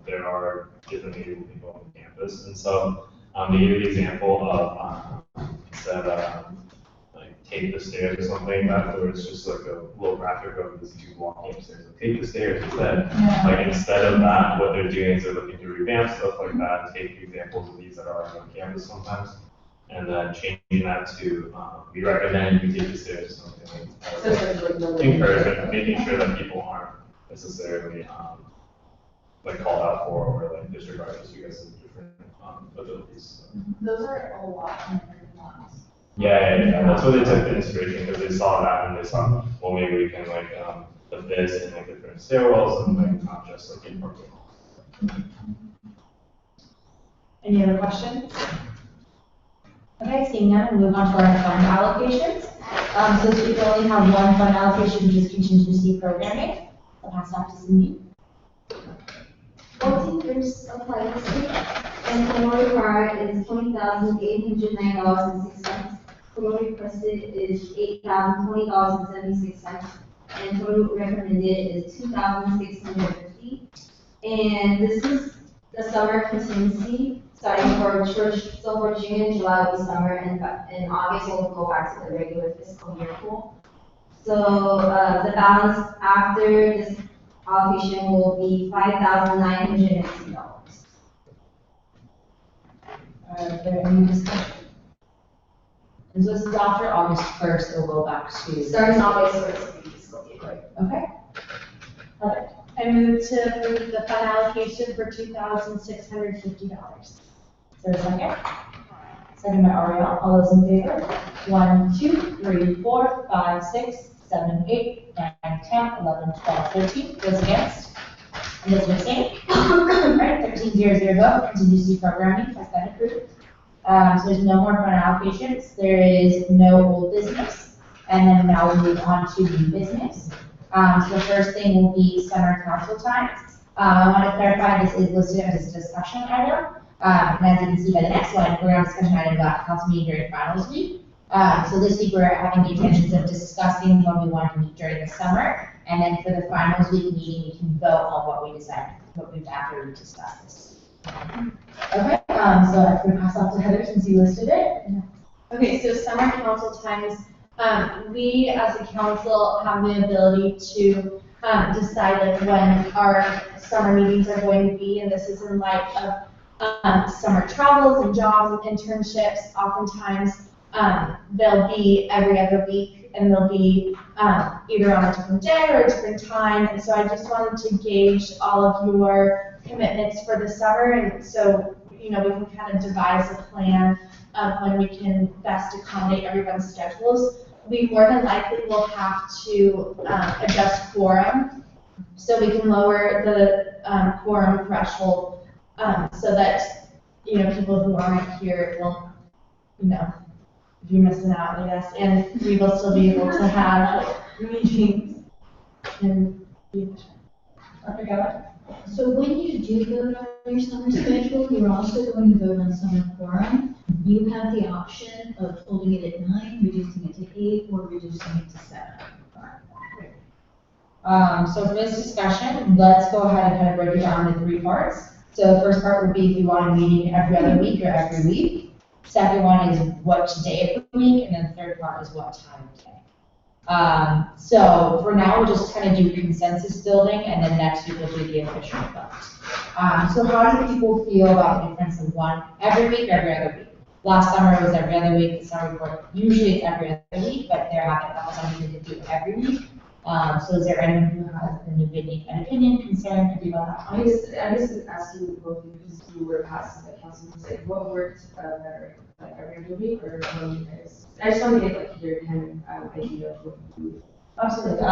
there are different able people on campus, and so they gave the example of instead of like take the stairs or something, that where it's just like a little graphic of these two walking upstairs. Like, take the stairs instead. Yeah. Like instead of that, what they're doing is they're looking to revamp stuff like that, and take examples of these that are on campus sometimes, and then changing that to we recommend you take the stairs or something like encouragement, making sure that people aren't necessarily like called out for or like disregarded just because of different abilities. So. Those are a lot of different ones. Yeah. That's where they took the inspiration because they saw that and they saw, well, maybe we can like put this in like different stairwells and like not just like in parking. Any other questions? Okay, seeing none, we'll move on to our fund allocations. So this week we only have one fund allocation, which is contingency programming. I'll pass that to Cindy. 14 groups apply this week, and total required is $20,809.06. Total requested is $8,020.76, and total recommended is $2,650. And this is the summer contingency, starting for church, so for June and July will be summer, and in August we'll go back to the regular fiscal year pool. So the balance after this allocation will be $5,902. Is there any discussion? And so this is after August 1st, it'll go back to. Starting August 1st, fiscal year. Okay. Perfect. I move to approve the fund allocation for $2,650. Is there a second? Second by Ariel. All those in favor? 1, 2, 3, 4, 5, 6, 7, 8, 9, 10, 11, 12, 13. Those against? And those abstained? Right, 13-0-0 vote. Contingency programming has been approved. So there's no more fund allocations. There is no old business. And then now we'll move on to new business. So the first thing will be summer council times. I want to clarify this is listed as a discussion item. And as you can see by the next one, we're on discussion item about council meeting during finals week. So this week we're having the intentions of discussing what we want to meet during the summer. And then for the finals week meeting, we can vote on what we decide, what we've after we discuss this. Okay, so I'm going to pass off to Heather since you listed it. Okay, so summer council times, we as a council have the ability to decide like when our summer meetings are going to be, and this is in light of summer travels and jobs and internships. Oftentimes, they'll be every other week, and they'll be either on a different day or a different time. And so I just wanted to gauge all of your commitments for the summer, and so we can kind of devise a plan of when we can best accommodate everyone's schedules. We more than likely will have to adjust quorum, so we can lower the quorum threshold so that people who aren't here will, if you're missing out, I guess, and we will still be able to have meetings and be efficient. Okay, go ahead. So when you do vote on your summer schedule, you're also going to vote on summer quorum. You have the option of holding it at 9, reducing it to 8, or reducing it to 7. So for this discussion, let's go ahead and kind of break it down into 3 parts. So the first part would be if you want a meeting every other week or every week. Second one is what day of the week, and then the third part is what time of day. So for now, we'll just kind of do consensus building, and then next week we'll do the official vote. So how do people feel about the difference of one every week or every other week? Last summer it was every other week, this summer report, usually it's every other week, but there have been a couple times we did do it every week. So is there anyone who has an opinion, concern, anything about that? I just ask you both because you were past the council, like what worked better, like every other week or you guys? I just want to get like your kind of idea of what you. Absolutely. So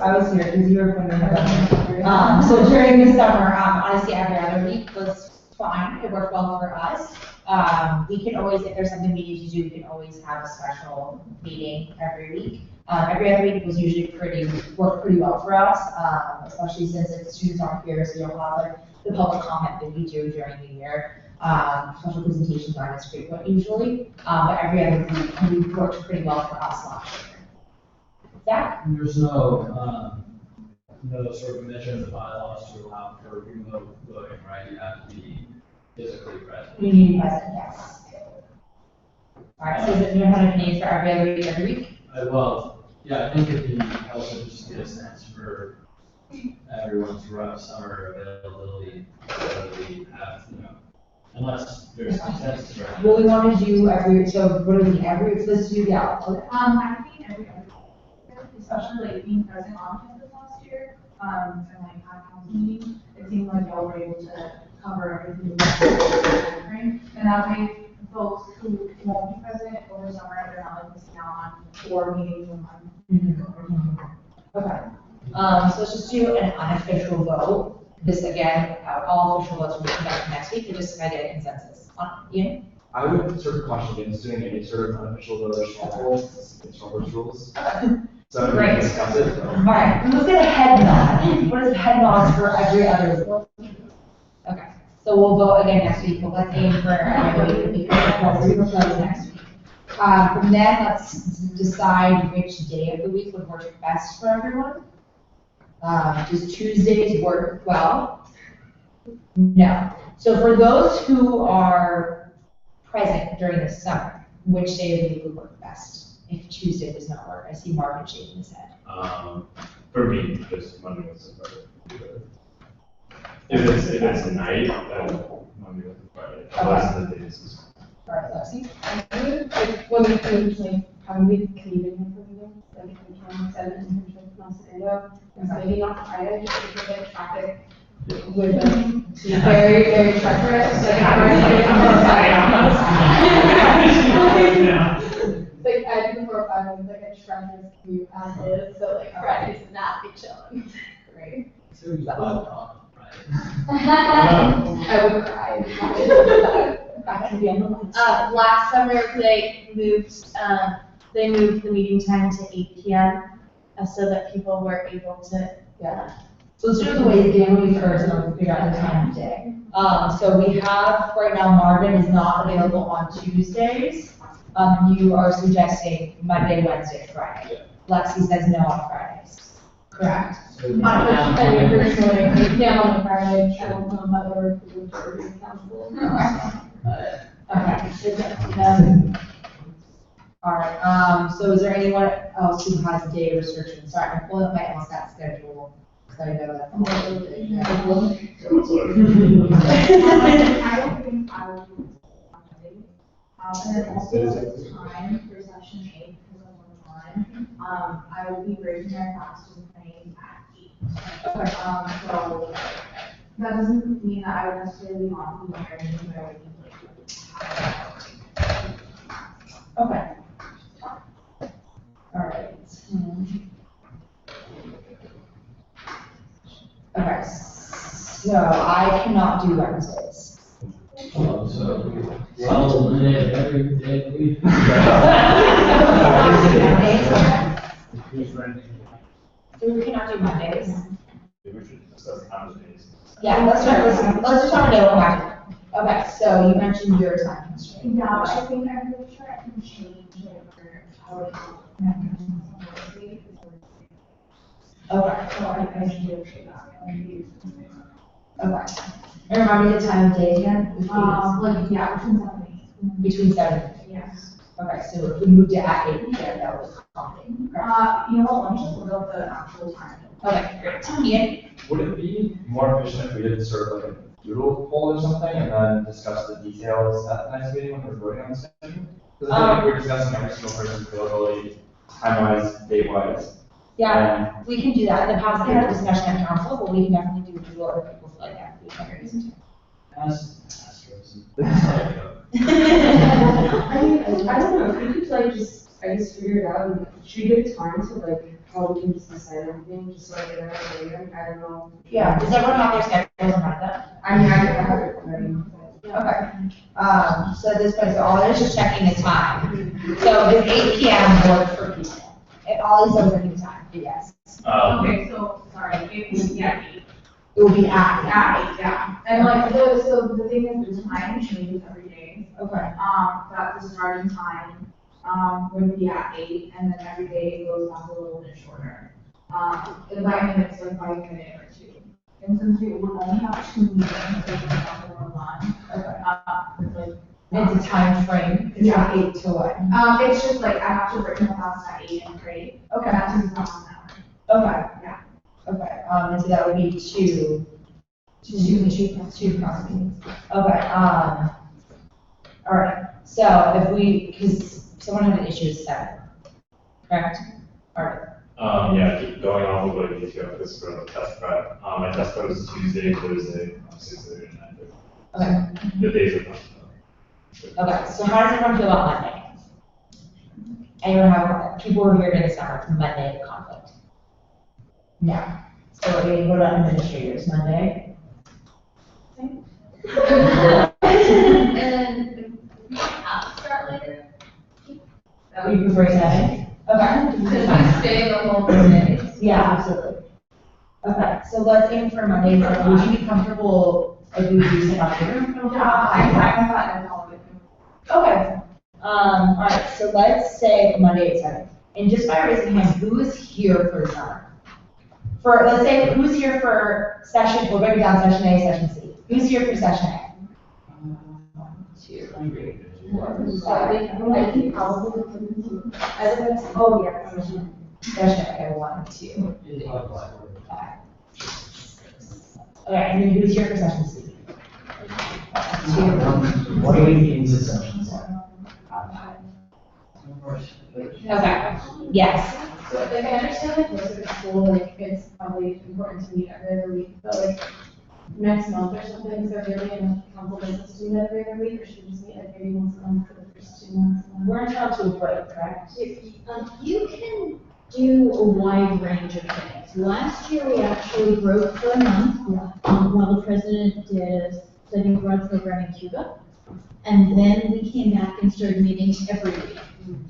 I was here because you were from the so during the summer, honestly, every other week was fine. It worked well for us. We can always, if there's something we need to do, we can always have a special meeting every week. Every other week was usually worked pretty well for us, especially since if the students aren't here, so you don't have like the public comment that we do during the year. Special presentations aren't as frequent usually, but every other week worked pretty well for us last year. Zach? There's no sort of mention in the bylaws to allow for remote voting, right? You have to be physically present. You need to be present, yes. All right, so is it, you have an opinion for every week? Well, yeah, I think it'd be helpful just to get a sense for everyone's rough summer availability, so we have, unless there's consensus, right? Well, we want to do so what do we need, let's do, yeah. I think every other year, especially like being present on campus last year, and like at council meetings, it seemed like y'all were able to cover everything in the timeframe. And that way, folks who won't be present over summer, they're not like missing out on 4 meetings a month. Okay. So let's just do an unofficial vote. This again, all official votes will be conducted next week, and just kind of get a consensus. Ian? I would sort of caution against doing any sort of unofficial vote or Robert's rules. So we can discuss it. All right, let's get a head nod. What is head nods for every other week? Okay, so we'll vote again next week. Let's aim for every week. We propose next week. From then, let's decide which day of the week would work best for everyone. Does Tuesdays work well? No. So for those who are present during the summer, which day of the week would work best? If Tuesday does not work, I see Marvin shaking his head. For me, just Monday was Friday. If it's a night, then Monday was Friday. Otherwise, the days is. All right, Lexi. When we finish, like, probably Canadian information, like, if we can set an internship in Ontario, and maybe not Friday, just because like traffic would be very, very treacherous. Like, like, I think 4 or 5 was like a treacherous commute as is, so like Fridays would not be chilling. Right. So we got I would cry. Back to the end. Last summer, they moved the meeting time to 8 p.m. So that people were able to, So let's do it the way they did when we first, and we'll figure out the time of day. So we have, right now, Marvin is not available on Tuesdays. You are suggesting Monday, Wednesday, Friday. Lexi says no on Fridays. Correct? I personally, yeah, on Friday, I don't know about our council. Okay. All right, so is there anyone else who has day restrictions? Sorry, I'm pulling up my LSAT schedule, because I know that's all. I don't think I would do it on Monday. And then also time for session 8, because I'm on time. I will be raising my class to playing at 8. Okay. So that doesn't mean that I would necessarily want to be there anything, but I would be Okay. All right. Okay, so I cannot do Wednesdays. So eliminate every day of the week. So we cannot do Mondays. Maybe we should discuss time of days. Yeah, let's just try to know what happened. Okay, so you mentioned your time constraint. Yeah, I think I'm really sure I can change it for how it is. Okay. So I should do that. Okay. And remind me the time of day again? Like, yeah, Between 7 and 8. Yes. Okay, so if we moved it at 8 p.m., that was accommodating. You know what, let me just look up the actual time. Okay, great. Ian? Would it be more efficient if we did sort of like a doodle poll or something, and then discuss the details at the next meeting when we're voting on the schedule? Because I think we're discussing every single person's availability, time-wise, date-wise. Yeah, we can do that. In the past, we had a discussion at council, but we can definitely do a doodle if people feel like that. We can raise it. I mean, I don't know, if we could like just, I guess figure it out, and should we give time to like, how we can just decide everything, just so like, get it later, I don't know. Yeah, does everyone have their schedules in front of them? I mean, I have it ready. Okay, so at this point, so all it is just checking the time. So does 8 PM work for people? If all is open in time, yes. Okay, so, sorry, it was, yeah, 8. It will be at. Yeah. And like, so the thing is, the time changes every day. Okay. That the starting time, would be at 8, and then every day it goes back a little bit shorter. And by minutes, like by a minute or 2. And since we would only have 2 meetings, so we have to run on. Okay. Like, It's a time frame, it's Yeah. from 8 to what? It's just like, I have to work in the class at 8 and grade. Okay. That takes about an hour. Okay. Yeah. Okay, and so that would be two council meetings. Okay, all right, so if we, because someone had an issue with 7, correct? All right. Yeah, keep going off of what you do, because for the test prep, my test prep is Tuesday, Thursday, 6:30 and 9:30. Okay. The days are fine. Okay, so how does everyone feel about Monday? Anyone have, people were here during the summer, Monday conflict? No. So what about administrators, Monday? And start later. You prefer 7? Okay. Because we stay the whole day. Yeah, absolutely. Okay, so let's aim for Monday, so would you be comfortable, like, we do sit on your room? I'm fine, I'll get them. Okay. All right, so let's say Monday at 7. And just by raising hand, who is here for summer? For, let's say, who's here for session, we're going down session A, session C. Who's here for session A? 1, 2, 3, 4, 5. I think probably, Oh, yeah. Session A, 1, 2, 3, 4, 5. Okay, and then who's here for session C? 2. What do we need into sessions? Okay, yes. so like, I understand like most of the school, like, it's probably important to meet every other week, but like, next month or something, is there really enough council business to meet every other week, or should we just meet like maybe once a month for the first 2 months? We're entitled to a break, correct? You can do a wide range of things. Last year, we actually broke for a month, while the president did a study abroad program in Cuba. And then we came back and started meeting every week.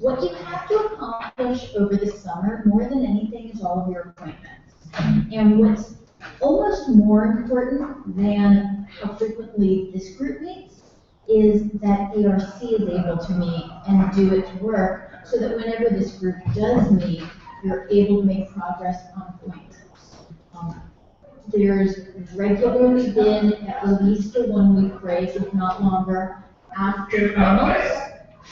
What you have to accomplish over the summer, more than anything, is all of your appointments. And what's almost more important than how frequently this group meets is that ARC is able to meet and do its work, so that whenever this group does meet, you're able to make progress on points. There's regularly been at least a 1-week break, if not longer, after finals.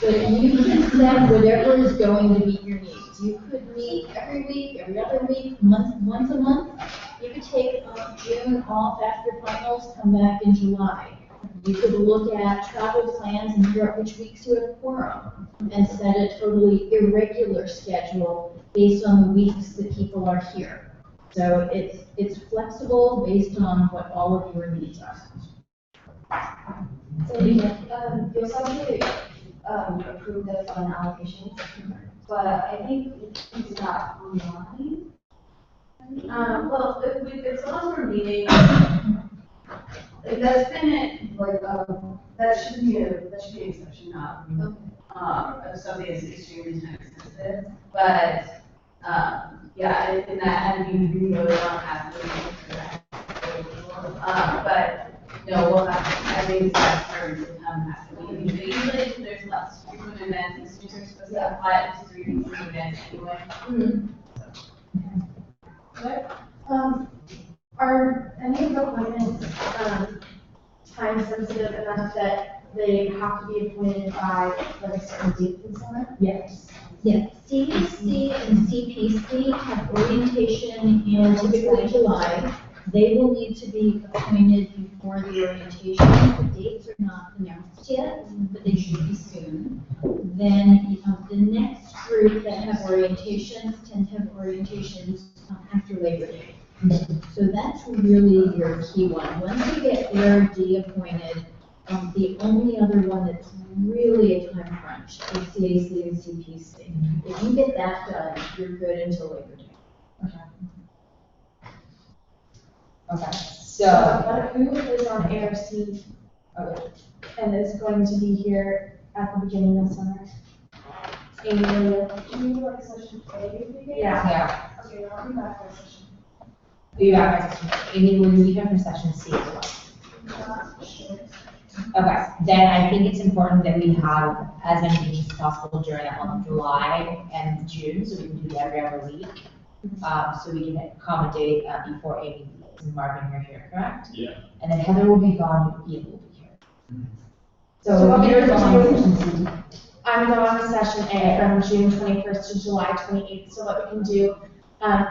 But you can set whatever is going to meet your needs. You could meet every week, every other week, once a month. You could take June off after finals, come back in July. You could look at travel plans and figure out which weeks you have quorum, and set a totally irregular schedule based on the weeks that people are here. So it's flexible based on what all of your needs are. So you also approved the fund allocations, but I think it's not online. Well, it's long for meeting. That's been that should be an exception, of something that's extremely time sensitive. But, yeah, and that had to be voted on after. But, we'll have, I think that's starting to come after the meeting. But usually there's less frequent events, and students are supposed to apply to 3 weeks of events anyway. Are any of the appointments, time sensitive enough that they have to be appointed by like a certain date in summer? Yes. Yes, CEC and CPC have orientation in typically July. They will need to be appointed before the orientation. The dates are not announced yet, but they should be soon. Then the next group that have orientations tend to have orientations after Labor Day. So that's really your key one. Once you get ARD appointed, the only other one that's really a time crunch is CAC and CPC. If you get that done, you're good until Labor Day. Okay, so. Who is on ARC and is going to be here at the beginning of summer? Amy, Can you do like session A? Yeah. Okay, I'll be back for session. Amy, will you be here for session C as well? Sure. Okay, then I think it's important that we have as many meetings as possible during that month of July and June, so we can do it every other week. So we can accommodate before Amy leaves. And Marvin, you're here, correct? Yeah. And then Heather will be gone, Ian will be here. So what you're we're going on doing- session C. I'm going to session A from June 21st to July 28th. So what we can do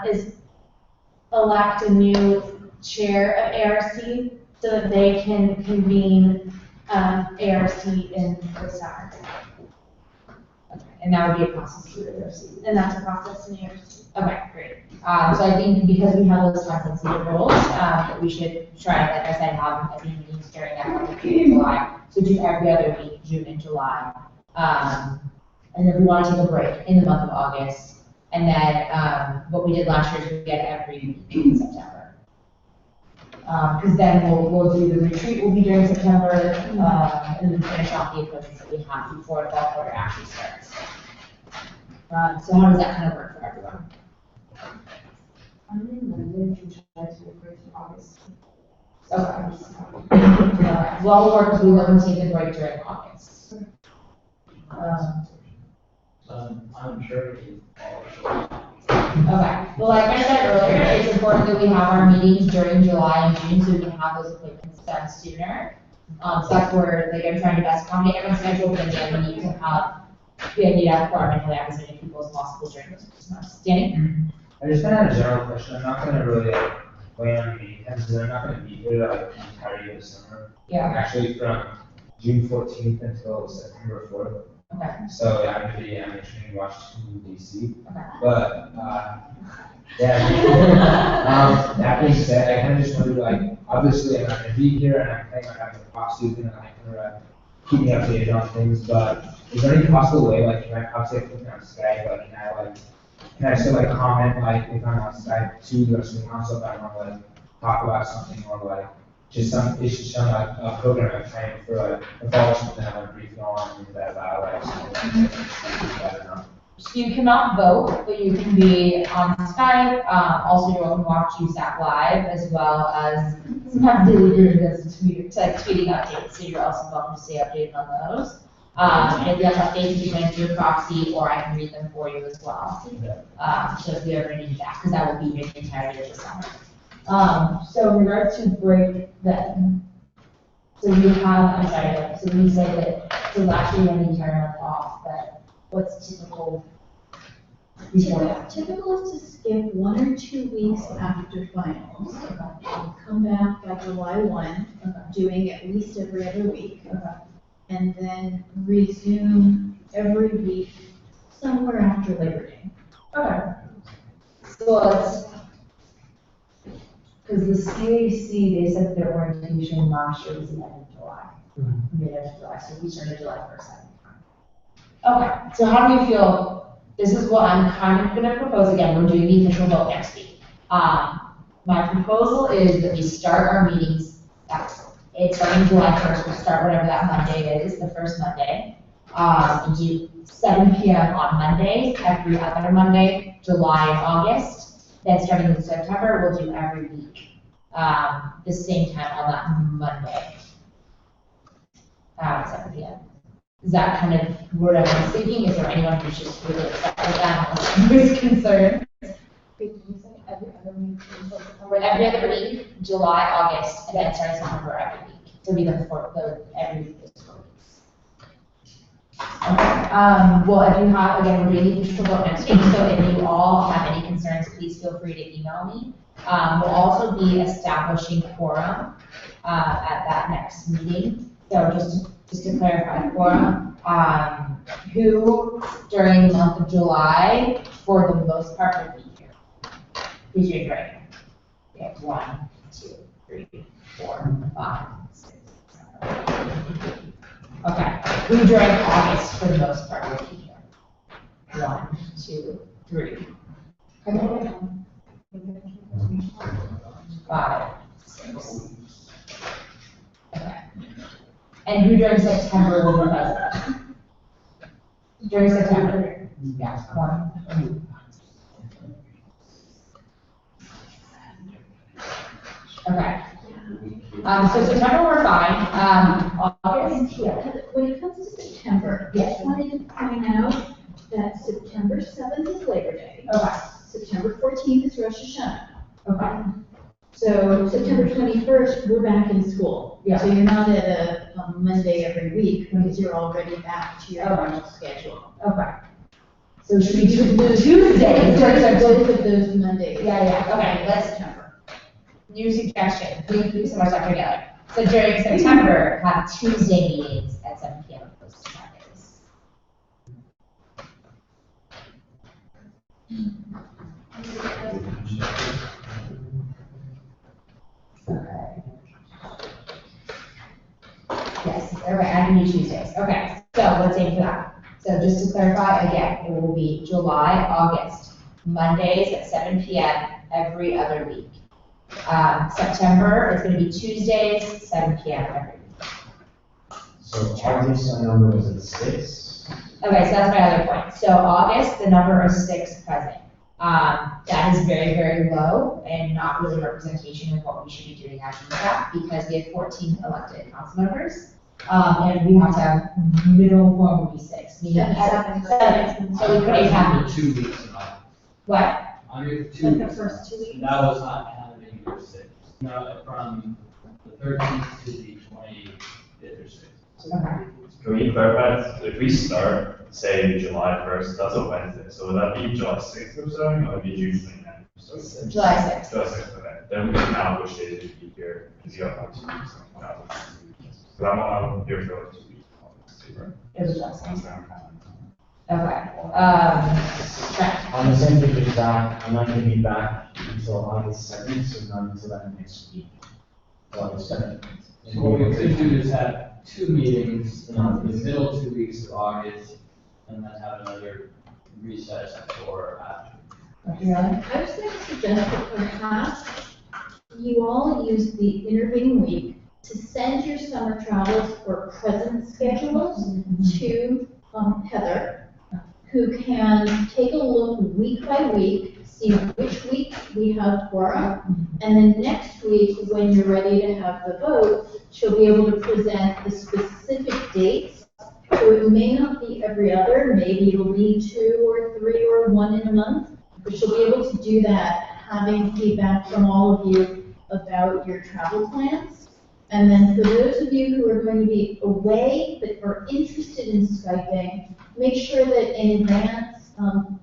is elect a new chair of ARC so that they can convene ARC in the summer. Okay, and that would be a process through ARC. And that's a process in ARC. Okay, great. So I think because we have those time-sensitive roles, we should try, like I said, have as many meetings during that month of June and July. So do every other week, June and July. And then we want to take a break in the month of August. And then what we did last year is we get every week in September. Because then we'll do the retreat will be during September, and then finish off the approaches that we have before the fall quarter actually starts. So how does that kind of work for everyone? I'm in London from July 21st to August. Okay. Well, we'll work, we will take a break during August. I'm sure. Okay, well, like I said earlier, it's important that we have our meetings during July and June, so we can have those appointments done sooner. So that's where, like, I'm trying to best accommodate everyone's schedule, but then we need to have, we need to have quorum and have as many people as possible during those months. Danny? I just kind of have a general question. I'm not gonna really weigh on the because I'm not gonna be here like the entirety of the summer. Yeah. Actually, from June 14th until September 4th. Okay. So I'm gonna be in Washington DC. Okay. But yeah. That being said, I kind of just wondered, like, obviously I'm not gonna be here, and I'm planning on having a proxy and I can keep me updated on things. But is there any possible way, like, can I obviously put me on Skype, like, can I still like comment, like, if I'm on Skype to the rest of the council, if I want to like talk about something, or like just some issues, some like a program I'm trying for like a fall or something I want to brief on that about, like something I don't know. So you cannot vote, but you can be on Skype. Also, you can watch USAC live, as well as sometimes Daily Group does tweeting updates, so you're also welcome to stay updated on those. And if you have updates, you can do a proxy, or I can read them for you as well. So if you ever need that, because that will be your entirety of the summer. So in regards to break then, so you have, I'm sorry, so we say that, so last year you had the entire month off, but what's typical before that? Typical is to skip 1 or 2 weeks after finals. Come back by July 1, doing at least every other week. And then resume every week somewhere after Labor Day. Okay. So let's, because the CAC, they said their orientation last year was the end of July. Mid of July, so we started July 1st. Okay, so how do you feel? This is what I'm kind of going to propose again. We're doing the official vote next week. My proposal is that we start our meetings it's starting July 1st, we'll start whatever that Monday is, the first Monday. And do 7 p.m. on Mondays, every other Monday, July and August. Then starting in September, we'll do every week, the same time on that Monday. 7 p.m. Is that kind of what I was thinking? Is there anyone who's just really upset with that, who's concerned? Every other week, July, August, and then starting September every week. So we every week is 4 weeks. Okay. Well, if you have, again, we're doing the official vote next week, so if you all have any concerns, please feel free to email me. We'll also be establishing quorum at that next meeting. So just to clarify, quorum, who during the month of July, for the most part, will be here? Please raise your right hand. We have 1, 2, 3, 4, 5, 6, 7. Okay, who during August, for the most part, will be here? 1, 2, 3. 5, 6. Okay. And who during September will be present? During September? Yeah, 1, 2. Okay. So September we're fine. August, yeah. When it comes to September, I just wanted to point out that September 7th is Labor Day. Okay. September 14th is Rosh Hashanah. Okay. So September 21st, we're back in school. Yeah. So you're not at a Monday every week because you're already back to your normal schedule. Okay. So should we do Tuesday? Both of those Mondays. Yeah. Okay. Let's. New suggestion. We do so much stuff together. So during September, have Tuesday meetings at 7 p.m. opposed to Saturdays. Okay. Yes. Okay. I can do Tuesdays. Okay. So let's aim for that. So just to clarify again, it will be July, August, Mondays at 7 p.m. every other week. September is going to be Tuesdays, 7 p.m. every week. So August, our number was at 6. Okay, so that's my other point. So August, the number is 6 present. That is very, very low and not really representation of what we should be doing at USAC because we have 14 elected council members. And we have to have minimum quorum would be 6. Meaning 7. So we couldn't have 2 weeks. What? Under 2 Like the weeks. first 2 weeks? That was not counting your 6. No, from the 13th to the 25th or 6th. Okay. Can we clarify, if we start, say, July 1st, that's a Wednesday, so would that be July 6th or something, or would it be June 29th? So July 6th. July 6th, okay. Then we can count which days would be here, because you have 2 weeks. So I'm here for like 2 weeks. It was July 6th. Okay. On the same page as that, I'm not going to be back until August 7th, so not until that next week. So August 7th. So what we could do is have 2 meetings in the middle 2 weeks of August, and then have another recess for after. I was going to suggest that perhaps you all use the intervening week to send your summer travels or present schedules to Heather, who can take a look week by week, see which week we have quorum, and then next week, when you're ready to have the vote, she'll be able to present the specific dates. So it may not be every other, maybe it'll be 2 or 3 or 1 in a month, but she'll be able to do that, having feedback from all of you about your travel plans. And then for those of you who are going to be away but are interested in Skyping, make sure that in advance,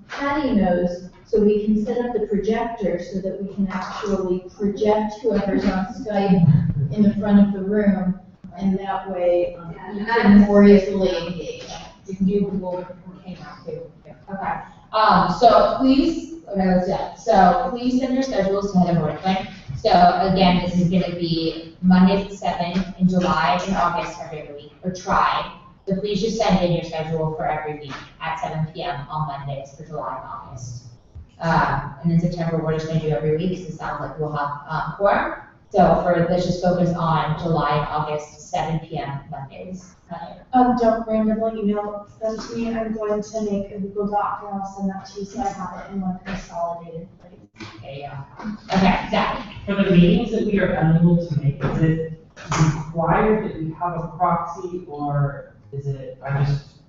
Patty knows, so we can set up the projector so that we can actually project whoever's on Skype in the front of the room, and that way you can more easily engage. You can do Google Hangout too. Okay. So please, so please send your schedules to Heather Morgan. So again, this is going to be Mondays at 7 in July and August every other week, or try. So please just send in your schedule for every week at 7 p.m. on Mondays for July and August. And in September, we're just going to do every week, because it sounds like we'll have quorum. So let's just focus on July and August, 7 p.m. Mondays. Don't randomly email them to me. I'm going to make a Google Doc and I'll send that to you so I have it in one consolidated place. Okay, yeah. Okay, Zach. For the meetings that we are unable to make, is it required that we have a proxy, or is it, I'm just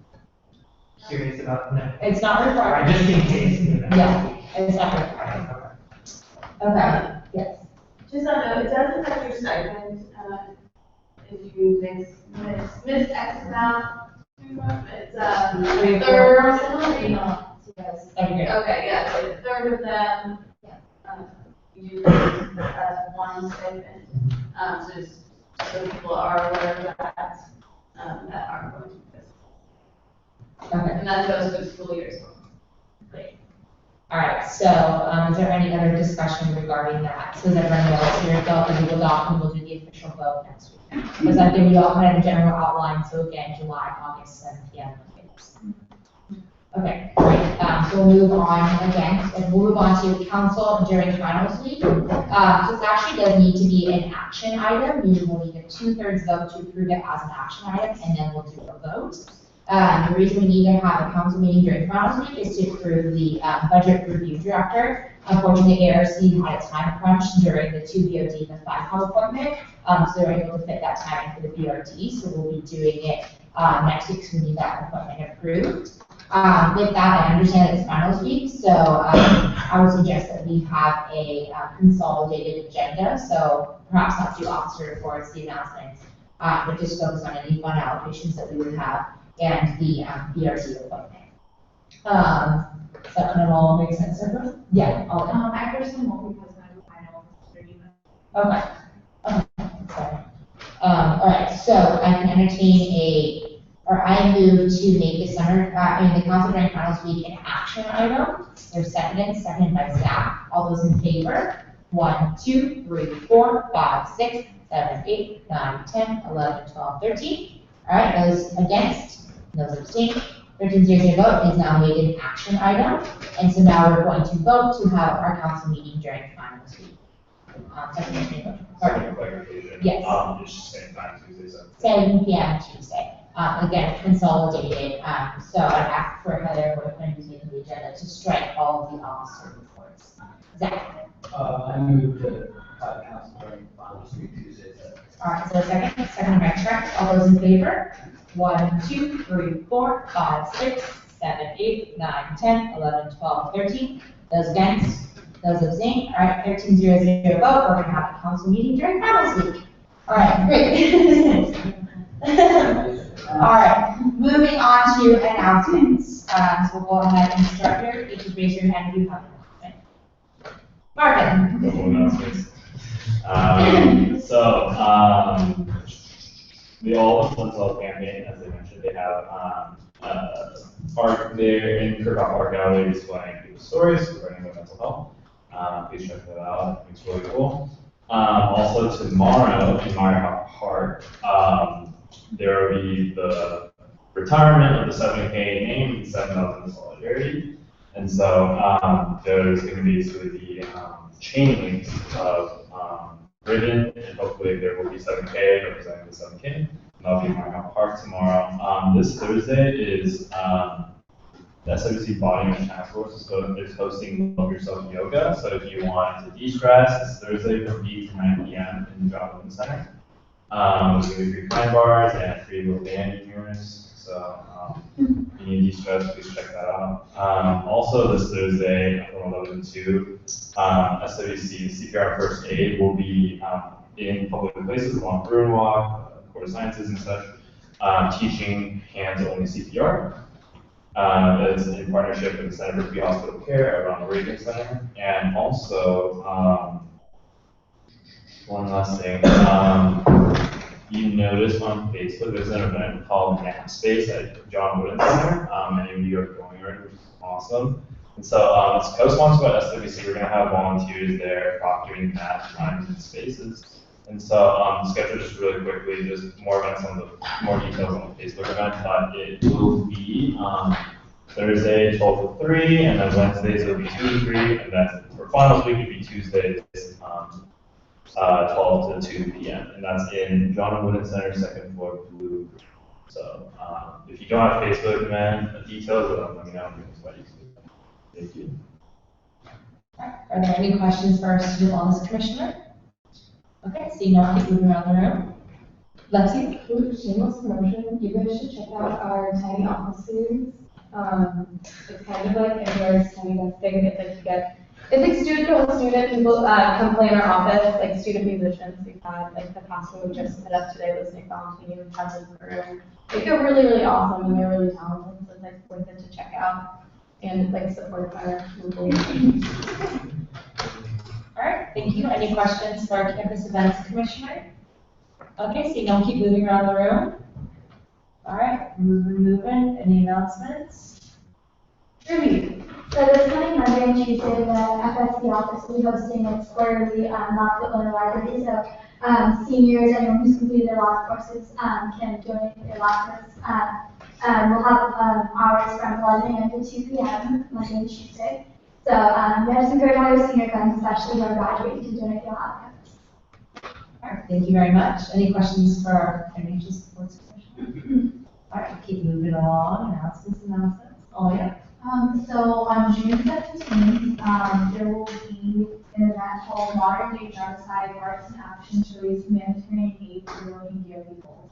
curious about that. It's not required. Just in case. Yeah, it's not required. Okay, yes. Just on a note, it does affect your stipend, if you miss X amount, it's, third. Yes. Okay, yeah, so a third of them, you So just so people are aware of that, that are going to this. Okay. And that goes for the school year as well. Great. All right, so is there any other discussion regarding that? So does everyone know it's your vote, and we will adopt, and we'll do the official vote next week. Because I think we all kind of a general outline, so again, July, August, 7 p.m. Okay, great. So we'll move on again, and we'll move on to council during finals week. So this actually does need to be an action item, meaning we'll need a 2/3 vote to approve it as an action item, and then we'll do a vote. The reason we need to have a council meeting during finals week is to approve the budget review director. Unfortunately, ARC had a time crunch during the 2 BOD, the 5 appointment, so they're able to fit that time in for the BRT, so we'll be doing it next week, so we need that appointment approved. With that, I understand it's finals week, so I would suggest that we have a consolidated agenda, so perhaps not do officer reports, the announcements, but just focus on any fund allocations that we would have and the BRC appointment. Does that kind of all make sense, everyone? Yeah, all of it. I personally won't because my final is Okay. Sorry. All right, so I can entertain I move to make the the council during finals week an action item. There's seconded by Zach. All those in favor? 1, 2, 3, 4, 5, 6, 7, 8, 9, 10, 11, 12, 13. All right, those against? Those abstain. 13-0 vote is now made an action item. And so now we're going to vote to have our council meeting during finals week. Second clarification. Yes. It's just same time Tuesday, 7 p.m. Tuesday. Again, consolidated. So I'd ask for Heather, who's making the agenda, to strike all of the officer reports. Zach? I move to have council during finals week Tuesday. All right, so second by Trent. All those in favor? 1, 2, 3, 4, 5, 6, 7, 8, 9, 10, 11, 12, 13. Those against? Those abstain? All right, 13-0 vote. We're going to have a council meeting during finals week. All right, great. All right, moving on to announcements. So we'll go ahead and start here. You can raise your hand if you have an announcement. Marvin. Couple announcements. The All Mental Health campaign, as I mentioned, they have park there in Kirkhoff Park Gallery displaying people's stories regarding their mental health. Please check that out. It's really cool. Also tomorrow in my Park, there will be the retirement of the 7K name and 7,000 solidarity. And so there's going to be sort of the chain links of ribbon, and hopefully there will be 7K representing the 7K. And that'll be in my Park tomorrow. This Thursday is the SWC Body Image Task Force is hosting Love Yourself Yoga. So if you want to de-stress, it's Thursday from 8 to 9 p.m. in the Joplin Center. There's going to be free pine bars and free little band units. So if you need de-stress, please check that out. Also this Thursday from 11 to 2, SWC CPR First Aid will be in public places along Bruin Walk, Court of Sciences and such, teaching hands-only CPR. It's in partnership with the Center for Pre-Hospital Care around the Reagan Center. And also, one last thing, you notice on Facebook there's an event called Nap Space at John Wooden Center. Many of you are going already, which is awesome. And so it's co-sponsored by SWC. We're going to have volunteers there proctoring nap times and spaces. And so the schedule just really quickly, just more events on more details on the Facebook event, but it will be Thursday 12 to 3, and then Wednesdays it'll be 2 to 3, and then for finals week it'll be Tuesdays 12 to 2 p.m. And that's in John Wooden Center, 2nd floor, blue. So if you don't have Facebook, man, details, let me know. Thank you. Are there any questions for our student wellness commissioner? Okay, seeing no one, keep moving around the room. Lexi? Shameless promotion. You guys should check out our tiny office series. It's kind of like indoors, tiny desk thing. It's like student to student. People come play in our office, like student musicians. We've had like the past one we just put up today was Nick Valentini and Presence in the room. Like they're really, really awesome and they're really talented. So it's like worth it to check out and like support our local. All right, thank you. Any questions for our campus events commissioner? Okay, so you don't keep moving around the room. All right, moving. Any announcements? Ruby. So this coming Monday and Tuesday, the FSC office will be hosting its quarterly Lock the Owner Library. So seniors, anyone who's completed their lock courses can donate their lock courses. We'll have hours from 11 a.m. to 2 p.m. Monday and Tuesday. So we just encourage all your senior friends, especially who are graduating, to donate their lock courses. All right, thank you very much. Any questions for our financial support commission? All right, keep moving along. Announcements. Oh, yeah. So on June 17th, there will be an event called Modern Day Genocide Arts and Action to raise humanitarian aid for the Rohingya people.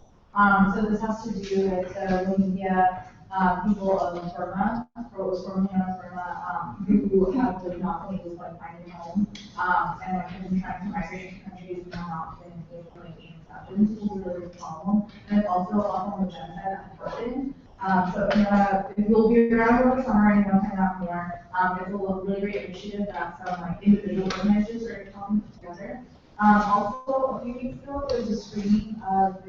So this has to do with the Rohingya people of Burma, or was formerly known as Burma, who have not been able to find a home, and have been trying to migrate to countries and have not been able to gain acceptance, which is a really big problem. And it's also a form of genocide that happened. So if you'll be around over the summer and you want to find out more, it's a really great initiative that some individual organizers are coming together. Also, a few weeks ago, there was a screening of a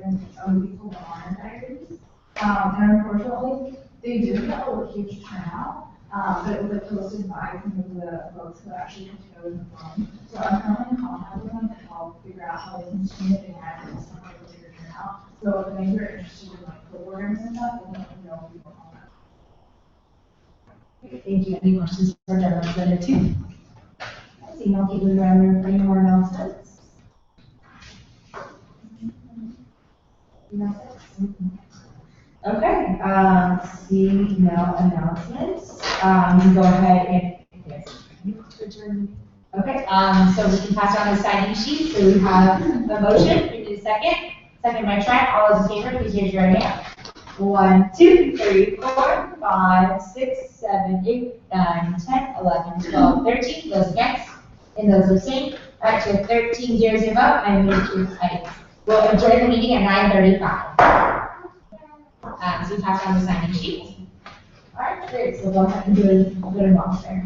movie called The Honor Diaries. And unfortunately, they didn't get a huge turnout, but it was hosted by some of the folks who actually put together the film. So I'm currently in contact with them to help figure out how they can screen it again and something with a bigger turnout. So if any of you are interested in programs and stuff, we'll let you know people on that. Thank you. Any questions for the representative? I see no people around. Any more announcements? Okay, seeing no announcements, you can go ahead and, yes. Okay, so we can pass around the signing sheet. So we have a motion, we need a second. Second by Trent, all those in favor, please raise your right hand. 1, 2, 3, 4, 5, 6, 7, 8, 9, 10, 11, 12, 13. Those against and those abstained. All right, so 13 zeros your vote. I move to items. We'll adjourn the meeting at 9:35. So we pass around the signing sheet. All right, great. So go ahead and do a good amount there.